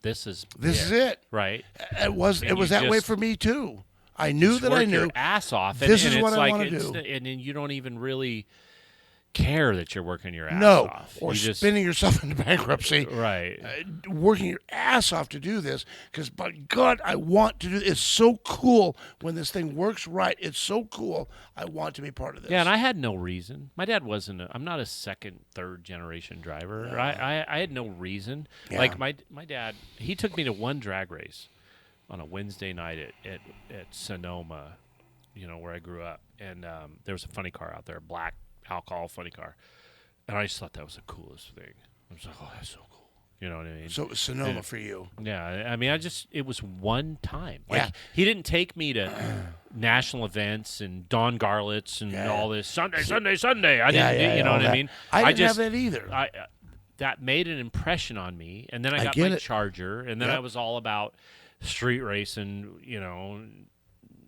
this is it. right. It was And you that way just- for me too. I knew Just that work I knew your ass off. this and is it's what I like wanna it's- do. And then you don't even really care that you're working your ass no, off. or You just, spinning yourself into bankruptcy. right. Working your ass off to do this because, by God, I want to do. It's so cool when this thing works right. It's so cool. I want to be part of this. Yeah, and I had no reason. My dad wasn't. I'm not a second, third generation driver. I had no reason. Yeah. Like my dad, he took me to one drag race on a Wednesday night at Sonoma, where I grew up, and there was a funny car out there, a black alcohol funny car, and I just thought that was the coolest thing. I was like, oh, that's so cool. You know what I mean? So it was Sonoma for you. Yeah, I mean, it was one time. Like, Yeah. he didn't take me to national events and Don Garlits and Yeah. all this Sunday. I Yeah, didn't, yeah, you know all what that. I mean? I didn't just, have that either. That made an impression on me, and then I I got get my it. Charger, and then Yep. I was all about street racing,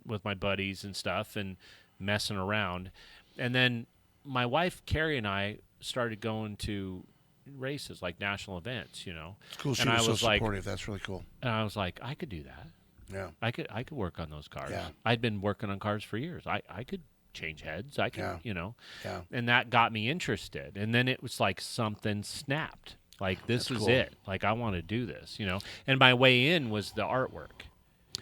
with my buddies and stuff, and messing around, and then my wife Carrie and I started going to races like national events, It's cool. She and was I so was like, supportive. That's really cool. and I was like, I could do that. Yeah. I could work on those cars. Yeah. I'd been working on cars for years. I could change heads. I could, Yeah. Yeah. and that got me interested. And then it was like something snapped. Like this That's is cool. it. Like I want to do this, And my way in was the artwork.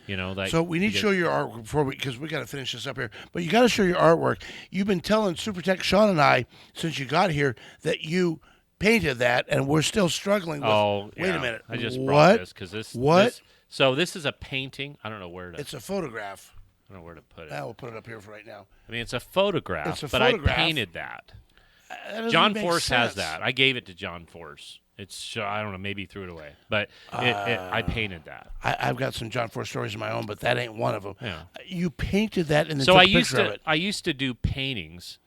Like So we need to show your artwork before because we got to finish this up here. But you got to show your artwork. You've been telling Super Tech Sean and I since you got here that you painted that, and we're still struggling with. Oh, wait yeah. a minute. I just what? brought this because this. What? So this is a painting. I don't know where to. It's a photograph. I don't know where to put it. We'll put it up here for right now. I mean, it's a photograph. It's a but photograph. I painted that. That doesn't John make Force has sense. that. I gave it to John Force. It's I don't know, maybe he threw it away, but I painted that. I've got some John Force stories of my own, but that ain't one of them. Yeah. You painted that and then So took I a used picture of to it. I used to do paintings,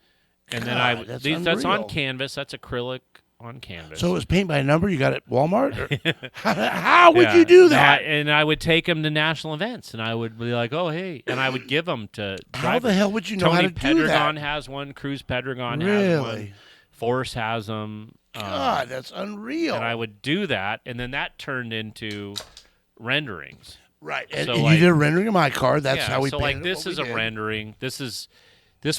and then God, that's that's on unreal. canvas. That's acrylic on canvas. So it was paint by number. You got it at Walmart. Or? How would Yeah. you do No, that? and I would take them to national events, and I would be like, "Oh, hey," and I would give them to. How drivers. the hell would you know Tony how to do Pedregon that? has one. Cruz Pedregon has Really? one. Force has them. God, that's unreal. And I would do that, and then that turned into renderings. Right, and, So, and like- you did a rendering of my car. That's yeah, how we so painted like it, this what we is a did. rendering. This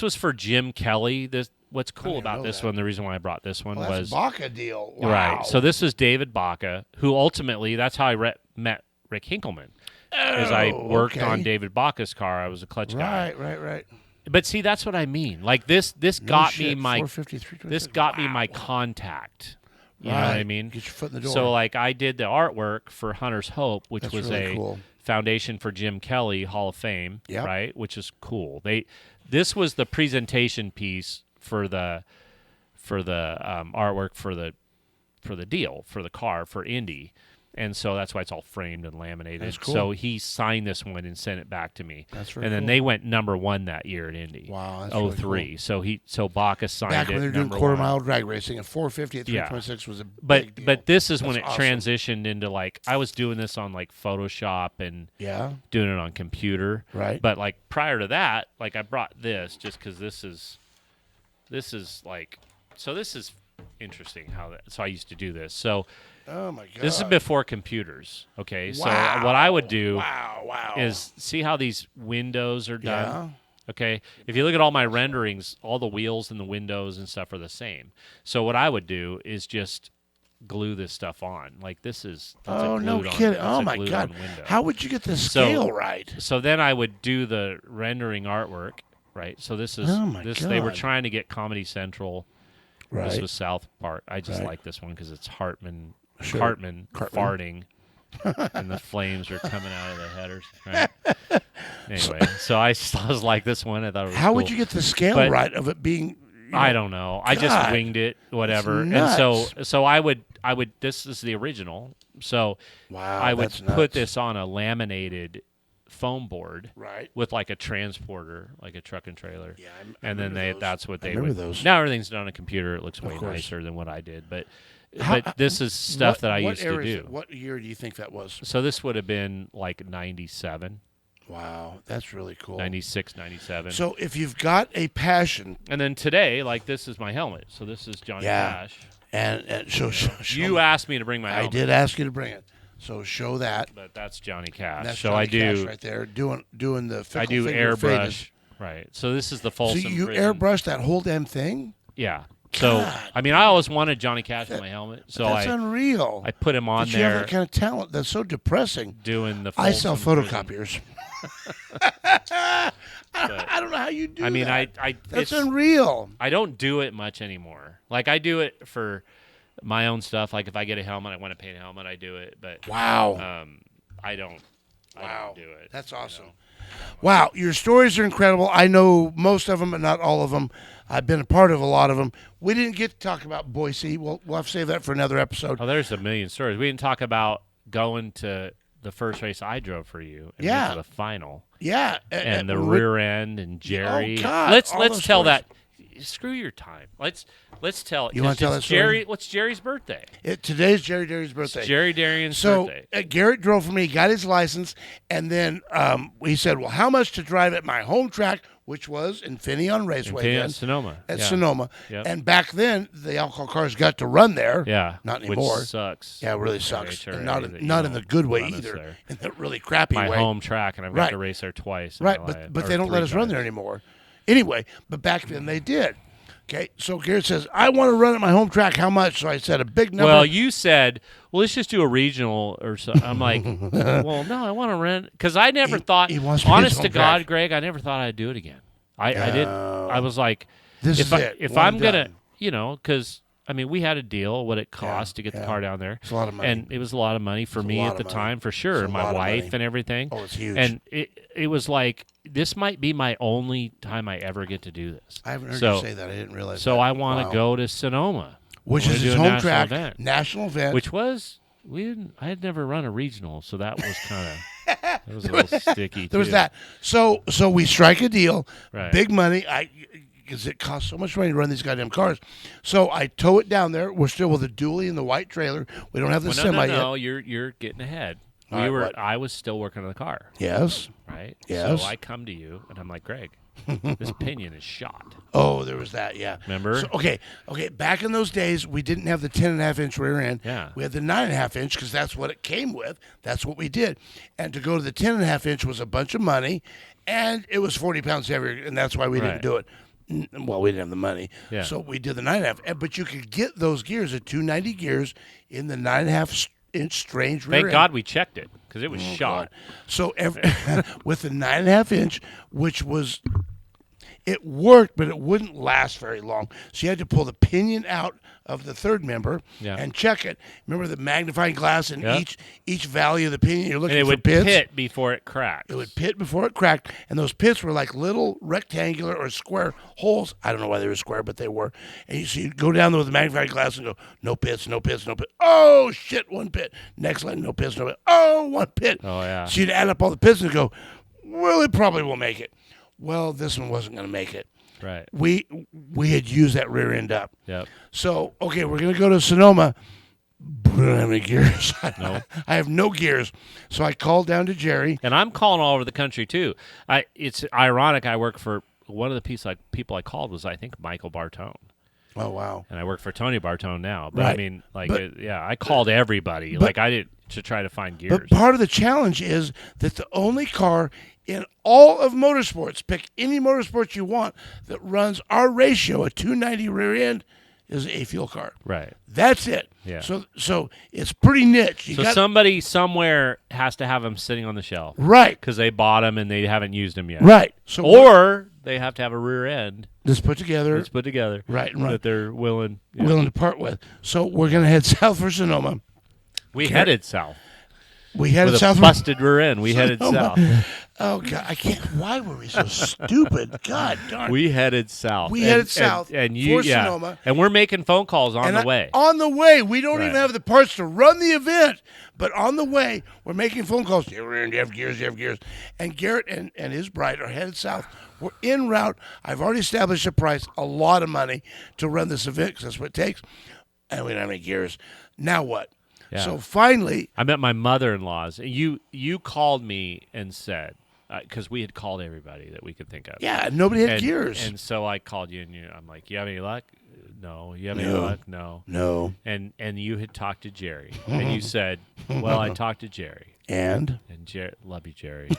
was for Jim Kelly. What's cool didn't know about this that. one, the reason why I brought this one Well, that's was Baca deal. Wow. right. So this is David Baca, who ultimately that's how I met Rick Hinkleman. As I worked okay. on David Baca's car, I was a clutch guy. Right. But see, that's what I mean. Like this got me my 453, this got me my contact. You know what I mean? Get your foot in the door. So like I did the artwork for Hunter's Hope, which That's was really a cool. foundation for Jim Kelly Hall of Fame, Yep. right? Which is cool. This was the presentation piece for the artwork for the deal for the car for Indy. And so that's why it's all framed and laminated. That's cool. So he signed this one and sent it back to me. That's very And then cool. they went number 1 that year at Indy. Wow, that's really 03. So Bacchus signed Back it. when they were doing number quarter 1. mile drag racing, at 450 at Yeah. 326 was a big deal. But this is when it That's awesome. transitioned into like I was doing this on like Photoshop and Yeah, doing it on computer. right. But like prior to that, like I brought this just because this is like this is interesting how that. So I used to do this. So Oh my god. this is before computers. Okay, Wow. so what I would do Wow. is see how these windows are done. Yeah. Okay, if you look at all my renderings, all the wheels and the windows and stuff are the same. So what I would do is just glue this stuff on. Like this is. That's Oh a no glued on- kidding. that's Oh a my glued god. on window. How would you get the scale right? So then I would do the rendering artwork, right? So this is Oh my They were God. trying to get Comedy Central. Right. This was South Park. I just Right. like this one because it's Hartman Sure. Cartman Cartman. farting, and the flames are coming out of the headers. Right? Anyway, so I was like this one. I thought it was How cool. would you get the scale But- right of it being? I don't know. I just God, winged it, whatever. that's And so I would. This is the original. So Wow. I would that's put nuts. this on a laminated foam board right. with like a transporter, like a truck and trailer. Yeah. And then that's what I they remember would. those. Now everything's done on a computer. It looks way course. nicer than what I did. But How- this is stuff that I what used to era is do. it? What year do you think that was? So this would have been like 97, Wow, that's really cool. 96, 97. So if you've got a passion, And then today, like this is my helmet. So this is Johnny Yeah. Cash. and show You asked me to bring my I helmet. did ask you to bring it, so show that. But that's Johnny Cash. That's so Johnny I do. Cash right there doing the. I do airbrush. Right. So this is the So Folsom. you Prison. airbrush that whole damn thing? Yeah. So God. I mean, I always wanted Johnny Cash on my helmet. So That's I unreal. put him on But you have there that kind of talent. That's so depressing. doing the. I sell Folsom Prison. photocopiers. But, I don't know how you do I mean, that. it's, That's unreal. I don't do it much anymore. Like I do it for my own stuff. Like if I get a helmet, I want to paint a helmet, I do it. But Wow. I don't. I Wow. don't do it. That's awesome. Wow, your stories are incredible. I know most of them, but not all of them. I've been a part of a lot of them. We didn't get to talk about Boise. We'll have to save that for another episode. Oh, there's a million stories. We didn't talk about going to the first race I drove for you. And Yeah. went to the final. Yeah, And the rear end and Jerry. God, let's all let's those tell stories. that. Screw your time. Let's tell it. You wanna 'cause tell it's that story? Jerry? What's Jerry's birthday? Today's Jerry Derry's birthday. It's Jerry Darian's So birthday. Garrett drove for me, got his license, and then he said, "Well, how much to drive at my home track, which was Infineon Raceway Okay, then, at Sonoma. at yeah. Sonoma." Yep. And back then, the alcohol cars got to run there. Yeah. not Which anymore. sucks. Yeah, it really for sucks, HRA and not that not you in the don't good way run us either. there. In the really crappy My way. home track, and I've got Right. to race there twice. in Right, my but life, but or they don't let 3 us run times. there anymore. Anyway, but back then they did. Okay, so Garrett says, "I want to run at my home track. How much?" So I said a big number. Well, you said, "Well, let's just do a regional or so." I'm like, "Well, no, I want to rent," because I never thought. he wants to be Honest his to home God, track. Greg, I never thought I'd do it again. I did. I was like, This if is it. if One I'm and gonna, done. because I mean, we had a deal what it cost to get yeah. the car down there. It's a lot of money. And it was a lot of money for It's a me lot at the of money. time, for sure, It's a and my lot of wife money. and everything. Oh, it's huge. And it was like, this might be my only time I ever get to do this. I haven't heard so, you say that. I didn't realize. So that. I want to Wow. go to Sonoma, which I wanna is do his a home national track, event. national event. which was I had never run a regional, so that was kind of that was a little sticky. there was too. that. So we strike a deal, Right. big money. Because it costs so much money to run these goddamn cars. So I tow it down there. We're still with the dually and the white trailer. We don't have the Well, semi no, yet. you're getting ahead. All right, what? I was still working on the car, Yes. right? Yes. So I come to you and I'm like, Greg, this pinion is shot. Oh, there was that. Yeah. Remember? So, okay. Back in those days, we didn't have the 10.5-inch rear end. Yeah. We had the 9.5-inch because that's what it came with. That's what we did. And to go to the 10.5-inch was a bunch of money, and it was 40 pounds heavier, and that's why we didn't Right. do it. Well, we didn't have the money. Yeah. So we did the 9.5. But you could get those gears, the 290 gears, in the 9.5-inch strange rear Thank end. God we checked it because it was Oh, shot. God. So with the 9.5-inch, which was, It worked, but it wouldn't last very long. So you had to pull the pinion out of the third member and check it. Remember the magnifying glass in each valley of the pinion? You're looking for pits. And it would pit before it cracked. It would pit before it cracked, and those pits were like little rectangular or square holes. I don't know why they were square, but they were. And so you'd go down there with the magnifying glass and go, no pits, no pits, no pits. Oh, shit, one pit. Next line, no pits, no pits. Oh, one pit. Oh, yeah. So you'd add up all the pits and go, well, it probably will make it. Well, this one wasn't going to make it. Right. We had used that rear end up. Yep. So, okay, we're going to go to Sonoma. I don't have any gears. No. I have no gears. So I called down to Jerry. And I'm calling all over the country, too. It's ironic. I work for one of the people I called was, I think, Michael Bartone. Oh, wow. And I work for Tony Bartone now. But, right. I mean, I called everybody. I did to try to find gears. But part of the challenge is that the only car in all of motorsports, pick any motorsport you want, that runs our ratio, a 290 rear end, is a fuel car. Right. That's it. Yeah. So it's pretty niche. Somebody somewhere has to have them sitting on the shelf. Right. Because they bought them and they haven't used them yet. Right. So or they have to have a rear end. That's put together. Right. That they're willing to part with. So we're going to head south for Sonoma. We headed south. We headed south. With a busted rear end. We headed south. Oh, God. I can't. Why were we so stupid? God darn. We headed south. We headed south and you, for Sonoma. And we're making phone calls on the way. On the way. We don't even have the parts to run the event. But on the way, we're making phone calls. Do you have gears? Do you have gears? And Garrett and his bride are headed south. We're en route. I've already established a price, a lot of money, to run this event because that's what it takes. And we don't have any gears. Now what? Yeah. So finally, I'm at my mother-in-law's. You called me and said, because we had called everybody that we could think of. Yeah, nobody had gears. And so I called you, and I'm like, you have any luck? No. You have any luck? No. No. And you had talked to Jerry, and you said, well, I talked to Jerry. And Jerry, love you, Jerry.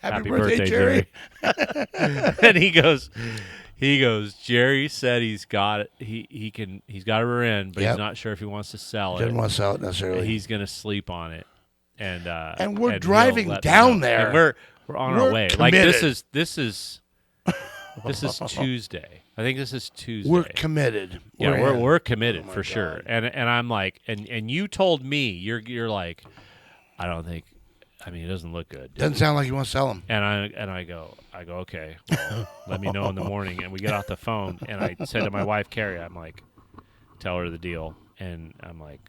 Happy birthday, Jerry. And he goes, Jerry said he's got it. He's got a rear end, but he's not sure if he wants to sell it. Doesn't want to sell it necessarily. He's going to sleep on it. And we're driving down there. And we're on our way. Committed. Like this is Tuesday. I think this is Tuesday. We're committed. We're committed for sure. And I'm like, and you told me you're like, I don't think. I mean, it doesn't look good. Doesn't sound like you want to sell them. And I go, okay, well, let me know in the morning. And we get off the phone, and I said to my wife, Carrie, I'm like, tell her the deal. And I'm like,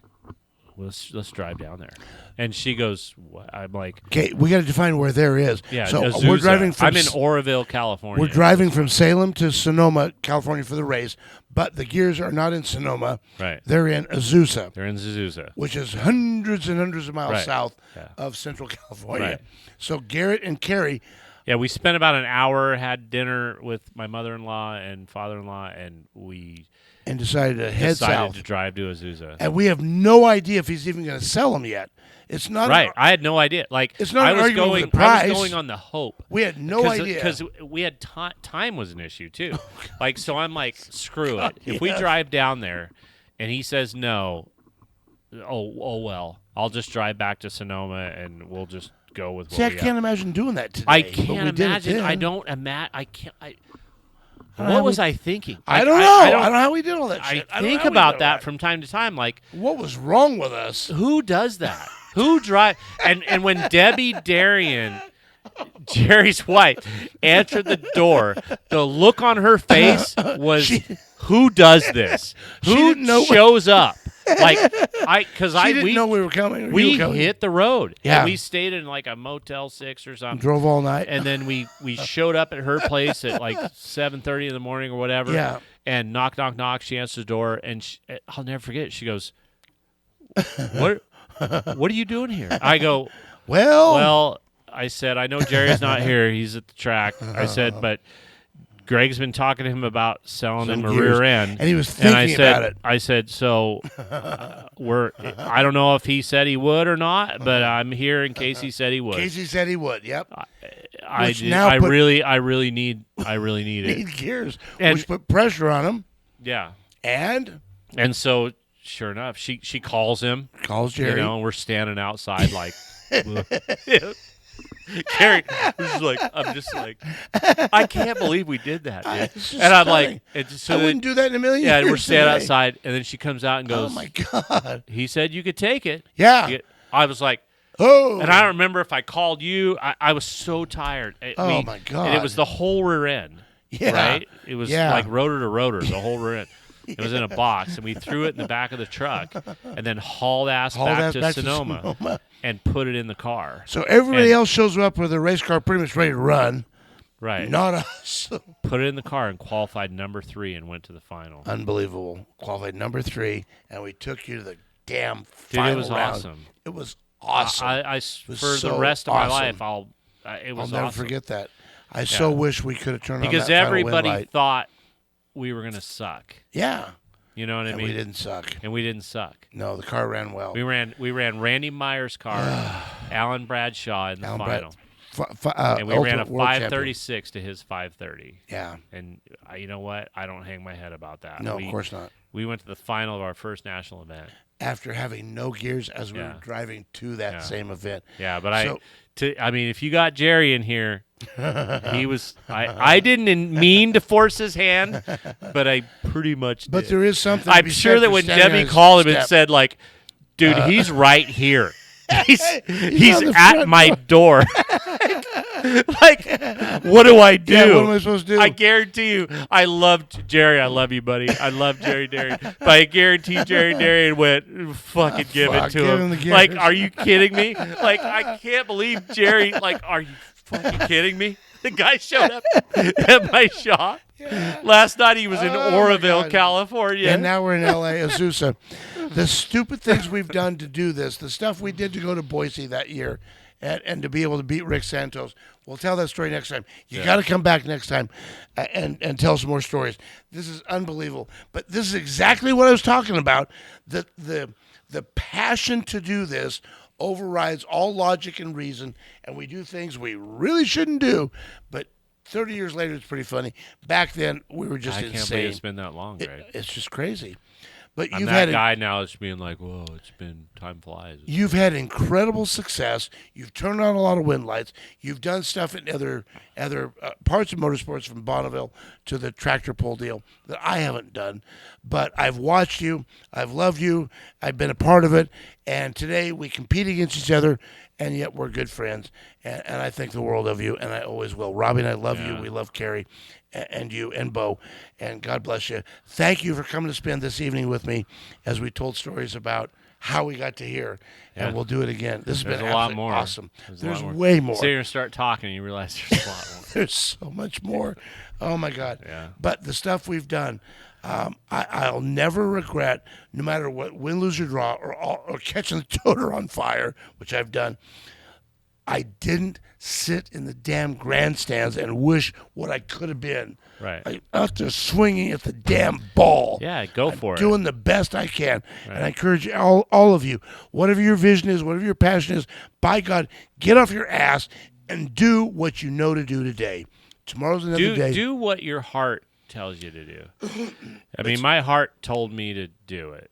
let's drive down there. And she goes, what? I'm like, okay, we got to define where there is. Yeah, so Azusa. we're driving from. I'm in Oroville, California. We're driving from Salem to Sonoma, California for the race, but the gears are not in Sonoma. Right. They're in Azusa. Which is hundreds and hundreds of miles south of Central California. Right. So Garrett and Carrie. Yeah, we spent about an hour, had dinner with my mother-in-law and father-in-law, and we decided to head south. To drive to Azusa. And we have no idea if he's even going to sell them yet. It's not right. I had no idea. Like it's not I was going. the price. I was going on the hope. We had no idea because we had time was an issue too. Like so, I'm like, screw it. If we drive down there, and he says no, oh well. I'll just drive back to Sonoma, and we'll just go with. See, I can't imagine doing that today. I can't imagine. I don't imagine. I can't. What was I thinking? I don't know. I don't know how we did all that shit. I think about that from time to time. Like, what was wrong with us? Who does that? Who drive? And when Debbie Darian, Jerry's wife, answered the door, the look on her face was, "Who does this? Who shows up?" Like she didn't know we were coming. We hit the road. Yeah, and we stayed in like a Motel 6 or something. Drove all night, and then we showed up at her place at like 7:30 in the morning or whatever. Yeah, and knock. She answers the door, and I'll never forget. She goes, "What are you doing here?" I go, Well, I said, I know Jerry's not here. He's at the track. I said, but Gregg's been talking to him about selling him a rear end. And he was thinking about it. I said, so I don't know if he said he would or not, but I'm here in case he said he would. Casey said he would, yep. I really need it. Need gears, which put pressure on him. Yeah. And so, sure enough, she calls him. Calls Jerry. And we're standing outside like... Carrie was like, I'm just like, I can't believe we did that, dude. It's just And I'm stunning. like, so I wouldn't do that in a million years. yeah, and we're standing today. outside, and then she comes out and goes, Oh my God. he said you could take it. Yeah. I was like, Oh. and I don't remember if I called you. I was so tired. Oh, my God. And it was the whole rear end. Yeah. Right? It was Yeah. like rotor to rotor, the whole rear end. It was in a box, and we threw it in the back of the truck, and then hauled ass back to Sonoma and put it in the car. So everybody else shows up with their race car pretty much ready to run. Right. Not us. Put it in the car and qualified number 3 and went to the final. Unbelievable. Qualified number 3, and we took you to the damn Dude, final it was round. awesome. It was awesome. For so the rest of my awesome. life, it was I'll never awesome. forget that. I so wish we could have turned because on that everybody final win light. thought we were going to suck. Yeah. You know what I And mean? we didn't suck. And we didn't suck. No, the car ran well. We ran Randy Meyer's car, Alan Bradshaw in the final. And we ran a 5:36 to his 5:30. Yeah. And you know what? I don't hang my head about that. No, of course not. We went to the final of our first national event. After having no gears as we were driving to that same event. Yeah, but I mean, if you got Jerry in here, he was. I didn't mean to force his hand, but I pretty much did. But there is something. I'm sure that when Debbie called him and said, like, dude, he's right here. He's at my door. Like, what do I do? Yeah, what am I supposed to do? I guarantee you, I loved Jerry. I love you, buddy. I love Jerry Darian. But I guarantee Jerry Darian went, fucking give it to him. Like, are you kidding me? Like, I can't believe Jerry. Like, are you fucking kidding me? The guy showed up at my shop. Yeah. Last night he was in Oroville, California. And now we're in L.A., Azusa. The stupid things we've done to do this, the stuff we did to go to Boise that year, and to be able to beat Rick Santos. We'll tell that story next time. You got to come back next time and tell some more stories. This is unbelievable. But this is exactly what I was talking about. The passion to do this overrides all logic and reason, and we do things we really shouldn't do. But 30 years later, it's pretty funny. Back then, we were just insane. I can't believe it's been that long, Greg. It's just crazy. But I'm you've that had guy now that's being like, whoa, it's been, time flies. You've had incredible success. You've turned on a lot of wind lights. You've done stuff in other parts of motorsports, from Bonneville to the tractor pull deal, that I haven't done. But I've watched you. I've loved you. I've been a part of it. And today we compete against each other, and yet we're good friends. And I think the world of you, and I always will. Robbie and I love you. We love Carrie and you and Bo, and God bless you. Thank you for coming to spend this evening with me as we told stories about how we got to here, and we'll do it again. This has been a lot more. Awesome. There's more. Way more. So you're going to start talking, and you realize there's a lot more. There's so much more. Oh, my God. Yeah. But the stuff we've done, I'll never regret, no matter what, win, lose, or draw, or catching the toter on fire, which I've done. I didn't sit in the damn grandstands and wish what I could have been. Right. Out there swinging at the damn ball. Yeah, go for it. Doing the best I can. Right. And I encourage all of you, whatever your vision is, whatever your passion is, by God, get off your ass and do what you know to do today. Tomorrow's another day. Do what your heart tells you to do. I mean, my heart told me to do it.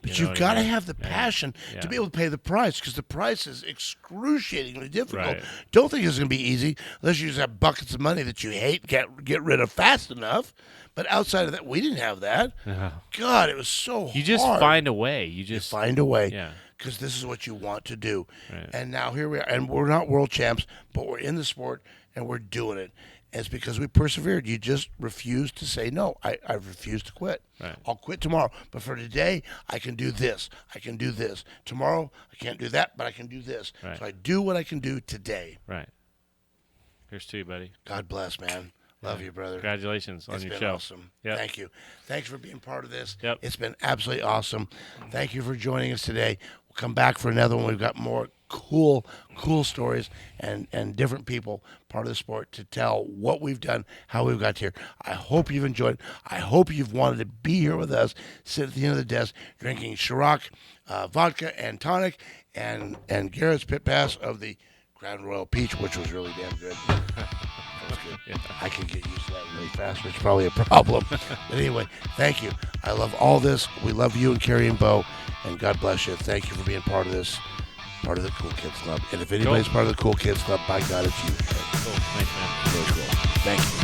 But you've got to have the passion to be able to pay the price, because the price is excruciatingly difficult. Right. Don't think it's going to be easy unless you just have buckets of money that you hate, can't get rid of fast enough. But outside of that, we didn't have that. God, it was so hard. You just find a way. You find a way. Yeah. Because this is what you want to do. Right. And now here we are. And we're not world champs, but we're in the sport, and we're doing it. And it's because we persevered. You just refused to say no. I refuse to quit. Right. I'll quit tomorrow. But for today, I can do this. I can do this. Tomorrow, I can't do that, but I can do this. Right. So I do what I can do today. Right. Here's to you, buddy. God bless, man. Love you, brother. Congratulations on your show. It's been awesome. Yep. Thank you. Thanks for being part of this. Yep. It's been absolutely awesome. Thank you for joining us today. We'll come back for another one. We've got more cool stories and different people part of the sport to tell what we've done, how we've got here. I hope you've enjoyed it. I hope you've wanted to be here with us, sit at the end of the desk, drinking Ciroc, vodka and tonic, and Garrett's Pit Pass of the Crown Royal Peach, which was really damn good. That was good. Yeah. I can get used to that really fast, which is probably a problem. But anyway, thank you. I love all this. We love you and Carrie and Bo, and God bless you. Thank you for being part of this. part of the Cool Kids Club. And if anybody's part of the Cool Kids Club, by God, it's you. Cool. Thanks, man. Very cool. Thank you.